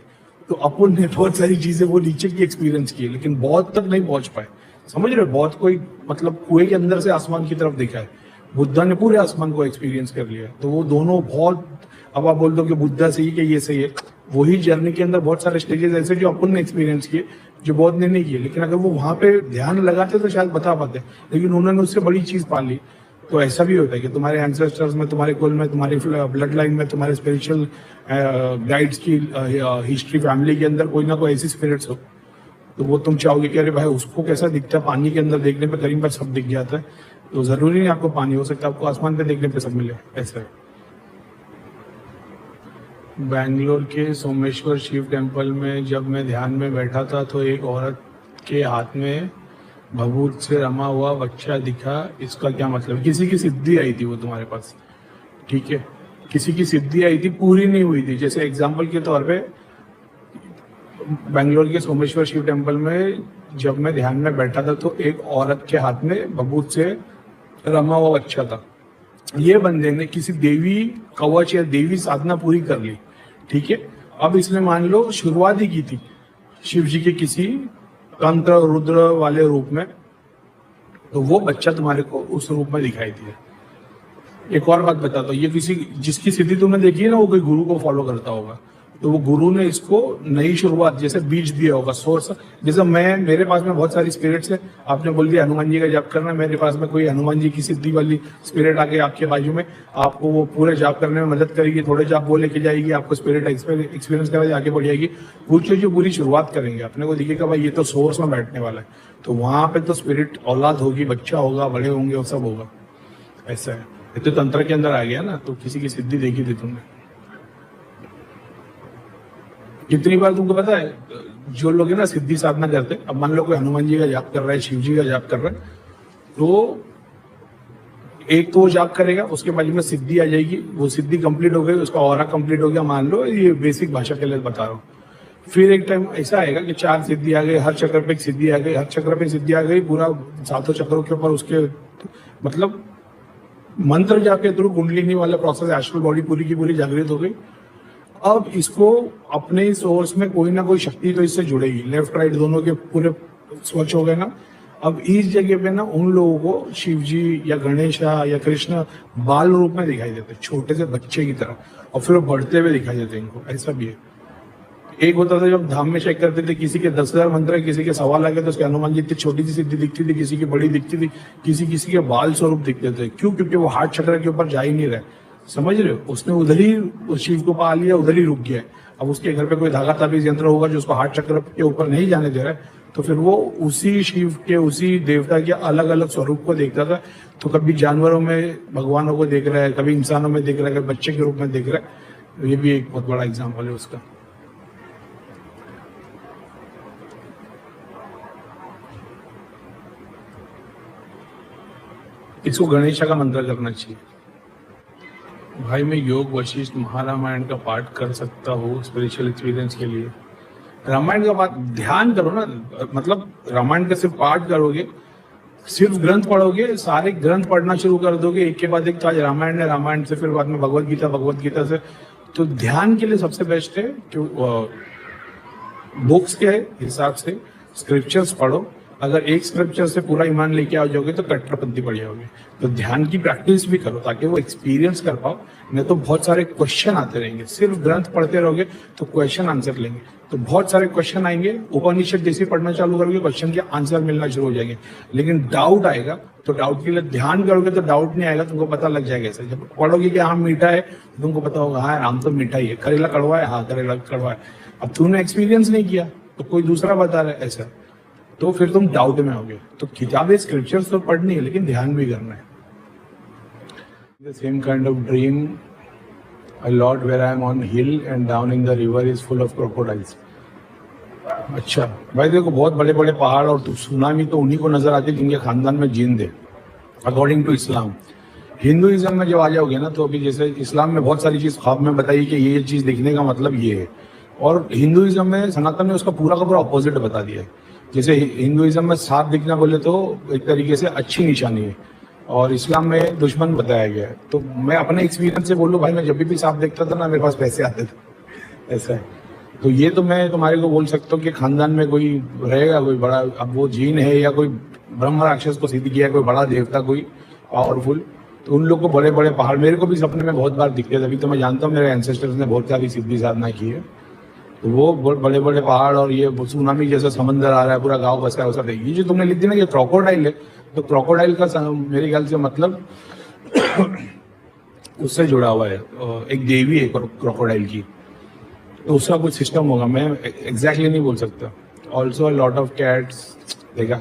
Speaker 2: तो अपन ने बहुत सारी चीजें वो नीचे की एक्सपीरियंस की, लेकिन बहुत तक नहीं पहुंच पाए। समझ रहे हो, बहुत कोई मतलब कुएं के अंदर से आसमान की तरफ देखा है, बुद्धा ने पूरे आसमान को एक्सपीरियंस कर लिया। तो वो दोनों बहुत, अब आप बोल दो कि बुद्धा सही कि ये सही है, वही जर्नी के अंदर बहुत सारे स्टेजेस ऐसे जो अपन ने एक्सपीरियंस किए, जो बहुत ने नहीं किए, लेकिन अगर वो वहां पे ध्यान लगाते तो शायद बता पाते, लेकिन उन्होंने उससे बड़ी चीज पा ली। तो ऐसा भी होता है कि तुम्हारे एंसेस्टर्स में, तुम्हारे कुल में, तुम्हारी ब्लड लाइन में, तुम्हारे स्पिरिचुअल गाइड्स की हिस्ट्री, फैमिली के अंदर कोई ना कोई ऐसी स्पिरिट्स हो, तो वो तुम चाहोगे कि अरे भाई उसको कैसा दिखता है, पानी के अंदर देखने पे करीब पर सब दिख जाता है। तो जरूरी नहीं आपको पानी, हो सकता है आपको आसमान पे देखने पे सब मिले, ऐसा है। बैंगलोर के सोमेश्वर शिव टेम्पल में जब मैं ध्यान में बैठा था तो एक औरत के हाथ में भभूत से रमा हुआ बच्चा दिखा, इसका क्या मतलब? किसी की सिद्धि आई थी वो तुम्हारे पास, ठीक है, किसी की सिद्धि आई थी, पूरी नहीं हुई थी। जैसे एग्जाम्पल के तौर पे बैंगलोर के सोमेश्वर शिव टेम्पल में जब मैं ध्यान में बैठा था तो एक औरत के हाथ में भभूत से रमा हुआ बच्चा था। ये बंदे ने किसी देवी कवच या देवी साधना पूरी कर ली, ठीक है। अब इसने मान लो शुरुआत ही की थी शिव जी के किसी तंत्र रुद्र वाले रूप में, तो वो बच्चा तुम्हारे को उस रूप में दिखाई दिया। एक और बात बताता हूँ, ये किसी जिसकी सिद्धि तुमने देखी है ना, वो कोई गुरु को फॉलो करता होगा, तो वो गुरु ने इसको नई शुरुआत जैसे बीज दिया होगा, सोर्स। जैसे मेरे पास में बहुत सारी स्पिरिट्स है, आपने बोल दिया हनुमान जी का जाप करना, मेरे पास में कोई हनुमान जी की सिद्धि वाली स्पिरिट आके आपके बाजू में आपको वो पूरे जाप करने में मदद करेगी, थोड़े जाप वो लेके जाएगी, आपको स्पिरिट एक्सपीरियंस करके आगे बढ़ जाएगी। पूछो जो पूरी शुरुआत करेंगे, अपने को दिखेगा भाई ये तो सोर्स में बैठने वाला है, तो वहां पे तो स्पिरिट औलाद होगी, बच्चा होगा, बड़े होंगे, वो सब होगा, ऐसा है। ये तो तंत्र के अंदर आ गया ना, तो किसी की सिद्धि देखी थी तुमने। कितनी बार तुमको पता है, जो लोग है ना सिद्धि साधना करते, अब मान लो कोई हनुमान जी का जाप कर रहा है, शिव जी का जाप कर रहा है, तो एक तो वो जाप करेगा, उसके बाद में सिद्धि आ जाएगी, वो सिद्धि कंप्लीट हो गई, उसका ऑरा कंप्लीट हो गया, मान लो, ये बेसिक भाषा के लिए बता रहा हूँ। फिर एक टाइम ऐसा आएगा कि 4 सिद्धि आ गई, हर चक्र पे एक सिद्धि आ गई, हर चक्र पे सिद्धि आ गई, पूरा 7 चक्रों के ऊपर उसके मतलब मंत्र जाप के थ्रू कुंडलिनी वाला प्रोसेस, एस्ट्रल बॉडी पूरी की पूरी जागृत हो गई। अब इसको अपने सोर्स में कोई ना कोई शक्ति तो इससे जुड़ेगी, लेफ्ट राइट दोनों के पूरे स्वच्छ हो गए ना। अब इस जगह पे ना उन लोगों को शिव जी या गणेश या कृष्ण बाल रूप में दिखाई देते, छोटे से बच्चे की तरह, और फिर वो बढ़ते हुए दिखाई देते इनको, ऐसा भी है। एक होता था जब धाम में चेक करते थे, किसी के 10,000 मंत्र, किसी के 1.25 लाख है, तो उसके हनुमान जी इतनी छोटी सी सिद्धि दिखती थी, किसी की बड़ी दिखती थी, किसी के बाल स्वरूप दिखते थे। क्यों? क्योंकि वो हार्ट चक्र के ऊपर जा ही नहीं रहे, समझ रहे हो, उसने उधर ही उस शिव को पा लिया, उधर ही रुक गया। अब उसके घर पे कोई धागा ताबीज यंत्र होगा जो उसको हार्ट चक्र के ऊपर नहीं जाने दे रहा है, तो तो फिर वो उसी शिव के, उसी देवता के अलग अलग स्वरूप को देखता था। तो कभी जानवरों में भगवानों को देख रहा है, कभी इंसानों में देख रहा है, कभी बच्चे के रूप में देख रहा है। तो ये भी एक बहुत बड़ा एग्जाम्पल है उसका। इसको गणेशा का मंत्र करना चाहिए। भाई मैं योग वशिष्ठ महारामायण का पाठ कर सकता हूँ स्पिरिचुअल एक्सपीरियंस के लिए। रामायण का पाठ ध्यान करो ना, मतलब रामायण का सिर्फ पाठ करोगे, सिर्फ ग्रंथ पढ़ोगे, सारे ग्रंथ पढ़ना शुरू कर दोगे एक के बाद एक। तो आज रामायण है, रामायण से फिर बाद में भगवत गीता, भगवत गीता से। तो ध्यान के लिए सबसे बेस्ट है कि बुक्स के हिसाब से स्क्रिप्चर्स पढ़ो। अगर एक स्क्रिप्चर से पूरा ईमान लेके आ जाओगे तो कट्टरपंथी पड़ जाओगे। तो ध्यान की प्रैक्टिस भी करो ताकि वो एक्सपीरियंस कर पाओ। नहीं तो बहुत सारे क्वेश्चन आते रहेंगे। सिर्फ ग्रंथ पढ़ते रहोगे तो क्वेश्चन आंसर लेंगे, तो बहुत सारे क्वेश्चन आएंगे। उपनिषद जैसे पढ़ना चालू करोगे क्वेश्चन के आंसर मिलना शुरू हो जाएंगे। लेकिन डाउट आएगा तो डाउट के लिए ध्यान करोगे तो डाउट नहीं आएगा, तुमको पता लग जाएगा। ऐसे जब पढ़ोगे कि हाँ मीठा है, तुमको पता होगा हाँ आम तो मीठा ही है। करेला कड़वा है, हाँ करेला कड़वा है। अब तूने एक्सपीरियंस नहीं किया तो कोई दूसरा बता रहा है ऐसा, तो फिर तुम डाउट में होगे। तो किताबें स्क्रिप्चर्स तो पढ़नी है लेकिन ध्यान भी करना है। The same kind of dream a lot where I am on hill and down in the river is full of crocodiles. अच्छा भाई देखो, बहुत बड़े बड़े पहाड़ और सुनामी तो उन्हीं को नजर आती है जिनके खानदान में जिन है, अकॉर्डिंग टू इस्लाम। हिंदुइज्म में जब आ जाओगे ना तो अभी जैसे इस्लाम में बहुत सारी चीज ख्वाब में बताई कि ये चीज देखने का मतलब ये है, और हिंदुइज्म में सनातन ने उसका पूरा का पूरा अपोजिट बता दिया है। जैसे हिंदुइज्म में सांप दिखना बोले तो एक तरीके से अच्छी निशानी है, और इस्लाम में दुश्मन बताया गया है। तो मैं अपने एक्सपीरियंस से बोलूँ भाई, मैं जब भी सांप देखता था ना मेरे पास पैसे आते थे, ऐसा है। तो ये तो मैं तुम्हारे को बोल सकता हूँ कि खानदान में कोई रहेगा कोई बड़ा, अब वो जीन है या कोई ब्रह्म राक्षस को सिद्ध किया, कोई बड़ा देवता कोई पावरफुल, तो उन लोग को बड़े बड़े पहाड़ मेरे को भी सपने में बहुत बार दिखते थे। अभी तो मैं जानता हूँ मेरे एंसेस्टर्स ने बहुत सारी सिद्धि साधना की है। तो वो बड़े बड़े पहाड़ और ये सुनामी जैसा समंदर आ रहा है, पूरा गांव बसा है, वैसा। ये जो तुमने लिख दिया ना ये क्रोकोडाइल है, तो क्रोकोडाइल का मेरे ख्याल से मतलब उससे जुड़ा हुआ है, एक देवी है क्रोकोडाइल की, तो उसका कुछ सिस्टम होगा, मैं एग्जैक्टली नहीं बोल सकता। ऑल्सो लॉट ऑफ कैट्स, देखा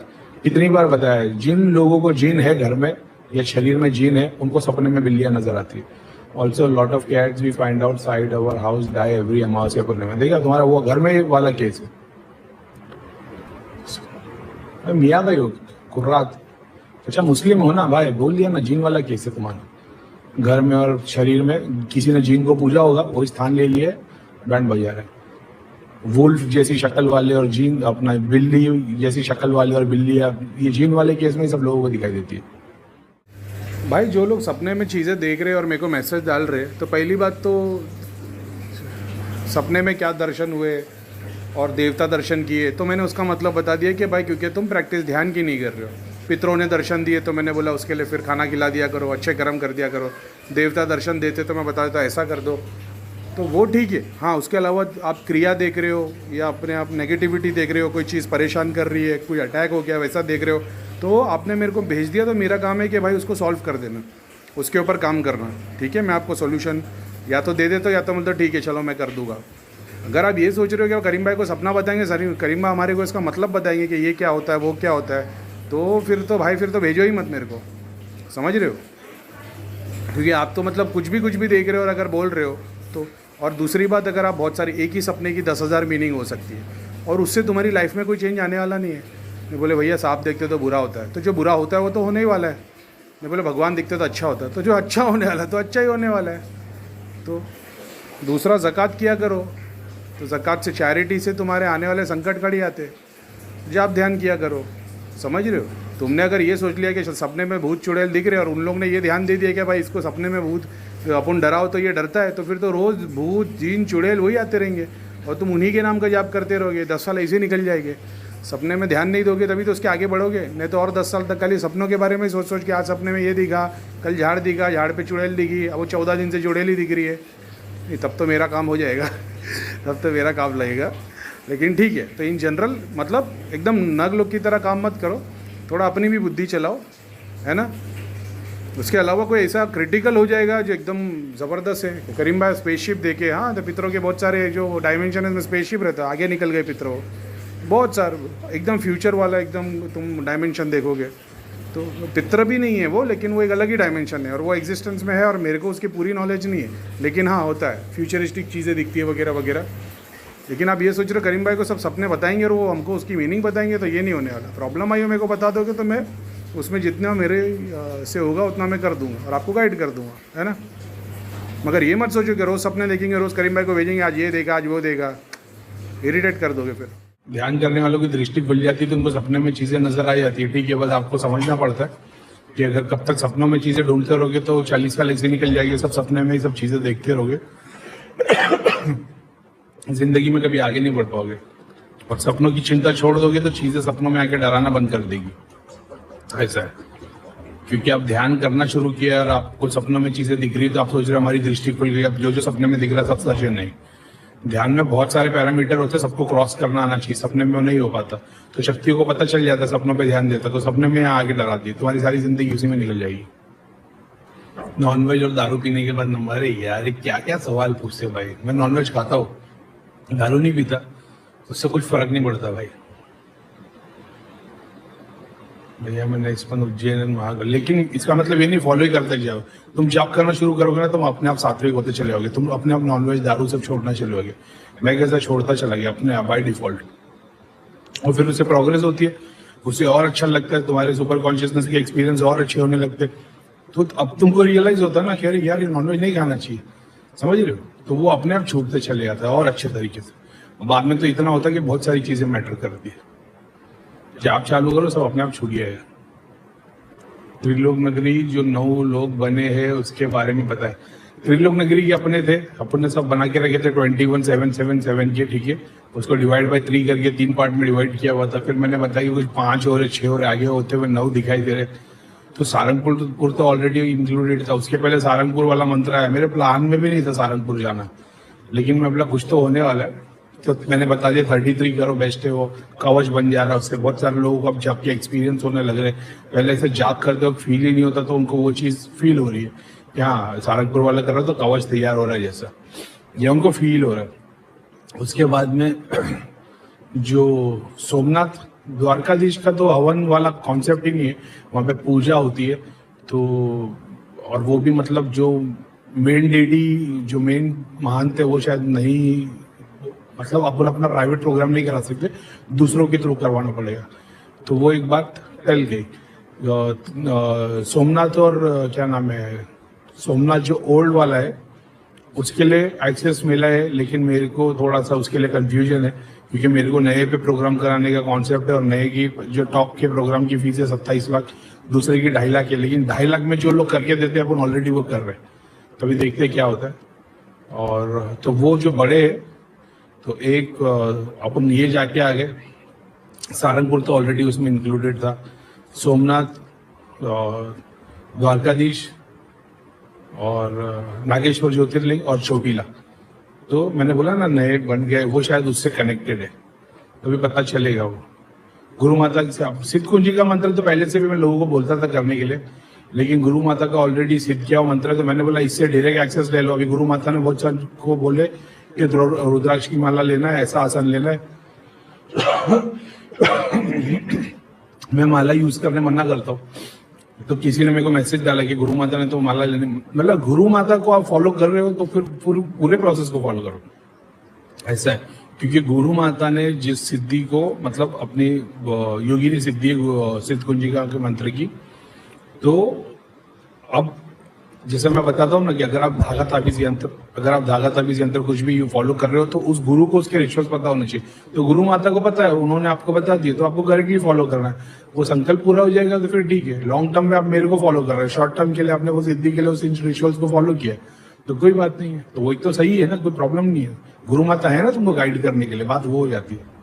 Speaker 2: कितनी बार बताया, जिन लोगों को जीन है घर में या शरीर में जीन है उनको सपने में बिल्लियां नजर आती है। Also lot of cats we find outside our house die every amavasya purnima. देखा तुम्हारा वो घर में वाला केस है। मियाँ भाई हो कुर्रात, अच्छा मुस्लिम हो ना भाई, बोल दिया ना जीन वाला केस है तुम्हारा। घर में और शरीर में किसी ने जीन को पूजा होगा, वो स्थान ले लिए, बैंड बजा रहे। वुल्फ जैसी शक्ल वाले और जीन अपना बिल्ली जैसी शक्ल वाले और बिल्ली, ये जीन वाले केस में सब लोगों को दिखाई देती है।
Speaker 3: भाई जो लोग सपने में चीज़ें देख रहे हैं और मेरे को मैसेज डाल रहे हैं, तो पहली बात तो सपने में क्या दर्शन हुए और देवता दर्शन किए, तो मैंने उसका मतलब बता दिया कि भाई क्योंकि तुम प्रैक्टिस ध्यान की नहीं कर रहे हो। पितरों ने दर्शन दिए तो मैंने बोला उसके लिए फिर खाना खिला दिया करो, अच्छे कर्म कर दिया करो। देवता दर्शन देते तो मैं बता देता ऐसा कर दो, तो वो ठीक है। हाँ, उसके अलावा आप क्रिया देख रहे हो या अपने आप नेगेटिविटी देख रहे हो, कोई चीज़ परेशान कर रही है, कोई अटैक हो गया वैसा देख रहे हो, तो आपने मेरे को भेज दिया, तो मेरा काम है कि भाई उसको सॉल्व कर देना, उसके ऊपर काम करना। ठीक है, मैं आपको सॉल्यूशन या तो दे देता हूँ या तो मतलब ठीक है चलो मैं कर दूंगा। अगर आप ये सोच रहे हो कि करीम भाई को सपना बताएंगे, करीम भाई हमारे को इसका मतलब बताएंगे कि ये क्या होता है वो क्या होता है, तो फिर तो भाई फिर तो भेजो ही मत मेरे को, समझ रहे हो। क्योंकि आप तो मतलब कुछ भी देख रहे हो और अगर बोल रहे हो तो। और दूसरी बात, अगर आप बहुत सारी एक ही सपने की 10,000 मीनिंग हो सकती है और उससे तुम्हारी लाइफ में कोई चेंज आने वाला नहीं है। मैं बोले भैया सांप देखते तो बुरा होता है, तो जो बुरा होता है वो तो होने ही वाला है। मैं बोले भगवान दिखते तो अच्छा होता है, तो जो अच्छा होने वाला है तो अच्छा ही होने वाला है। तो दूसरा ज़कात किया करो, तो ज़कात से चैरिटी से तुम्हारे आने वाले संकट कड़ी आते। जाप ध्यान किया करो, समझ रहे हो। तुमने अगर ये सोच लिया कि सपने में भूत चुड़ैल दिख रहे और उन लोग ने ये ध्यान दे दिया कि भाई इसको सपने में भूत अपन डराओ तो ये डरता है, तो फिर तो रोज़ भूत जीन चुड़ैल वही आते रहेंगे और तुम उन्हीं के नाम का जाप करते रहोगे। 10 साल ऐसे निकल जाएंगे। सपने में ध्यान नहीं दोगे तभी तो उसके आगे बढ़ोगे, नहीं तो और 10 साल तक खाली सपनों के बारे में सोच के आज सपने में ये दिखा, कल झाड़ दिखा, झाड़ पे चुड़ैल दिखी, अब वो 14 दिन से चुड़ैल ही दिख रही है। नहीं, तब तो मेरा काम हो जाएगा तब तो मेरा काम लगेगा। लेकिन ठीक है, तो इन जनरल मतलब एकदम नग लोग की तरह काम मत करो, थोड़ा अपनी भी बुद्धि चलाओ, है ना। उसके अलावा कोई ऐसा क्रिटिकल हो जाएगा जो एकदम ज़बरदस्त है। करीम भाई स्पेसशिप देखे, हाँ तो पितरों के बहुत सारे जो डायमेंशन है उसमें स्पेसशिप रहता है, आगे निकल गए पितरों,
Speaker 2: बहुत सारे एकदम फ्यूचर वाला, एकदम तुम डायमेंशन देखोगे तो पितर भी नहीं है वो, लेकिन वो एक अलग ही डायमेंशन है और वो एग्जिस्टेंस में है और मेरे को उसकी पूरी नॉलेज नहीं है, लेकिन हाँ होता है, फ्यूचरिस्टिक चीज़ें दिखती है वगैरह वगैरह। लेकिन आप ये सोच रहे हो करीम भाई को सब सपने बताएंगे और वो हमको उसकी मीनिंग बताएंगे, तो ये नहीं होने वाला। प्रॉब्लम आई हो मेरे को बता दोगे तो मैं उसमें जितना मेरे से होगा उतना मैं कर दूँगा और आपको गाइड कर दूँगा, है ना। मगर ये मत सोचो कि रोज़ सपने देखेंगे, रोज़ करीम भाई को भेजेंगे, आज ये देगा आज वो देगा, इरिटेट कर दोगे फिर।
Speaker 1: ध्यान करने वालों की दृष्टि खुल जाती है तो उनको सपने में चीज़ें नजर आ जाती है, ठीक है। बस आपको समझना पड़ता है कि अगर कब तक सपनों में चीज़ें ढूंढते रहोगे तो 40 साल ऐसे निकल जाएगी, सब सपने में ही सब चीज़ें देखते रहोगे, जिंदगी में कभी आगे नहीं बढ़ पाओगे। और सपनों की चिंता छोड़ दोगे तो चीज़ें सपनों में आके डराना बंद कर देगी, ऐसा है। क्योंकि आप ध्यान करना शुरू किया और आपको सपनों में चीज़ें दिख रही तो आप सोच रहे हमारी दृष्टि खुल गई, अब जो जो सपने में दिख रहा सब सच है, नहीं। ध्यान में बहुत सारे पैरामीटर होते हैं, सबको क्रॉस करना आना चाहिए, सपने में वो नहीं हो पाता। तो शक्तियों को पता चल जाता है, सपनों पे ध्यान देता तो सपने में आगे डराती है, तुम्हारी सारी जिंदगी उसी में निकल जाएगी। नॉनवेज और दारू पीने के बाद नंबर है यार, ये क्या क्या सवाल पूछते भाई। मैं नॉनवेज खाता हूँ, दारू नहीं पीता, उससे कुछ फर्क नहीं पड़ता भाई। भैया मैंने इस पर उज्जैन महागढ़, लेकिन इसका मतलब ये नहीं फॉलो ही करते जाओ। तुम जॉब करना शुरू करोगे ना तुम अपने आप सात्विक होते चले जाओगे, तुम अपने आप नॉनवेज दारू सब छोड़ना चले जाओगे। मैं कैसा छोड़ता चला गया अपने आप बाय डिफॉल्ट, और फिर उससे प्रोग्रेस होती है, उससे और अच्छा लगता है, तुम्हारे सुपर कॉन्शियसनेस के एक्सपीरियंस और अच्छे होने लगते हैं। तो अब तुमको रियलाइज होता है ना कि अरे यार ये नॉनवेज नहीं खाना चाहिए, समझ रहे हो। तो वो अपने आप छूटते चले जाता है और अच्छे तरीके से। बाद में तो इतना होता है कि बहुत सारी चीजें मैटर करती है। जाप चालू करो सब अपने आप छूट जाएगा। त्रिलोक नगरी जो 9 लोग बने हैं उसके बारे में बताए। त्रिलोक नगरी के अपने थे, अपने सब बना के रखे थे 21,777 के, ठीक है। उसको डिवाइड बाय 3 करके 3 पार्ट में डिवाइड किया हुआ था। फिर मैंने बताया कि कुछ 5 और 6 और आगे होते हुए 9 दिखाई दे रहे। तो सारंगपुर तो ऑलरेडी इंक्लूडेड था, उसके पहले सारंगपुर वाला मंत्र आया। मेरे प्लान में भी नहीं था सारंगपुर जाना, लेकिन मैं बोला कुछ तो होने वाला है, तो मैंने बता दिया 33 करो, बेस्ट है, वो कवच बन जा रहा है। उससे बहुत सारे लोगों को अब जाप के एक्सपीरियंस होने लग रहे। पहले ऐसे जाप करते वक्त फील ही नहीं होता, तो उनको वो चीज़ फील हो रही है कि हाँ सारंगपुर वाला कर रहा है तो कवच तैयार हो रहा है, जैसा ये उनको फील हो रहा है। उसके बाद में जो सोमनाथ द्वारकाधीश का तो हवन वाला कॉन्सेप्ट ही नहीं है, वहाँ पे पूजा होती है। तो और वो भी मतलब जो मेन डेडी जो मेन महंत है वो शायद नहीं, मतलब अपन अपना प्राइवेट प्रोग्राम नहीं करा सकते, दूसरों के थ्रू करवाना पड़ेगा। तो वो एक बात टल गई। सोमनाथ और क्या नाम है, सोमनाथ जो ओल्ड वाला है उसके लिए एक्सेस मिला है, लेकिन मेरे को थोड़ा सा उसके लिए कंफ्यूजन है, क्योंकि मेरे को नए पे प्रोग्राम कराने का कॉन्सेप्ट है और नए की जो टॉप के प्रोग्राम की फीस है 27 लाख, दूसरे की 2.5 लाख है। लेकिन 2.5 लाख में जो लोग करके देते हैं अपन ऑलरेडी वो कर रहे हैं, तो अभी देखते हैं क्या होता है। और तो वो जो बड़े है तो एक अपन ये जाके आ गए, सारंगपुर तो ऑलरेडी उसमें इंक्लूडेड था, सोमनाथ, द्वारकाधीश और नागेश्वर ज्योतिर्लिंग और चोटीला। तो मैंने बोला ना नए बन गए, वो शायद उससे कनेक्टेड है, तो भी पता चलेगा। वो गुरु माता से सिद्ध कुंजी का मंत्र तो पहले से भी मैं लोगों को बोलता था करने के लिए, लेकिन गुरु माता का ऑलरेडी सिद्ध किया हुआ मंत्र है, तो मैंने बोला इससे डायरेक्ट एक्सेस ले लो। अभी गुरु माता ने बहुत सारे को बोले कि रुद्राक्ष की माला लेना है, ऐसा आसन लेना है। मैं माला यूज करने मना करता हूँ, तो किसी ने मेरे को मैसेज डाला कि गुरु माता ने तो माला लेने, मतलब गुरु माता को आप फॉलो कर रहे हो तो फिर पूरे प्रोसेस को फॉलो करो, ऐसा है। क्योंकि गुरु माता ने जिस सिद्धि को मतलब अपनी योगिनी सिद्धि सिद्ध कुंजिका के मंत्र की, तो अब जैसे मैं बताता हूँ ना कि अगर आप धागा ताबीज यंत्र कुछ भी फॉलो कर रहे हो तो उस गुरु को उसके रिचुअल्स पता होने चाहिए। तो गुरु माता को पता है, उन्होंने आपको बता दिया, तो आपको करेक्टली फॉलो करना है। वो संकल्प पूरा हो जाएगा तो फिर ठीक है। लॉन्ग टर्म में आप मेरे को फॉलो कर रहे हैं, शॉर्ट टर्म के लिए आपने वो सिद्धि के लिए उस रिचुअल्स को फॉलो किया, तो कोई बात नहीं है, तो वही तो सही है ना, कोई प्रॉब्लम नहीं है। गुरु माता है ना तुमको गाइड करने के लिए, बात वो हो जाती है।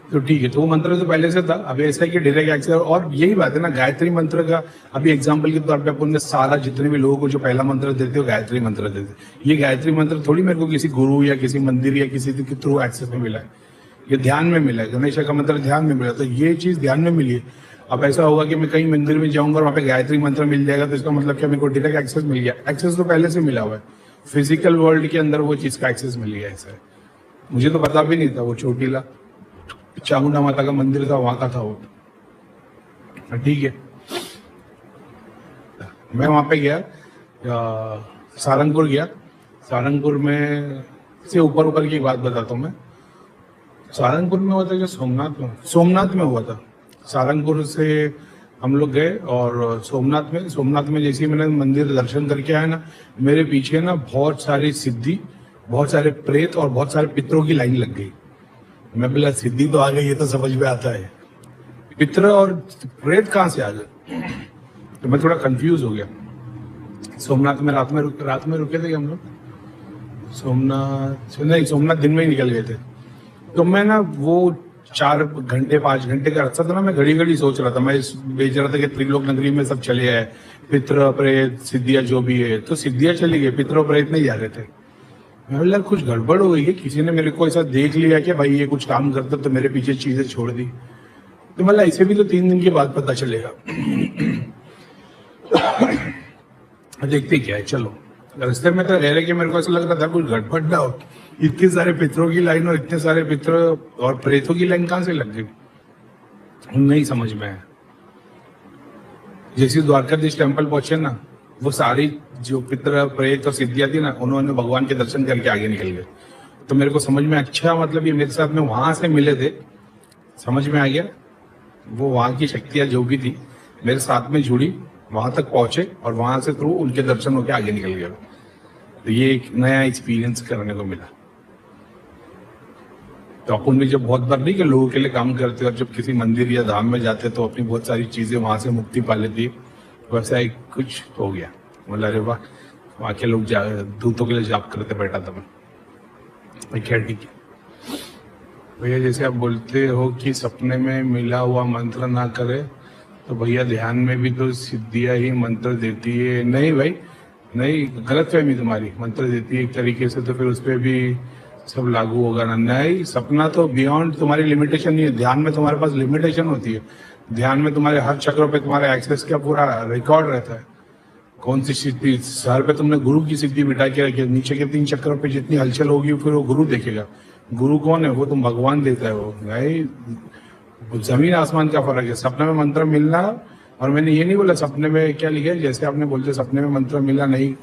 Speaker 1: तो ठीक है, तो वो मंत्र तो पहले से था, अभी ऐसा है कि डायरेक्ट एक्सेस। और यही बात है ना, गायत्री मंत्र का अभी एग्जांपल के तौर पे अपन ने सारा जितने भी लोगों को जो पहला मंत्र देते हो गायत्री मंत्र देते। ये गायत्री मंत्र थोड़ी मेरे को किसी गुरु या किसी मंदिर या किसी के थ्रू एक्सेस में मिला है, ये ध्यान में मिला है। गणेश का मंत्र ध्यान में मिला, तो ये चीज ध्यान में मिली है। अब ऐसा होगा कि मैं कहीं मंदिर में जाऊंगा और वहाँ पे गायत्री मंत्र मिल जाएगा, तो इसका मतलब क्या मेरे को डायरेक्ट एक्सेस मिल गया? एक्सेस तो पहले से मिला हुआ है, फिजिकल वर्ल्ड के अंदर वो चीज का एक्सेस मिल गया, ऐसा है। मुझे तो पता भी नहीं था वो चोटीला चामुंडा माता का मंदिर था, वहां का था वो। ठीक है, मैं वहां पे गया, सारंगपुर गया। सारंगपुर में से ऊपर ऊपर की बात बताता हूँ मैं। सारंगपुर में हुआ था, जो सोमनाथ में हुआ था। सारंगपुर से हम लोग गए और सोमनाथ में जैसे ही मैंने मंदिर दर्शन करके आया ना, मेरे पीछे ना बहुत सारी सिद्धि, बहुत सारे प्रेत और बहुत सारे पितरों की लाइन लग गई। मैं बोला सिद्धि तो आ गई, ये तो समझ में आता है, पितर और प्रेत कहाँ से आ गए? तो मैं थोड़ा कंफ्यूज हो गया। सोमनाथ में रात में रुके थे हम लोग। सोमनाथ दिन में ही निकल गए थे। तो मैं ना वो 4 घंटे 5 घंटे का रास्ता था ना, मैं घड़ी घड़ी सोच रहा था, मैं बेच रहा था कि त्रिलोक नगरी में सब चले आए, पितर प्रेत सिद्धियां जो भी है, तो सिद्धियां चली गई, पितर प्रेत नहीं जा रहे थे। मैं बोला कुछ गड़बड़ हो गई है, किसी ने मेरे को ऐसा देख लिया कि भाई ये कुछ काम करता, तो मेरे पीछे चीजें छोड़ दी। तो मतलब ऐसे भी तो 3 दिन के बाद पता चलेगा। देखते क्या है, चलो। रास्ते में तो रह रहे कि मेरे को ऐसा लग रहा था कुछ गड़बड़ ना हो, इतने सारे पितरों की लाइन और इतने सारे पितर और प्रेतों की लाइन कहां से लग गई, नहीं समझ में आया। जैसे द्वारकाधीश टेम्पल पहुंचे ना, वो सारी जो पितर प्रेत और सिद्धियां थी ना, उन्होंने भगवान के दर्शन करके आगे निकल गए। तो मेरे को समझ में, अच्छा मतलब ये मेरे साथ में वहां से मिले थे, समझ में आ गया वो वहां की शक्तियां जो भी थी मेरे साथ में जुड़ी, वहां तक पहुंचे और वहां से थ्रू उनके दर्शन होकर आगे निकल गए। तो ये एक नया एक्सपीरियंस करने को मिला। तो अपन भी जब बहुत बार नहीं कि लोगों के लिए काम करते और जब किसी मंदिर या धाम में जाते तो अपनी बहुत सारी चीजें वहां से मुक्ति पा लेती, वैसा एक कुछ हो गया। बोला अरे वाह, वहां के लोग दूतों के लिए जाप करते बैठा था मैं। खैर ठीक है भैया, जैसे आप बोलते हो कि सपने में मिला हुआ मंत्र ना करे, तो भैया ध्यान में भी तो सिद्धियां ही मंत्र देती है। नहीं भाई नहीं, गलत फहमी तुम्हारी, मंत्र देती है एक तरीके से, तो फिर उस पर भी सब लागू होगा ना। नहीं, सपना तो बियॉन्ड तुम्हारी लिमिटेशन नहीं है। ध्यान में तुम्हारे पास लिमिटेशन होती है। ध्यान में तुम्हारे हर चक्रों पे तुम्हारे एक्सेस का पूरा रिकॉर्ड रहता है। कौन सी सिद्धि, सर पे तुमने गुरु की सिद्धि बिठा के रखी है, नीचे के 3 चक्रों पे जितनी हलचल होगी फिर वो गुरु देखेगा। गुरु कौन है? वो तुम भगवान देता है। वो भाई जमीन आसमान का फर्क है। सपने में मंत्र मिलना, और मैंने ये नहीं बोला सपने में क्या लिखा है, जैसे आपने बोलते सपने में मंत्र मिला, नहीं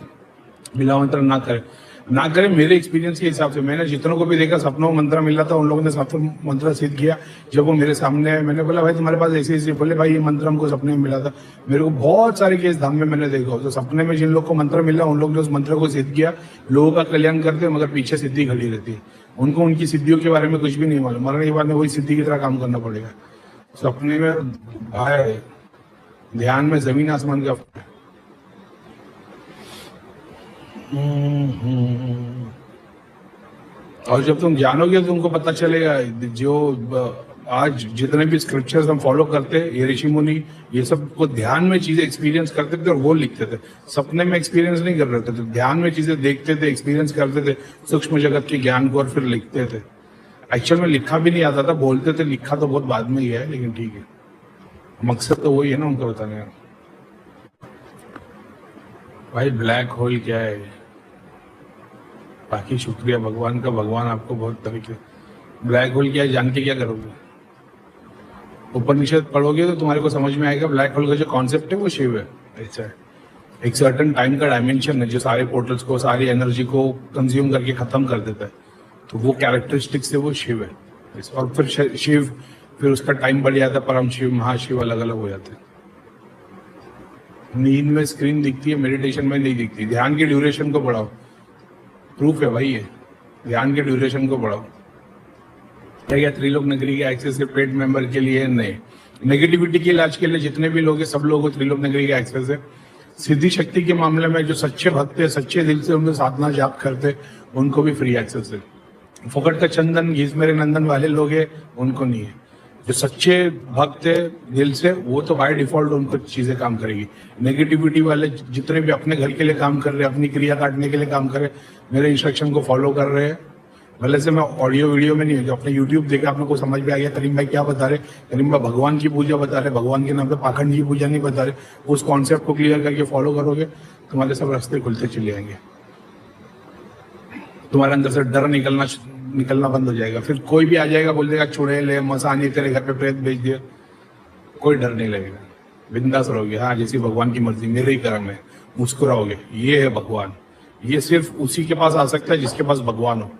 Speaker 1: मिला मंत्र ना करे। मेरे एक्सपीरियंस के हिसाब से मैंने जितनों को भी देखा सपनों में मंत्र मिला था, उन लोगों ने सपनों में मंत्र सिद्ध किया। जब वो मेरे सामने आए, मैंने बोला भाई तुम्हारे पास ऐसे बोले भाई ये मंत्र हमको सपने में मिला था। मेरे को बहुत सारे केस धाम में मैंने देखा, तो सपने में जिन लोग को मंत्र मिला उन लोग ने उस मंत्र को सिद्ध किया, लोगों का कल्याण करते, मगर पीछे सिद्धि खड़ी रहती है। उनको उनकी सिद्धियों के बारे में कुछ भी नहीं मालूम, मरने के बाद में वही सिद्धि की तरह काम करना पड़ेगा। सपने में भाई ध्यान में जमीन आसमान का। और जब तुम जानोगे तो तुमको पता चलेगा, जो आज जितने भी स्क्रिप्चर्स हम फॉलो करते हैं, ये ऋषि मुनि ये सब को ध्यान में चीजें एक्सपीरियंस करते थे और वो लिखते थे। सपने में एक्सपीरियंस नहीं कर रहे थे, तो ध्यान में चीजें देखते थे, एक्सपीरियंस करते थे सूक्ष्म जगत के ज्ञान को, और फिर लिखते थे। एक्चुअल में लिखा भी नहीं आता था, बोलते थे, लिखा तो बहुत बाद में ही है, लेकिन ठीक है, मकसद तो वही है ना उनको बताने का। भाई ब्लैक होल क्या है? बाकी शुक्रिया भगवान का, भगवान आपको बहुत तरीके। ब्लैक होल क्या है जान के क्या करोगे? उपनिषद पढ़ोगे तो तुम्हारे को समझ में आएगा ब्लैक होल का जो कॉन्सेप्ट है वो शिव है। ऐसा है, एक सर्टन टाइम का डायमेंशन है जो सारे पोर्टल्स को, सारी एनर्जी को कंज्यूम करके खत्म कर देता है, तो वो कैरेक्टरिस्टिक्स से वो शिव है। और फिर शिव, फिर उसका टाइम बढ़ जाता है, परम शिव, महाशिव अलग अलग हो जाते हैं। नींद में स्क्रीन दिखती है, मेडिटेशन में नहीं दिखती। ध्यान की ड्यूरेशन को बढ़ाओ, प्रूफ है भाई ये, ध्यान के ड्यूरेशन को बढ़ाओ। क्या त्रिलोक नगरी के एक्सेस सिर्फ पेड मेंबर के लिए नहीं, नेगेटिविटी के इलाज के लिए जितने भी लोग हैं सब लोगों को त्रिलोक नगरी का एक्सेस है। सिद्धि शक्ति के मामले में जो सच्चे भक्त है, सच्चे दिल से उनमें साधना जाप करते, उनको भी फ्री एक्सेस है। फुकट का चंदन घीस मेरे नंदन वाले लोग हैं, उनको नहीं है। जो सच्चे भक्त है दिल से, वो तो बाय डिफॉल्ट उनको चीजें काम करेगी। नेगेटिविटी वाले जितने भी अपने घर के लिए काम कर रहे हैं, अपनी क्रिया काटने के लिए काम कर रहे हैं, मेरे इंस्ट्रक्शन को फॉलो कर रहे हैं, भले से मैं ऑडियो वीडियो में नहीं, जो अपने यूट्यूब देखा अपने को समझ में आ गया करीम भाई क्या बता रहे, करीम भाई भगवान की पूजा बता रहे, भगवान के नाम पे पाखंड की पूजा नहीं बता रहे, उस कॉन्सेप्ट को क्लियर करके फॉलो करोगे, तुम्हारे सब रास्ते खुलते चले आएंगे। तुम्हारे अंदर से डर
Speaker 2: निकलना बंद हो जाएगा। फिर कोई भी आ जाएगा, बोल देगा चुड़ैल है, मसानी, तेरे घर पे प्रेत भेज दिया, कोई डर नहीं लगेगा, बिंदास रहोगे। हाँ, जैसी भगवान की मर्जी, मेरे ही कर्म है, मुस्कुराओगे, ये है भगवान। ये सिर्फ उसी के पास आ सकता है जिसके पास भगवान हो,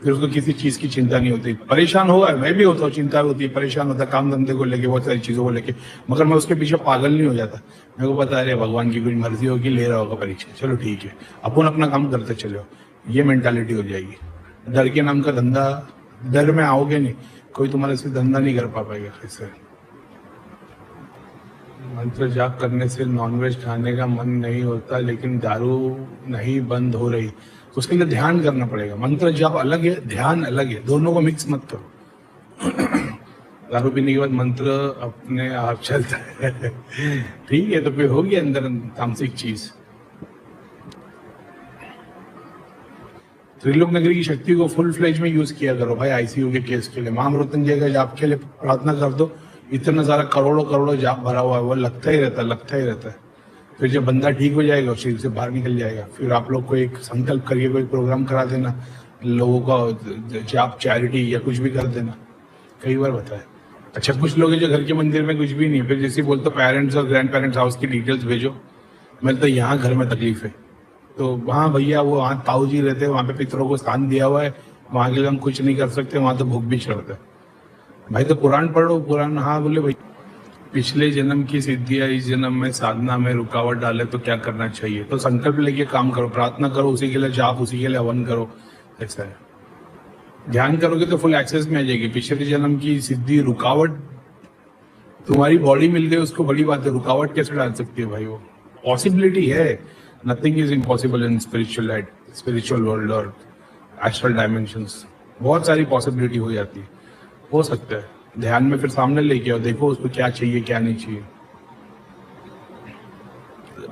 Speaker 2: फिर उसको किसी चीज की चिंता नहीं होती। परेशान होगा, मैं भी होता हूँ, चिंता होती है, परेशान होता है काम धंधे को लेके, बहुत सारी चीजों को लेके, मगर मैं उसके पीछे पागल नहीं हो जाता। मेरे को पता है भगवान की कुछ मर्जी होगी, ले रहा होगा परीक्षा, चलो ठीक है, अपन अपना काम करते चलो, ये मेंटालिटी हो जाएगी। डर के नाम का धंधा, डर में आओगे नहीं, कोई तुम्हारे से धंधा नहीं कर पाएगा। ऐसे मंत्र जाप करने से नॉनवेज खाने का मन नहीं होता, लेकिन दारू नहीं बंद हो रही, उसके लिए ध्यान करना पड़ेगा। मंत्र जाप अलग है, ध्यान अलग है, दोनों को मिक्स मत करो। दारू पीने के बाद मंत्र अपने आप चलता है ठीक है, तो फिर होगी अंदर तामसिक चीज। त्रिलोक नगरी की शक्ति को फुल फ्लेज में यूज किया करो भाई, आईसीयू के केस के लिए, महामृत्युंजय का जाप के लिए प्रार्थना कर दो। इतना सारा करोड़ों जाप भरा हुआ है, वो लगता ही रहता है। फिर जब बंदा ठीक हो जाएगा, शरीर से बाहर निकल जाएगा, फिर आप लोग को एक संकल्प करके कोई प्रोग्राम करा देना, लोगों का जाप चैरिटी या कुछ भी कर देना, कई बार बताया। अच्छा, कुछ लोग हैं जो घर के मंदिर में कुछ भी नहीं, फिर जैसे बोलते पेरेंट्स और ग्रैंड पेरेंट्स हाउस की डिटेल्स भेजो, मैं तो यहाँ घर में तकलीफ है, तो वहाँ भैया वो वहाँ ताऊ जी रहते हैं, वहाँ पे पितरों को स्थान दिया हुआ है, वहाँ के लिए हम कुछ नहीं कर सकते, वहाँ तो भूख भी चढ़ता है भाई। तो पुराण पढ़ो, पुराण। हाँ बोले भाई, पिछले जन्म की सिद्धियां इस जन्म में साधना में रुकावट डाले तो क्या करना चाहिए? तो संकल्प लेके काम करो, प्रार्थना करो, उसी के लिए जाप, उसी के लिए हवन करो। ऐसा है, ध्यान करोगे तो फुल एक्सेस में आ जाएगी। पिछले जन्म की सिद्धि रुकावट, तुम्हारी बॉडी मिल गई उसको बड़ी बात है, रुकावट कैसे डाल सकती है भाई? वो पॉसिबिलिटी है, nothing is impossible in spiritual world और एस्ट्रल डायमेंशंस। बहुत सारी पॉसिबिलिटी हो जाती है, हो सकता है। ध्यान में फिर सामने लेके आओ, देखो उसको क्या चाहिए क्या नहीं चाहिए।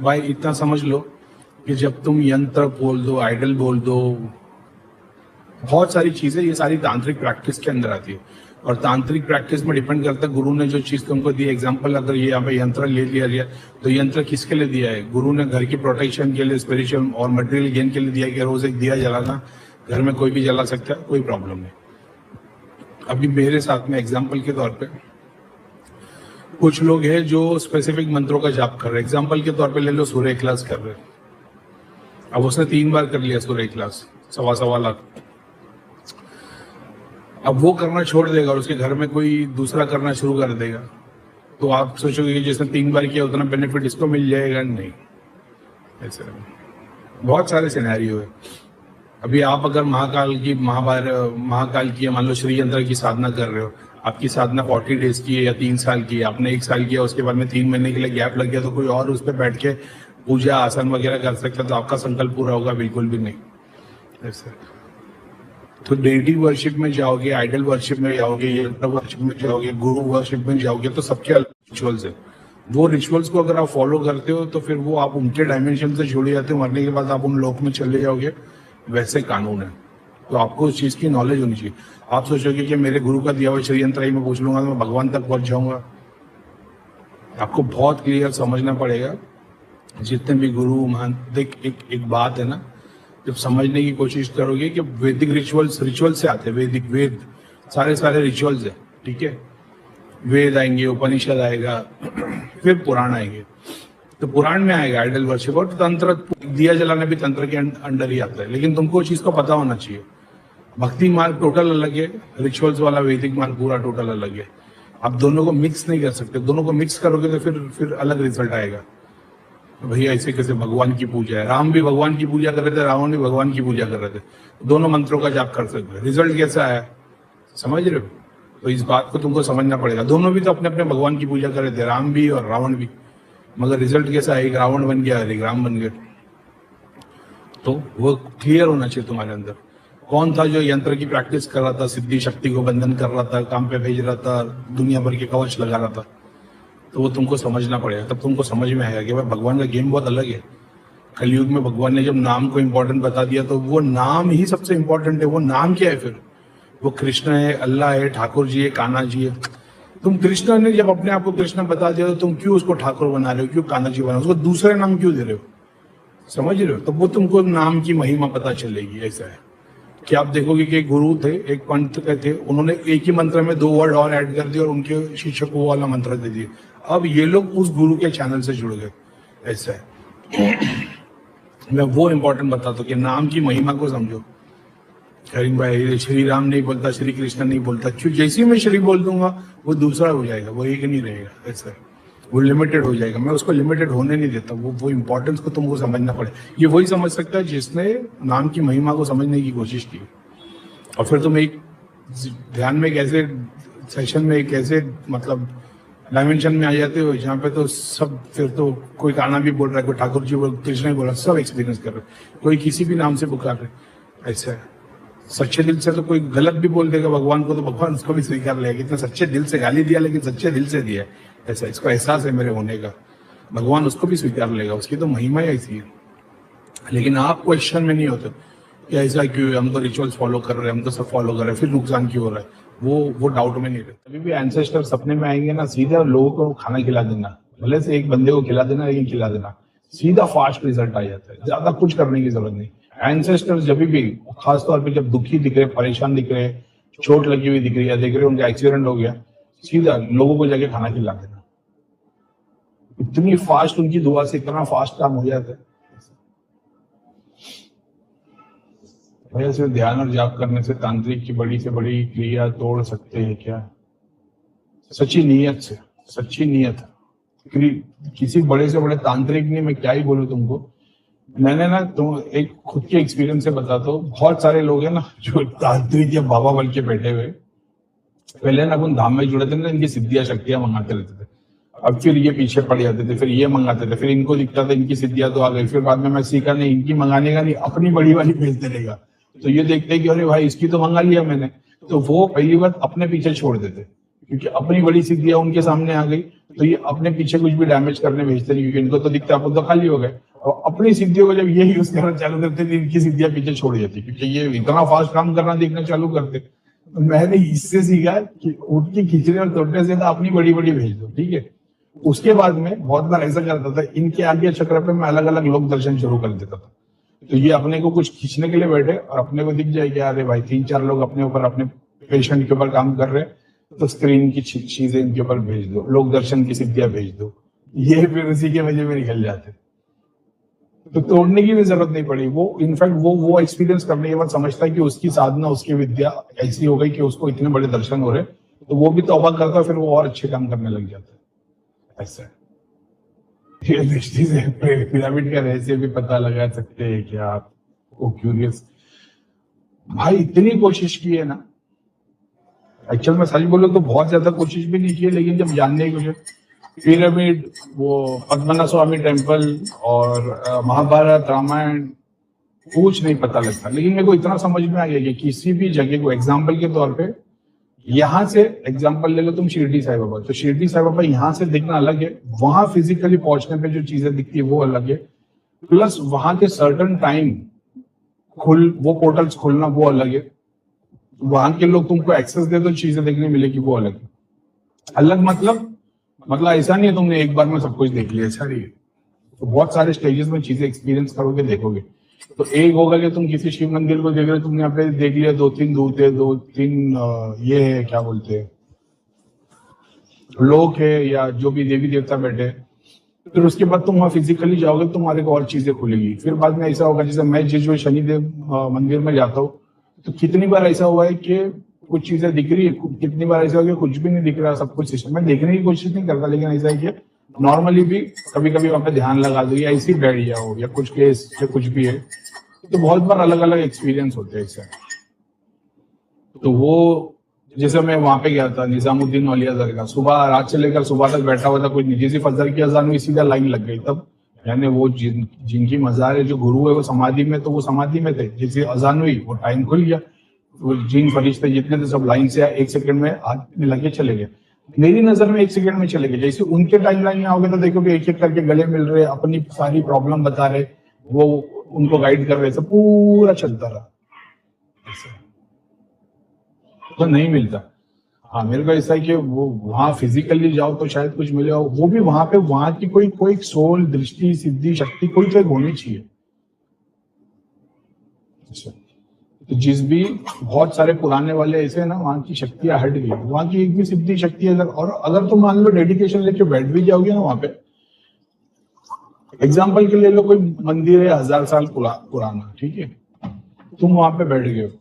Speaker 2: भाई इतना समझ लो कि जब तुम यंत्र बोल दो, आइडल बोल दो, बहुत सारी चीजें, ये सारी तांत्रिक प्रैक्टिस के अंदर आती है। और तांत्रिक प्रैक्टिस में डिपेंड करता है गुरु ने जो चीज तुमको दी। एग्जांपल, अगर ये यहाँ पे यंत्र ले लिया गया, तो यंत्र किसके लिए दिया है? गुरु ने घर की प्रोटेक्शन के लिए, स्पिरिचुअल और मटेरियल गेन के लिए दिया कि रोज एक दिया जलाना, घर में कोई भी जला सकता है, कोई प्रॉब्लम नहीं। अभी मेरे साथ में एग्जाम्पल के तौर पे कुछ लोग हैं जो स्पेसिफिक मंत्रों का जाप कर रहे हैं। एग्जाम्पल के तौर पे ले लो, सूर्य क्लास कर रहे हैं, अब उसने 3 बार कर लिया सूर्य क्लास, 1.25 लाख। अब वो करना छोड़ देगा और उसके घर में कोई दूसरा करना शुरू कर देगा, तो आप सोचोगे कि जिसने 3 बार किया उतना बेनिफिट इसको मिल जाएगा? नहीं, ऐसे बहुत सारे सिनेरियो है। अभी आप अगर महाकाल की मान लो श्री यंत्र की साधना कर रहे हो, आपकी साधना 40 डेज की है या 3 साल की है, आपने 1 साल किया, उसके बाद में 3 महीने के लिए गैप लग गया, तो कोई और उस पर बैठ के पूजा आसन वगैरह कर सकता है, तो आपका संकल्प पूरा होगा? बिल्कुल भी नहीं। ऐसे तो डेटी वर्शिप में जाओगे, आइडल वर्शिप में जाओगे, यंत्र वर्शिप में जाओगे, गुरु वर्शिप में जाओगे, तो सबके अलग रिचुअल्स है। वो रिचुअल्स को अगर आप फॉलो करते हो तो फिर वो आप उनके डायमेंशन से छोड़ जाते हो, मरने के बाद आप उन लोक में चले जाओगे, वैसे कानून है। तो आपको उस चीज की नॉलेज होनी चाहिए। आप सोचोगे कि मेरे गुरु का दिया हुआ श्री यंत्र ही मैं पूछ लूंगा तो मैं भगवान तक पहुंच जाऊंगा। आपको बहुत क्लियर समझना पड़ेगा, जितने भी गुरु महान, देख एक बात है ना, जब समझने की कोशिश करोगे कि वैदिक रिचुअल से आते हैं, वेद सारे रिचुअल्स है, ठीक है। वेद आएंगे, उपनिषद आएगा, फिर पुराण आएंगे। तो पुराण में आएगा आइडल वर्शिप, और तंत्र, दिया जलाना भी तंत्र के अंडर ही आता है। लेकिन तुमको उस चीज को पता होना चाहिए। भक्ति मार्ग टोटल अलग है, रिचुअल्स वाला वैदिक मार्ग पूरा टोटल अलग है। आप दोनों को मिक्स नहीं कर सकते। दोनों को मिक्स करोगे तो फिर अलग रिजल्ट आएगा। भैया ऐसे कैसे? भगवान की पूजा है, राम भी भगवान की पूजा कर रहे थे, रावण भी भगवान की पूजा कर रहे थे, दोनों मंत्रों का जाप कर सकते हैं, रिजल्ट कैसा आया? समझ रहे हो? तो इस बात को तुमको समझना पड़ेगा। दोनों भी तो अपने अपने भगवान की पूजा कर रहे थे, राम भी और रावण भी, मगर रिजल्ट कैसा है? एक रावण बन गया, एक राम बन गए। तो वो क्लियर होना चाहिए तुम्हारे अंदर। कौन था जो यंत्र की प्रैक्टिस कर रहा था, सिद्धि शक्ति को बंधन कर रहा था, काम पे भेज रहा था, दुनिया भर के कवच लगा रहा था? तो वो तुमको समझना पड़ेगा, तब तुमको समझ में आएगा कि भाई भगवान का गेम बहुत अलग है। कलयुग में भगवान ने जब नाम को इम्पोर्टेंट बता दिया, तो वो नाम ही सबसे इम्पोर्टेंट है। वो नाम क्या है फिर? वो कृष्ण है, अल्लाह है, ठाकुर जी है, कान्हा जी है। तुम कृष्ण ने जब अपने आप को कृष्ण बता दिया, तो तुम क्यों उसको ठाकुर बना रहे हो, क्यों कान्हा जी बना रहे हो, उसको दूसरे नाम क्यों दे रहे हो? समझ रहे हो? तो वो तुमको नाम की महिमा पता चलेगी। ऐसा है। कि आप देखोगे कि एक गुरु थे, एक पंत के थे, उन्होंने एक ही मंत्र में 2 वर्ड और ऐड कर दिए और उनके शिष्य को वो वाला मंत्र दे दिए। अब ये लोग उस गुरु के चैनल से जुड़ गए। ऐसा है। मैं वो इंपॉर्टेंट बताता हूँ कि नाम की महिमा को समझो। करीम भाई श्री राम नहीं बोलता, श्री कृष्ण नहीं बोलता, जैसे ही मैं श्री बोल दूंगा वो दूसरा हो जाएगा, वो एक नहीं रहेगा। ऐसा है, वो लिमिटेड हो जाएगा। मैं उसको लिमिटेड होने नहीं देता। वो इंपॉर्टेंस को तुमको समझना पड़े। ये वही समझ सकता है जिसने नाम की महिमा को समझने की कोशिश की। और फिर तुम एक ध्यान में कैसे सेशन में कैसे मतलब डायमेंशन में आ जाते हो जहाँ पे तो सब, फिर तो कोई कान्हा भी बोल रहा है, कोई ठाकुर जी बोल, कृष्ण भी बोल रहा है, सब एक्सपीरियंस कर रहे हैं, कोई किसी भी नाम से पुकार रहे। ऐसा है। सच्चे दिल से तो कोई गलत भी बोल देगा भगवान को तो भगवान उसको भी स्वीकार लेगा। इतना सच्चे दिल से गाली दिया लेकिन सच्चे दिल से दिया। ऐसा इसको एहसास है मेरे होने का, भगवान उसको भी स्वीकार लेगा। उसकी तो महिमा ही ऐसी है। लेकिन आप क्वेश्चन में नहीं होते कि ऐसा क्यों है, हम तो रिचुअल्स फॉलो कर रहे हैं, हम तो सब फॉलो कर रहे हैं, फिर नुकसान क्यों हो रहा है, वो डाउट में नहीं रहता। अभी भी एंसेस्टर सपने में आएंगे ना, सीधा लोगों को खाना खिला देना, भले से एक बंदे को खिला देना, लेकिन खिला देना, सीधा फास्ट रिजल्ट आ जाता है। ज्यादा कुछ करने की जरूरत नहीं। एंसेस्टर जब भी, खासतौर पे जब दुखी दिख रहे, परेशान दिख रहे, चोट लगी हुई दिख रही है, देख रहे उनका एक्सीडेंट हो गया, सीधा लोगों को जाके खाना खिला देना। इतनी फास्ट उनकी दुआ से इतना फास्ट काम हो जाता है। भैया सिर्फ ध्यान और जाप करने से तांत्रिक की बड़ी से बड़ी क्रिया तोड़ सकते हैं क्या? सच्ची नीयत से, सच्ची नीयत। किसी बड़े से बड़े तांत्रिक नहीं, मैं क्या ही बोलूं तुमको। मैंने ना तुम एक खुद के एक्सपीरियंस से बताता हूँ। बहुत सारे लोग हैं ना जो तांत्रिक या बाबा बन के बैठे हुए, पहले ना अपन धाम में जुड़े थे ना, इनकी सिद्धियां शक्तियां मंगाते रहते थे। अब फिर ये पीछे पड़ जाते थे, फिर ये मंगाते थे, फिर इनको दिखता था इनकी सिद्धियां तो आ गई, फिर बाद में मैं सीखा नहीं, इनकी मंगाने का नहीं, अपनी बड़ी वाली भेजते रहेगा। तो ये देखते कि अरे भाई इसकी तो मंगा लिया मैंने, तो वो पहली बार अपने पीछे छोड़ देते, क्योंकि अपनी बड़ी सिद्धियां उनके सामने आ गई, तो ये अपने पीछे कुछ भी डैमेज करने भेजते नहीं, क्योंकि इनको तो दिखता अपन तो खाली हो गए। और अपनी सिद्धियों को जब ये यूज करना चालू करते थे, इनकी सिद्धियां पीछे छोड़ जाती, क्योंकि ये इतना फास्ट काम करना देखना चालू करते। तो मैंने इससे सीखा कि उनकी खींचने और तोड़ने से अपनी बड़ी बड़ी भेज दो, ठीक है। उसके बाद में बहुत बार ऐसा करता था, इनके आगे चक्र पे मैं अलग अलग लोक दर्शन शुरू कर देता था। तो ये अपने को कुछ खींचने के लिए बैठे और अपने को दिख जाए कि अरे भाई 3-4 लोग अपने ऊपर, अपने पेशेंट के ऊपर काम कर रहे हैं, तो स्क्रीन की चीजें इनके ऊपर भेज दो, लोक दर्शन की सिद्धियां भेज दो। ये फिर उसी के वजह में निकल जाते, तो तोड़ने की भी जरूरत नहीं पड़ी। वो इनफैक्ट वो एक्सपीरियंस करने के बाद समझता है कि उसकी साधना, उसकी विद्या ऐसी हो गई कि उसको इतने बड़े दर्शन हो रहे, तो वो भी तौबा करता है, फिर वो और अच्छे काम करने लग जाता है। ऐसा है। ये दृष्टि से पिरामिड का रहस्य भी पता लगा सकते हैं क्या आप? वो क्यूरियस भाई इतनी कोशिश की है ना, एक्चुअल में सच बोलो तो बहुत ज्यादा कोशिश भी नहीं की है, लेकिन जब जानने की कोशिश, पिरामिड, वो पद्मनाभ स्वामी टेम्पल और महाभारत रामायण कुछ नहीं पता लगता। लेकिन मेरे को इतना समझ में आ गया कि किसी भी जगह को, एग्जाम्पल के तौर पे यहाँ से एग्जाम्पल ले लो तुम शिरडी साई बाबा, तो शिरडी साई बाबा यहाँ से दिखना अलग है, वहां फिजिकली पहुंचने पे जो चीजें दिखती है वो अलग है, प्लस वहां के सर्टन टाइम वो पोर्टल्स खुलना वो अलग है, वहां के लोग तुमको एक्सेस दे तो चीजें देखने मिलेगी वो अलग है। अलग मतलब ऐसा नहीं है तुमने एक बार में सब कुछ देख लिया, ऐसा नहीं है। तो बहुत सारे स्टेजेस में चीजें एक्सपीरियंस करोगे, देखोगे। तो एक होगा कि तुम किसी शिव मंदिर को देख रहे हो, तुमने यहाँ पे देख लिया 2-3 दूत है, 2-3 ये है क्या बोलते हैं लोग है, या जो भी देवी देवता बैठे, फिर उसके बाद तुम वहां फिजिकली जाओगे, तुम्हारे को और चीजें खुलेगी। फिर बाद में ऐसा होगा, जैसे मैं जो शनिदेव मंदिर में जाता हूँ, तो कितनी बार ऐसा हुआ है कि कुछ चीजें दिख रही है, कितनी बार ऐसा हो गया कुछ भी नहीं दिख रहा, सब कुछ सिस्टम में देखने की कोशिश नहीं करता, लेकिन ऐसा है कि नॉर्मली भी कभी कभी वहां पे ध्यान लगा दो या ऐसी बैठ जाओ या कुछ केस या कुछ भी है, तो बहुत बार अलग अलग एक्सपीरियंस होते हैं इससे। तो वो जैसे मैं वहां पे गया था निजामुद्दीन औलिया दरगाह, सुबह रात से लेकर सुबह तक बैठा हुआ था, कोई निजी सी फजर की अजान हुई, सीधा लाइन लग गई। तब यानी वो जिनकी मजार है, जो गुरु है वो समाधि में, तो वो समाधि में थे, जैसे अजान हुई वो टाइम खुल गया, वो जिन फरिश्ते जितने थे सब लाइन से 1 सेकंड में हाथ में लगे चले गए। मेरी नजर में 1 सेकंड में चले गए। जैसे उनके टाइमलाइन में आओगे तो देखोगे एक एक करके गले मिल रहे, अपनी सारी प्रॉब्लम बता रहे, वो उनको गाइड कर रहे, सब पूरा चलता रहा। तो नहीं मिलता। हाँ, मेरे को ऐसा है कि वो वहां फिजिकली जाओ तो शायद कुछ मिले, वो भी वहां पे वहां की कोई सोल, दृष्टि, सिद्धि, शक्ति कोई तो एक होनी चाहिए। तो जिस भी बहुत सारे पुराने वाले ऐसे हैं ना, वहाँ की शक्तियां हट गई, वहाँ की एक भी सिद्धि शक्ति अगर, और अगर तुम मान लो डेडिकेशन लेके बैठ भी जाओगे ना वहाँ पे, एग्जाम्पल के लिए लो, कोई मंदिर है 1000 साल पुराना, ठीक है, तुम वहां पे बैठ गए हो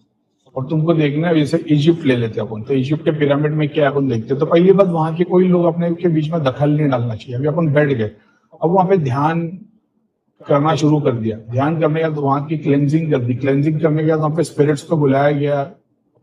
Speaker 2: और तुमको देखना है, जैसे इजिप्ट ले लेते हैं अपन, तो इजिप्ट के पिरामिड में क्या अपन देखते हैं, तो पहली बात वहां के कोई लोग अपने के बीच में दखल नहीं डालना चाहिए। अभी अपन बैठ गए, अब वहां पे ध्यान करना शुरू कर दिया, ध्यान करने के बाद वहां की क्लेंजिंग कर दी, क्लेंजिंग करने के बाद वहां पे स्पिरिट्स को बुलाया गया,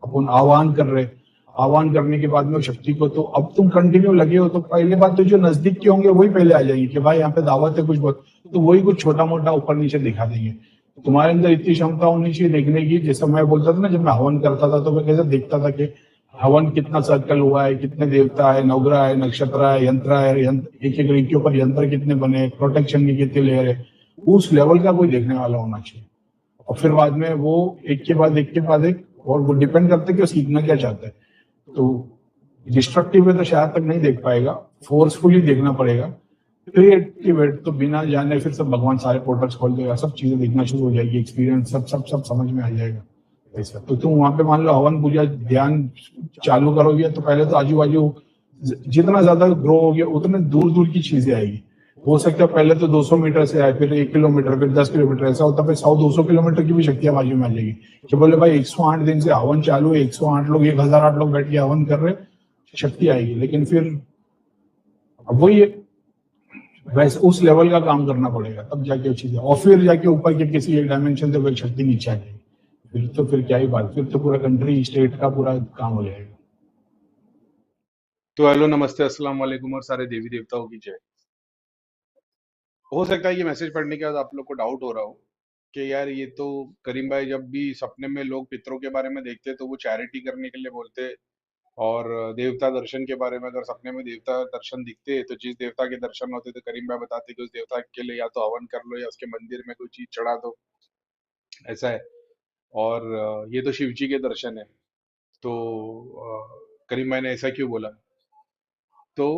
Speaker 2: अपन आह्वान कर रहे, आह्वान करने के बाद में शक्ति को, तो अब तुम कंटिन्यू लगे हो, तो पहले बात तो जो नजदीक के होंगे वही पहले आ जाएंगे कि भाई यहाँ पे दावत है कुछ बहुत, तो वही कुछ छोटा मोटा ऊपर नीचे दिखा देंगे। तुम्हारे अंदर इतनी क्षमता होनी चाहिए देखने की, जैसे मैं बोलता था ना, जब मैं हवन करता था तो मैं कैसे देखता था कि हवन कितना सर्कल हुआ है, कितने देवता है, नवग्रह है, नक्षत्र है, यंत्र है, एक एक रीत के ऊपर यंत्र कितने बने, प्रोटेक्शन की कितनी लेयर है, उस लेवल का कोई देखने वाला होना चाहिए। और फिर बाद में वो एक के बाद एक के बाद एक, और वो डिपेंड करता है कि वो सीखना क्या चाहता है। तो डिस्ट्रक्टिव है तो शायद तक नहीं देख पाएगा, फोर्सफुली देखना पड़ेगा। क्रिएटिव है तो बिना जाने फिर सब भगवान सारे पोर्टल्स खोल देगा, सब चीजें देखना शुरू हो जाएगी, एक्सपीरियंस सब सब सब समझ में आ जाएगा। ऐसा तो तुम वहां पे मान लो हवन पूजा ध्यान चालू करोगे तो पहले तो आजू बाजू जितना ज्यादा ग्रो होगे उतने दूर दूर की चीजें आएगी। हो सकता है पहले तो 200 मीटर से आए, फिर 1 किलोमीटर, फिर 10 किलोमीटर, ऐसा होता है 100-200 किलोमीटर की भी शक्तियां बाजू में आ जाएगी कि बोले भाई 108 दिन से हवन चालू है, 108 लोग 1008 लोग बैठ के हवन कर रहे, शक्ति आएगी। लेकिन फिर अब वही है, वैसे उस लेवल का काम करना पड़ेगा तब जाके वो चीजें, और फिर जाके ऊपर के किसी एक डायमेंशन से कोई शक्ति नीचे आ जाएगी, फिर क्या ही बात, फिर तो पूरा कंट्री स्टेट का पूरा काम हो जाएगा।
Speaker 1: तो हेलो, नमस्ते, अस्सलाम वालेकुम और सारे देवी देवताओं की जय। हो सकता है ये मैसेज पढ़ने के बाद आप लोग को डाउट हो रहा हो कि यार ये तो करीम भाई जब भी सपने में लोग पितरों के बारे में देखते तो वो चैरिटी करने के लिए बोलते, और देवता दर्शन के बारे में अगर सपने में देवता दर्शन दिखते तो जिस देवता के दर्शन होते तो करीम भाई बताते कि उस देवता के लिए या तो हवन कर लो या उसके मंदिर में कोई चीज चढ़ा दो, ऐसा है। और ये तो शिव जी के दर्शन है, तो करीम भाई ने ऐसा क्यों बोला? तो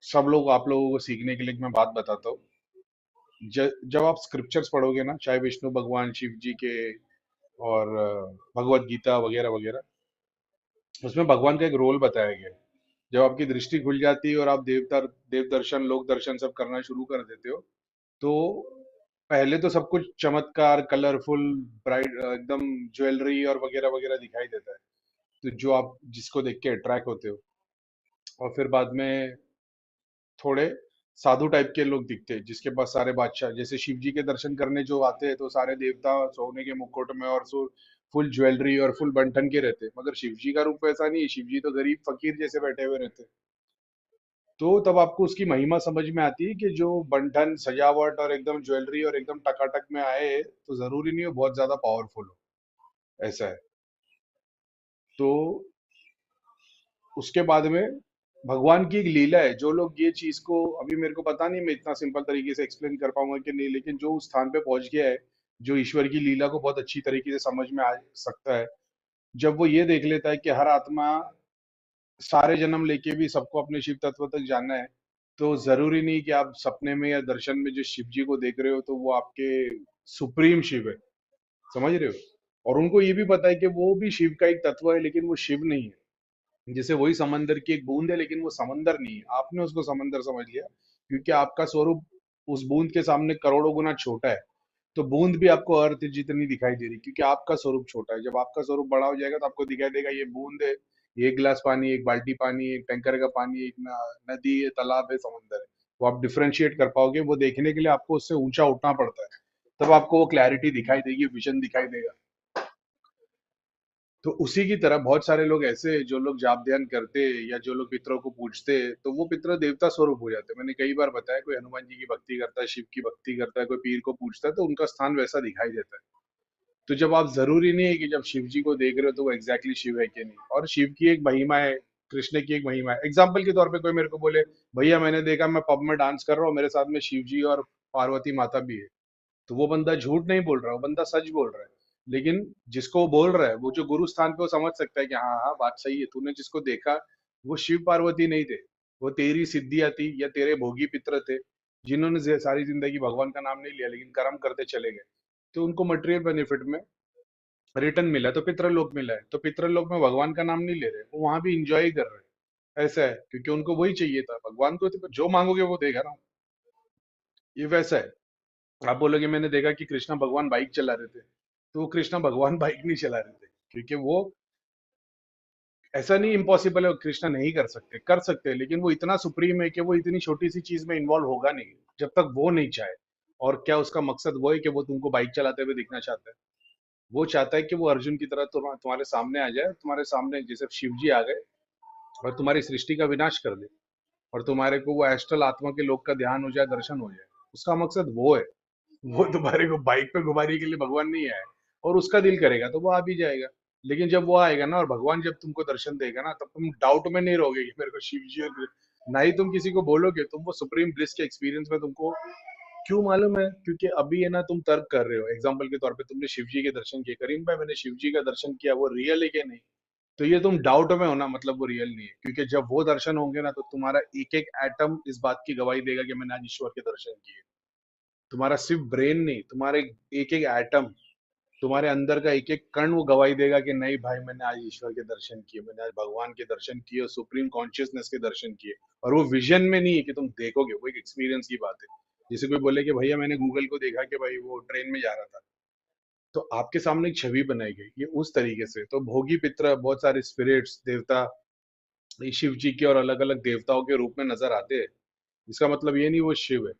Speaker 1: सब लोग, आप लोगों को सीखने के लिए एक मैं बात बताता हूँ। जब आप स्क्रिप्चर्स पढ़ोगे ना, चाहे विष्णु भगवान, शिव जी के, और भगवत गीता वगैरह वगैरह, उसमें भगवान का एक रोल बताया गया है। जब आपकी दृष्टि खुल जाती है और आप देव दर्शन, लोक दर्शन सब करना शुरू कर देते हो, तो पहले तो सब कुछ चमत्कार, कलरफुल, ब्राइट, एकदम ज्वेलरी और वगैरह वगैरह दिखाई देता है, तो जो आप जिसको देख के अट्रैक्ट होते हो। और फिर बाद में थोड़े साधु टाइप के लोग दिखते हैं जिसके पास सारे बादशाह, जैसे शिव जी के दर्शन करने जो आते हैं तो सारे देवता सोने के मुकुट में और फुल ज्वेलरी और फुल बंठन के रहते हैं, मगर शिव जी का रूप ऐसा नहीं है, शिव जी तो गरीब फकीर जैसे बैठे हुए रहते हैं। तो तब आपको उसकी महिमा समझ में आती है कि जो बंठन, सजावट और एकदम ज्वेलरी और एकदम टकाटक में आए तो जरूरी नहीं हो बहुत ज्यादा पावरफुल हो, ऐसा है। तो उसके बाद में भगवान की एक लीला है, जो लोग ये चीज को, अभी मेरे को पता नहीं मैं इतना सिंपल तरीके से एक्सप्लेन कर पाऊंगा कि नहीं, लेकिन जो उस स्थान पे पहुंच गया है, जो ईश्वर की लीला को बहुत अच्छी तरीके से समझ में आ सकता है, जब वो ये देख लेता है कि हर आत्मा सारे जन्म लेके भी सबको अपने शिव तत्व तक जानना है, तो जरूरी नहीं कि आप सपने में या दर्शन में जो शिव जी को देख रहे हो तो वो आपके सुप्रीम शिव है, समझ रहे हो? और उनको ये भी पता है कि वो भी शिव का एक तत्व है, लेकिन वो शिव नहीं है। जैसे वही समंदर की एक बूंद है, लेकिन वो समंदर नहीं है, आपने उसको समंदर समझ लिया, क्योंकि आपका स्वरूप उस बूंद के सामने करोड़ों गुना छोटा है। तो बूंद भी आपको अर्थ जितनी दिखाई दे रही, क्योंकि आपका स्वरूप छोटा है। जब आपका स्वरूप बड़ा हो जाएगा तो आपको दिखाई देगा ये बूंद है, ये एक गिलास पानी, एक बाल्टी पानी, एक टैंकर का पानी, एक नदी है, तालाब है, समंदर है। वो आप डिफ्रेंशिएट कर पाओगे, वो देखने के लिए आपको उससे ऊंचा उठना पड़ता है, तब आपको वो क्लैरिटी दिखाई देगी, विजन दिखाई देगा। तो उसी की तरह बहुत सारे लोग ऐसे हैं, जो लोग जाप ध्यान करते या जो लोग पितरों को पूजते हैं, तो वो पितर देवता स्वरूप हो जाते हैं। मैंने कई बार बताया, कोई हनुमान जी की भक्ति करता है, शिव की भक्ति करता है, कोई पीर को पूजता है, तो उनका स्थान वैसा दिखाई देता है। तो जब आप, जरूरी नहीं है कि जब शिव जी को देख रहे हो तो वो एग्जैक्टली शिव है कि नहीं, और शिव की एक महिमा है, कृष्ण की एक महिमा है। एग्जाम्पल के तौर पे कोई मेरे को बोले, भैया मैंने देखा मैं पब में डांस कर रहा हूँ, मेरे साथ में शिव जी और पार्वती माता भी है, तो वो बंदा झूठ नहीं बोल रहा, वो बंदा सच बोल रहा है। लेकिन जिसको वो बोल रहा है, वो जो गुरु स्थान पे, वो समझ सकता है कि हाँ हाँ बात सही है, तूने जिसको देखा वो शिव पार्वती नहीं थे, वो तेरी सिद्धियां थी या तेरे भोगी पितर थे, जिन्होंने सारी जिंदगी भगवान का नाम नहीं लिया लेकिन कर्म करते चले गए, तो उनको मटेरियल बेनिफिट में रिटर्न मिला है तो पितृलोक मिला है, तो पितृलोक में भगवान का नाम नहीं ले रहे, वो वहां भी इंजॉय कर रहे हैं। ऐसा है, क्योंकि उनको वही चाहिए था, भगवान को तो जो मांगोगे वो देगा ना। ये वैसा है। आप बोलोगे मैंने देखा कि कृष्णा भगवान बाइक चला रहे थे, तो वो कृष्णा भगवान बाइक नहीं चला रहे थे, क्योंकि वो ऐसा नहीं इम्पॉसिबल है, कृष्णा नहीं कर सकते, कर सकते हैं, लेकिन वो इतना सुप्रीम है कि वो इतनी छोटी सी चीज में इन्वॉल्व होगा नहीं जब तक वो नहीं चाहे। और क्या उसका मकसद वो है कि वो तुमको बाइक चलाते हुए दिखना चाहता है? वो चाहता है कि वो अर्जुन की तरह तुम्हारे सामने आ जाए, तुम्हारे सामने जैसे शिव जी आ गए और तुम्हारी सृष्टि का विनाश कर दे, और तुम्हारे को वो एस्ट्रल आत्मा के लोक का ध्यान हो जाए, दर्शन हो जाए। उसका मकसद वो है। वो तुम्हारे को बाइक पे घुमाने के लिए भगवान नहीं आया। और उसका दिल करेगा तो वो आ भी जाएगा। लेकिन जब वो आएगा ना, और भगवान जब तुमको दर्शन देगा ना, तब तुम डाउट में नहीं रहोगे कि मेरे को शिव जी और ना ही तुम किसी को बोलोगे, तुम वो सुप्रीम ब्लिस के एक्सपीरियंस में तुमको क्यों मालूम है? क्योंकि अभी है ना, तुम तर्क कर रहे हो। एग्जाम्पल के तौर पे तुमने शिव जी के दर्शन किए, करीम भाई मैंने शिव जी का दर्शन किया, वो रियल है कि नहीं? तो ये तुम डाउट में हो ना, मतलब वो रियल नहीं है। क्योंकि जब वो दर्शन होंगे ना, तो तुम्हारा एक एक एटम इस बात की गवाही देगा कि मैंने आज ईश्वर के दर्शन किए। तुम्हारा सिर्फ ब्रेन नहीं, तुम्हारे एक एक एटम, तुम्हारे अंदर का एक एक कण वो गवाही देगा कि नहीं भाई, मैंने आज ईश्वर के दर्शन किए, मैंने आज भगवान के दर्शन किए, और सुप्रीम कॉन्शियसनेस के दर्शन किए। और वो विजन में नहीं है कि तुम देखोगे, वो एक एक्सपीरियंस की बात है। जैसे कोई बोले कि भैया मैंने गूगल को देखा कि भाई वो ट्रेन में जा रहा था, तो आपके सामने एक छवि बनाई गई, ये उस तरीके से। तो भोगी पित्र, बहुत सारे स्पिरिट्स, देवता, ये शिव जी के और अलग अलग देवताओं के रूप में नजर आते हैं। इसका मतलब ये नहीं वो शिव है।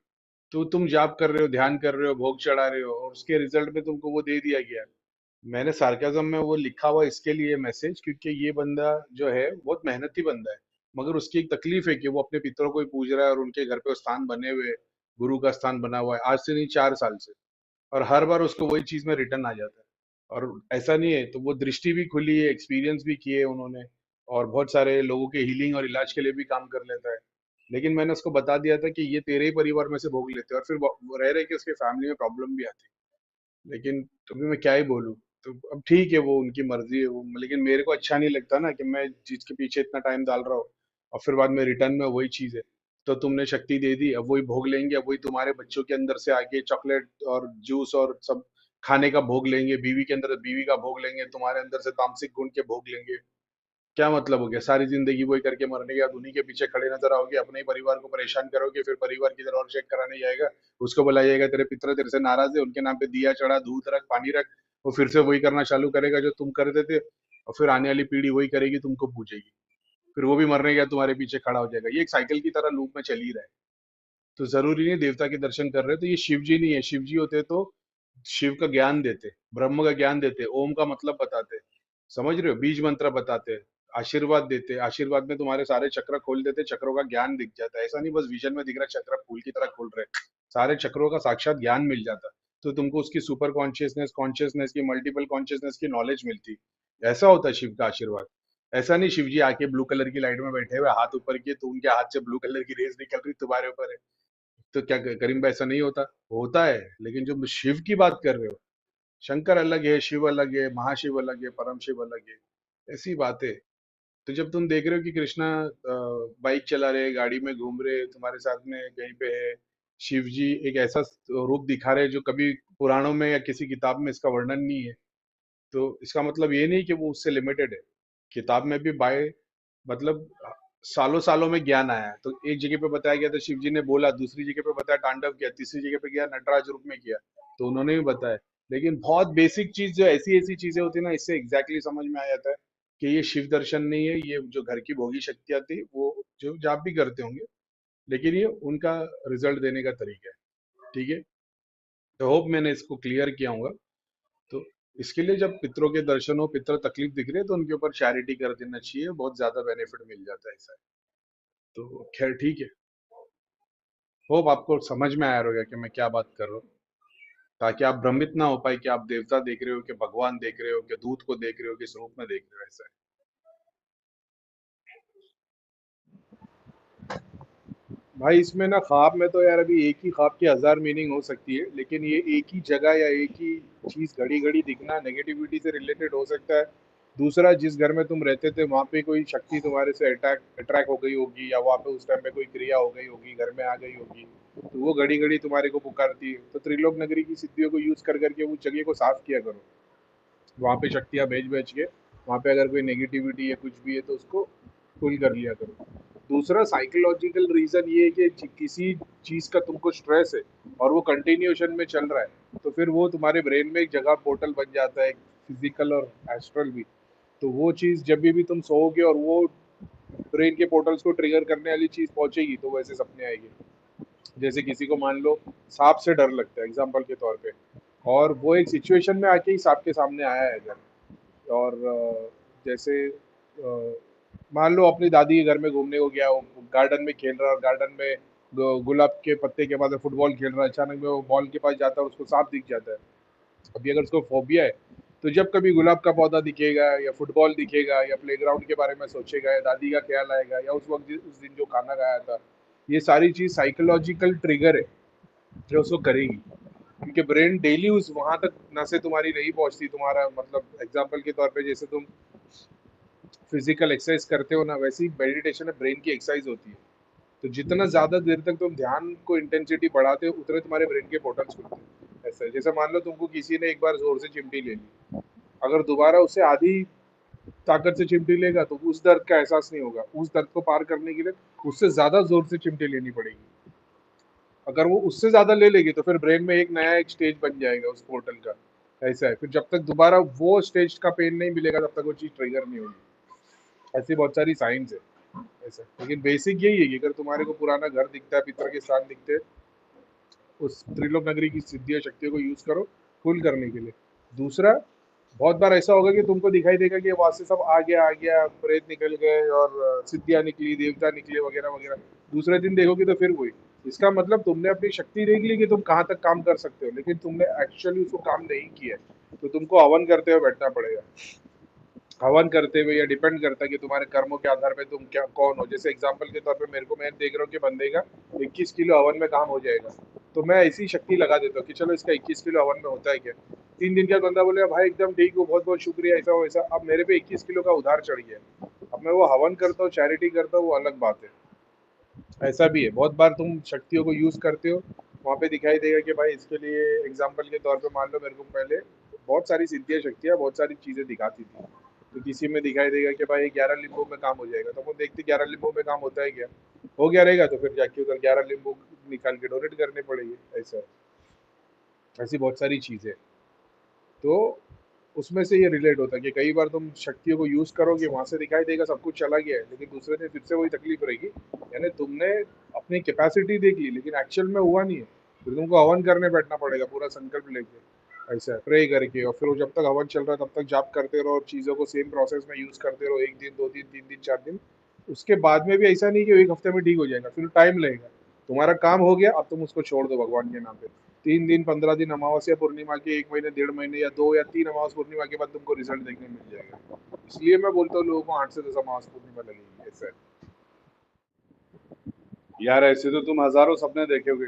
Speaker 1: तो तुम जाप कर रहे हो, ध्यान कर रहे हो, भोग चढ़ा रहे हो, और उसके रिजल्ट में तुमको वो दे दिया गया। मैंने सार्केज्म में वो लिखा हुआ इसके लिए मैसेज, क्योंकि ये बंदा जो है बहुत मेहनती बंदा है, मगर उसकी एक तकलीफ है कि वो अपने पितरों को ही पूज रहा है, और उनके घर पे वो स्थान बने हुए, गुरु का स्थान बना हुआ है, आज से नहीं 4 साल से। और हर बार उसको वही चीज में रिटर्न आ जाता है। और ऐसा नहीं है, तो वो दृष्टि भी खुली है, एक्सपीरियंस भी किए उन्होंने, और बहुत सारे लोगों के हीलिंग और इलाज के लिए भी काम कर लेता है। लेकिन मैंने उसको बता दिया था कि ये तेरे ही परिवार में से भोग लेते हैं, और फिर वो रह रहे कि उसके फैमिली में प्रॉब्लम भी आती है। लेकिन अभी मैं क्या ही बोलूँ। तो अब ठीक है, वो उनकी मर्जी है वो, लेकिन मेरे को अच्छा नहीं लगता ना कि मैं चीज के पीछे इतना टाइम डाल रहा हूँ, और फिर बाद में रिटर्न में वही चीज है। तो तुमने शक्ति दे दी, अब वही भोग लेंगे, अब वही तुम्हारे बच्चों के अंदर से आके चॉकलेट और जूस और सब खाने का भोग लेंगे, बीवी के अंदर बीवी का भोग लेंगे, तुम्हारे अंदर से तामसिक गुण के भोग लेंगे। क्या मतलब हो गया? सारी जिंदगी वही करके मरने के बाद उन्हीं के पीछे खड़े नजर आओगे, अपने ही परिवार को परेशान करोगे, फिर परिवार की तरह और चेक कराने जाएगा, उसको बुलाया जाएगा, तेरे पितर तेरे से नाराज है, उनके नाम पे दिया चढ़ा, दूध रख, पानी रख। वो फिर से वही करना चालू करेगा जो तुम करते थे, और फिर आने वाली पीढ़ी वही करेगी, तुमको पूछेगी, फिर वो भी मरने के बाद तुम्हारे पीछे खड़ा हो जाएगा। ये एक साइकिल की तरह लूप में चल ही रहा है। तो जरूरी नहीं देवता के दर्शन कर रहे हो तो ये शिव जी नहीं है। शिव जी होते तो शिव का ज्ञान देते, ब्रह्म का ज्ञान देते, ओम का मतलब बताते, समझ रहे हो, बीज मंत्र बताते, आशीर्वाद देते, आशीर्वाद में तुम्हारे सारे चक्र खोल देते, चक्रों का ज्ञान दिख जाता है। ऐसा नहीं बस विजन में दिख रहा चक्र फूल की तरह खुल रहे, सारे चक्रों का साक्षात ज्ञान मिल जाता। तो तुमको उसकी सुपर कॉन्शियसनेस, कॉन्शियसनेस की, मल्टीपल कॉन्शियसनेस की नॉलेज मिलती। ऐसा होता है शिव का आशीर्वाद। ऐसा नहीं शिव जी आके ब्लू कलर की लाइट में बैठे हुए हाथ ऊपर किए, तो उनके हाथ से ब्लू कलर की रेस निकल रही तुम्हारे ऊपर है। तो क्या करीम भाई, ऐसा नहीं होता? होता है, लेकिन जो शिव की बात कर रहे हो, शंकर अलग है, शिव अलग है, महाशिव अलग है, परम शिव अलग है, ऐसी बात है। तो जब तुम देख रहे हो कि कृष्णा बाइक चला रहे, गाड़ी में घूम रहे, तुम्हारे साथ में कहीं पे है, शिव जी एक ऐसा रूप दिखा रहे जो कभी पुराणों में या किसी किताब में इसका वर्णन नहीं है, तो इसका मतलब ये नहीं कि वो उससे लिमिटेड है। किताब में भी बाय मतलब सालों सालों में ज्ञान आया है। तो एक जगह पे बताया गया तो शिव जी ने बोला, दूसरी जगह पे बताया तांडव किया, तीसरी जगह पे गया नटराज रूप में किया, तो उन्होंने भी बताया। लेकिन बहुत बेसिक चीज जो ऐसी ऐसी चीजें होती है ना, इससे एग्जैक्टली समझ में आ जाता है कि ये शिव दर्शन नहीं है, ये जो घर की भोगी शक्तियां थी वो जो जाप भी करते होंगे, लेकिन ये उनका रिजल्ट देने का तरीका है। ठीक है, तो होप मैंने इसको क्लियर किया होगा। तो इसके लिए जब पितरों के दर्शन हो, पितर तकलीफ दिख रही है, तो उनके ऊपर चैरिटी कर देना चाहिए, बहुत ज्यादा बेनिफिट मिल जाता है ऐसा है। तो खैर ठीक है, होप आपको समझ में आया होगा कि मैं क्या बात कर रहा हूँ, ताकि आप भ्रमित ना हो पाए कि आप देवता देख रहे हो, कि भगवान देख रहे हो, कि दूत को देख रहे हो, किस रूप में देख रहे हो, ऐसा है। भाई इसमें ना ख्वाब में तो यार अभी एक ही ख्वाब की 1000 मीनिंग हो सकती है, लेकिन ये एक ही जगह या एक ही चीज घड़ी घड़ी दिखना नेगेटिविटी से रिलेटेड हो सकता है। दूसरा, जिस घर में तुम रहते थे वहां पे कोई शक्ति तुम्हारे से अट्रैक्ट हो गई होगी, या वहां पे उस टाइम पे कोई क्रिया हो गई होगी, घर में आ गई होगी, तो वो घड़ी घड़ी तुम्हारे को पुकारती है। तो त्रिलोक नगरी की सिद्धियों को यूज कर करके उस जगह को साफ किया करो।
Speaker 2: वहाँ पे शक्तियाँ भेज भेज के वहाँ पे अगर कोई नेगेटिविटी या कुछ भी है तो उसको पुल कर लिया करो। दूसरा साइकोलॉजिकल रीज़न ये है कि किसी चीज़ का तुमको स्ट्रेस है और वो कंटिन्यूएशन में चल रहा है तो फिर वो तुम्हारे ब्रेन में एक जगह पोर्टल बन जाता है, फिजिकल और एस्ट्रल भी। तो वो चीज़ जब भी तुम सोओगे और वो ब्रेन के पोर्टल्स को ट्रिगर करने वाली चीज़ पहुंचेगी तो वैसे सपने आएगी। जैसे किसी को मान लो सांप से डर लगता है एग्जाम्पल के तौर पे, और वो एक सिचुएशन में आके ही सांप के सामने आया है अगर, और जैसे मान लो अपनी दादी के घर में घूमने को गया, वो गार्डन में खेल रहा है और गार्डन में गुलाब के पत्ते के पास फुटबॉल खेल रहा है, अचानक में वो बॉल के पास जाता है और उसको सांप दिख जाता है। अभी अगर उसको फोबिया है तो जब कभी गुलाब का पौधा दिखेगा या फुटबॉल दिखेगा या प्लेग्राउंड के बारे में सोचेगा या दादी का ख्याल आएगा या उस वक्त उस दिन जो खाना खाया था, ये सारी चीज साइकोलॉजिकल ट्रिगर है जो उसको करेगी, क्योंकि ब्रेन डेली उस वहां तक नसें तुम्हारी नहीं पहुंचती। तुम्हारा मतलब एग्जाम्पल के तौर पे जैसे तुम फिजिकल एक्सरसाइज करते हो ना, वैसे ही मेडिटेशन में ब्रेन की एक्सरसाइज होती है। तो जितना ज्यादा देर तक तुम ध्यान को इंटेंसिटी बढ़ाते हो उतने तुम्हारे ब्रेन के पोर्टल्स खुलते हैं। ऐसा है जैसे मान लो तुमको किसी ने एक बार जोर से चिमटी ले ली, अगर दोबारा उससे आधी ताकत से चिमटी लेगा तो उस दर्द का एहसास नहीं होगा। उस दर्द को पार करने के लिए उससे ज्यादा जोर से चिमटी लेनी पड़ेगी। अगर वो उससे ज्यादा ले लेगी तो फिर ब्रेन में एक नया एक स्टेज बन जाएगा उस पोर्टल का। ऐसा है, फिर जब तक दोबारा वो स्टेज का पेन नहीं मिलेगा तब तक वो चीज ट्रिगर नहीं होगी। ऐसी बहुत सारी साइंस है ऐसा, लेकिन बेसिक यही है कि अगर तुम्हारे को पुराना घर दिखता है, पितर के स्थान दिखते हैं, उस त्रिलोक नगरी की सिद्धियों शक्तियों को यूज करो फुल करने के लिए। दूसरा, बहुत बार ऐसा होगा कि तुमको दिखाई देगा कि वहां से सब आ गया, प्रेत निकल गए और सिद्धियां निकली, देवता निकले वगैरह वगैरह। दूसरे दिन देखोगे तो फिर वही। इसका मतलब तुमने अपनी शक्ति देख ली कि तुम कहाँ तक काम कर सकते हो, लेकिन तुमने एक्चुअली उसको काम नहीं किया है, तो तुमको हवन करते हुए बैठना पड़ेगा। हवन करते हुए या डिपेंड करता है कि तुम्हारे कर्मों के आधार पे तुम क्या कौन हो। जैसे एग्जांपल के तौर पे मेरे को, मैं देख रहा हूँ कि बंदे का 21 किलो हवन में काम हो जाएगा, तो मैं ऐसी शक्ति लगा देता हूँ कि चलो इसका 21 किलो हवन में होता है क्या। 3 दिन का बंदा बोलेगा भाई एकदम ठीक हो, बहुत बहुत शुक्रिया, ऐसा हो वैसा। अब मेरे पे 21 किलो का उधार चढ़ गया, अब मैं वो हवन करता हूँ, चैरिटी करता हूँ, वो अलग बात है। ऐसा भी है, बहुत बार तुम शक्तियों को यूज करते हो, वहाँ पे दिखाई देगा कि भाई इसके लिए एग्जाम्पल के तौर पे मान लो मेरे को पहले बहुत सारी सिद्धियाँ शक्तियाँ बहुत सारी चीजें दिखाती थी, तो किसी में दिखाई देगा कि भाई 11 लिंबू में काम हो जाएगा, तो वो देखते 11 लिंबू में काम होता है क्या, हो गया रहेगा, तो फिर जाके उधर 11 लिंबू निकाल के डोनेट करने पड़ेंगे। ऐसा, ऐसी बहुत सारी चीजें। तो उसमें से ये रिलेट होता है कि कई बार तुम शक्तियों को यूज करोगे, वहां से दिखाई देगा सब कुछ चला गया है, लेकिन दूसरे दिन फिर से वही तकलीफ रहेगी। यानी तुमने अपनी कैपेसिटी देख ली लेकिन एक्चुअल में हुआ नहीं है, फिर तुमको हवन करने बैठना पड़ेगा पूरा संकल्प लेके, ऐसा है, प्रे करके। और फिर वो जब तक हवन चल रहा है तब तक जाप करते रहो और चीज़ों को सेम प्रोसेस में यूज करते रहो, 1 दिन 2 दिन 3 दिन 4 दिन। उसके बाद में भी ऐसा नहीं कि 1 हफ्ते में ठीक हो जाएगा, फिर टाइम लगेगा। तुम्हारा काम हो गया, अब तुम उसको छोड़ दो भगवान के नाम पे। 3 दिन 15 दिन अमावस्या पूर्णिमा के 1 महीने 1.5 महीने या 2 या 3 अमावस पूर्णिमा के बाद तुमको रिजल्ट देखने मिल जाएगा। इसलिए मैं बोलता हूँ लोगों को 8 से 10 अमावस पूर्णिमा लगेगी। ऐसा है यार, ऐसे तो तुम हजारों सपने देखोगे।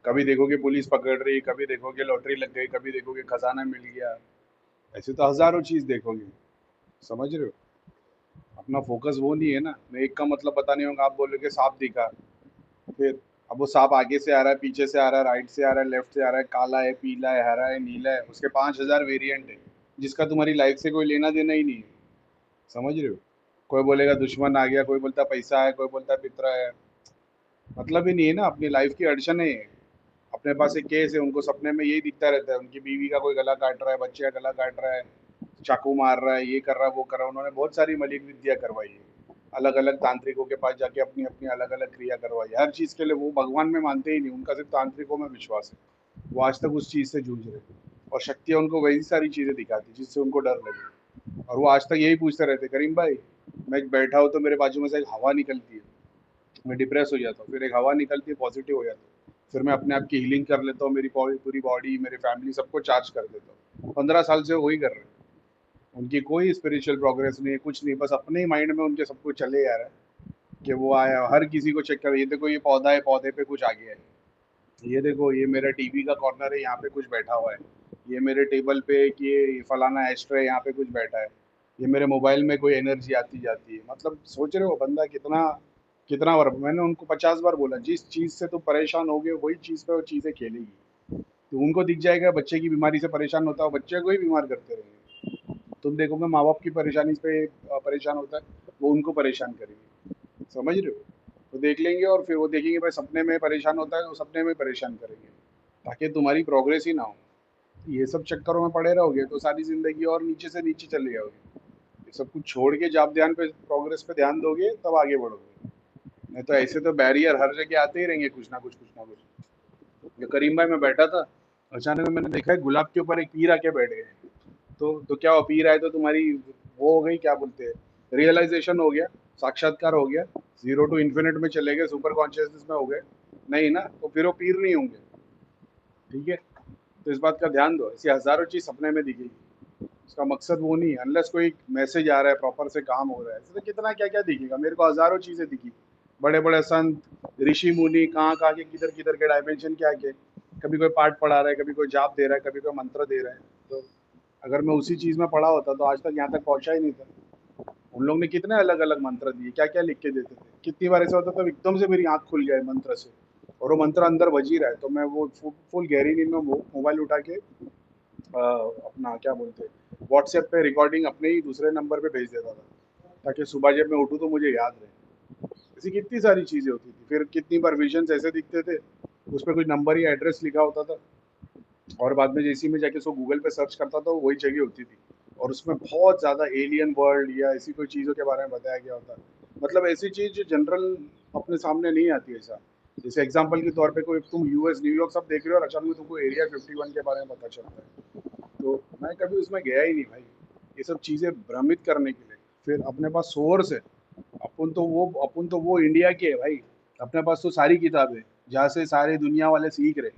Speaker 2: कभी देखोगे पुलिस पकड़ रही, कभी देखोगे लॉटरी लग गई, कभी देखोगे खजाना मिल गया, ऐसे तो हजारों चीज देखोगे। समझ रहे हो? अपना फोकस वो नहीं है ना। मैं एक का मतलब पता नहीं होगा, आप बोलोगे सांप दिखा, फिर अब वो सांप आगे से आ रहा है, पीछे से आ रहा है, राइट से आ रहा है, लेफ्ट से आ रहा है, काला है, पीला है, हरा है, नीला है, उसके 5,000 वेरिएंट है जिसका तुम्हारी लाइफ से कोई लेना देना ही नहीं है। समझ रहे हो? कोई बोलेगा दुश्मन आ गया, कोई बोलता पैसा है, कोई बोलता पितरा है, मतलब ही नहीं है ना। अपनी लाइफ की अड़चन है। अपने पास एक केस है, उनको सपने में यही दिखता रहता है, उनकी बीवी का कोई गला काट रहा है, बच्चे का गला काट रहा है, चाकू मार रहा है, ये कर रहा है, वो कर रहा है। उन्होंने बहुत सारी मलिक विद्या करवाई है, अलग अलग तांत्रिकों के पास जाके अपनी अपनी अलग अलग क्रिया करवाई है। हर चीज़ के लिए वो भगवान में मानते ही नहीं, उनका सिर्फ तांत्रिकों में विश्वास है। वो आज तक उस चीज़ से जूझ रहे हैं और शक्तियाँ उनको वही सारी चीज़ें दिखाती जिससे उनको डर लगे। और वो आज तक यही पूछते रहते, करीम भाई मैं बैठा हूँ तो मेरे बाजू में से एक हवा निकलती है, मैं डिप्रेस हो जाता हूँ, फिर एक हवा निकलती है, पॉजिटिव हो जाता हूँ, फिर मैं अपने आप की हीलिंग कर लेता हूँ, मेरी पूरी बॉडी, मेरी फैमिली, सबको चार्ज कर देता हूँ। 15 साल से वही कर रहे हैं। उनकी कोई स्पिरिचुअल प्रोग्रेस नहीं है, कुछ नहीं, बस अपने ही माइंड में उनके सब कुछ चले जा रहा है कि वो आया, हर किसी को चेक कर, ये देखो ये पौधा है, पौधे पे कुछ आ गया है, ये देखो ये मेरा टीवी का कॉर्नर है, यहाँ पे कुछ बैठा हुआ है, ये मेरे टेबल पे कि ये फलाना एस्ट्रे है, यहाँ पे कुछ बैठा है, ये मेरे मोबाइल में कोई एनर्जी आती जाती है। मतलब सोच रहे हो बंदा कितना कितना बार मैंने उनको 50 बार बोला, जिस चीज़ से तुम परेशान हो गए वही चीज़ पे वो चीज़ें खेलेगी। तो उनको दिख जाएगा बच्चे की बीमारी से परेशान होता है, बच्चे को ही बीमार करते रहेंगे। तुम देखोगे माँ बाप की परेशानी पे परेशान होता है, वो उनको परेशान करेंगे, समझ रहे हो? तो देख लेंगे और फिर वो देखेंगे भाई सपने में परेशान होता है, वो सपने में परेशान करेंगे, ताकि तुम्हारी प्रोग्रेस ही ना हो। ये सब चक्करों में पड़े रहोगे तो सारी ज़िंदगी और नीचे से नीचे चले जाओगे। ये सब कुछ छोड़ के जब आप ध्यान पे प्रोग्रेस पे ध्यान दोगे तब आगे बढ़ोगे। नहीं तो ऐसे तो बैरियर हर जगह आते ही रहेंगे, कुछ ना कुछ, कुछ ना कुछ। ये करीम भाई मैं बैठा था, अचानक में मैंने देखा है गुलाब के ऊपर एक पीर आके बैठ गए। तो क्या हुआ, पीर आए तो तुम्हारी वो हो गई, क्या बोलते हैं, रियलाइज़ेशन हो गया, साक्षात्कार हो गया, ज़ीरो टू इन्फिनिट में चले गए, सुपर कॉन्शियसनेस में हो गए? नहीं ना, तो फिर वो पीर नहीं होंगे, ठीक है? तो इस बात का ध्यान दो, ऐसी हज़ारों चीज़ सपने में दिखेगी। उसका मकसद वो नहीं है, अनलेस कोई मैसेज आ रहा है, प्रॉपर से काम हो रहा है, ऐसे तो कितना क्या-क्या दिखेगा। मेरे को हज़ारों चीज़ें दिखी, बड़े-बड़े संत, ऋषि-मुनि कहाँ-कहाँ के, किधर-किधर के डायमेंशन के आके, कभी कोई पाठ पढ़ा रहा है, कभी कोई जाप दे रहा है, कभी कोई मंत्र दे रहा है। तो अगर मैं उसी चीज़ में पढ़ा होता तो आज तक यहाँ तक पहुँचा ही नहीं था। उन लोगों ने कितने अलग-अलग मंत्र दिए, क्या-क्या लिख के देते थे। कितनी बार ऐसा होता था एकदम से मेरी आँख खुल जाए मंत्र से, और वो मंत्र अंदर बज ही रहा है, तो मैं वो फुल गहरी नींद में मोबाइल उठा के अपना क्या बोलते हैं, व्हाट्सएप पे रिकॉर्डिंग अपने ही दूसरे नंबर पे भेज देता था, ताकि सुबह जब मैं उठूँ तो मुझे याद रहे। ऐसी कितनी सारी चीज़ें होती थी। फिर कितनी बार विजन्स ऐसे दिखते थे, उस पे कुछ नंबर या एड्रेस लिखा होता था, और बाद में जैसे ही मैं जाके उसको गूगल पे सर्च करता था, वो वही जगह होती थी, और उसमें बहुत ज़्यादा एलियन वर्ल्ड या ऐसी कोई चीज़ों के बारे में बताया गया होता। मतलब ऐसी चीज़ जो जनरल अपने सामने नहीं आती ऐसा। जैसे एग्ज़ाम्पल के तौर पे कोई तुम यूएस, न्यूयॉर्क सब देख रहे हो और अचानक में तुमको एरिया 51 के बारे में पता चलता है। तो मैं कभी उसमें गया ही नहीं भाई, ये सब चीज़ें भ्रमित करने के लिए। फिर अपने पास सोर्स है, अपन तो वो इंडिया के है भाई, अपने पास तो सारी किताबें, जहाँ से सारी दुनिया वाले सीख रहे।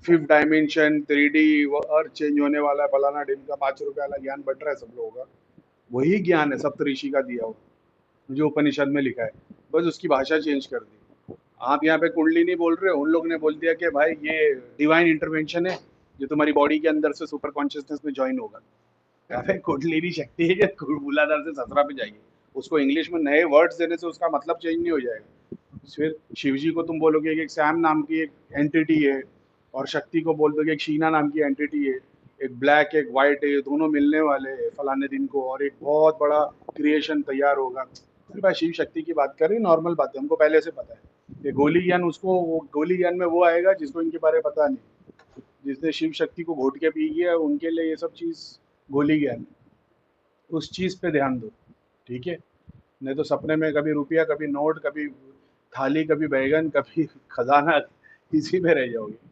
Speaker 2: फिफ्थ डायमेंशन, 3D, वो अर्थ चेंज होने वाला है, फलाना ढिमका, 5 रुपए वाला ज्ञान बँट रहा है सब लोगों का। वही ज्ञान है सप्तऋषि का दिया हुआ, जो उपनिषद में लिखा है, बस उसकी भाषा चेंज कर दी। आप यहाँ पे कुंडलिनी बोल रहे हो, उन लोग ने बोल दिया कि भाई ये डिवाइन इंटरवेंशन है, जो तुम्हारी बॉडी के अंदर से सुपर कॉन्शियसनेस में जॉइन होगा। अबे कुंडलिनी शक्ति है कि मूलाधार से सहस्रा पे जाएगी। उसको इंग्लिश में नए वर्ड्स देने से उसका मतलब चेंज नहीं हो जाएगा। फिर शिव जी को तुम बोलोगे कि एक सैम नाम की एक एंटिटी है, और शक्ति को बोल दोगे एक शीना नाम की एंटिटी है, एक ब्लैक एक वाइट है, ये दोनों मिलने वाले हैं फलाने दिन को, और एक बहुत बड़ा क्रिएशन तैयार होगा। अरे भाई शिव शक्ति की बात कर रही, नॉर्मल बात है, हमको पहले से पता है। ये गोली ज्ञान, उसको वो गोली ज्ञान में वो आएगा जिसको इनके बारे में पता नहीं, जिसने शिव शक्ति को घोट के पी गया, उनके लिए ये सब चीज़ गोली ज्ञान है। उस चीज़ पे ध्यान दो, ठीक है? नहीं तो सपने में कभी रुपया, कभी नोट, कभी थाली, कभी बैंगन, कभी खजाना, इसी में रह जाओगे।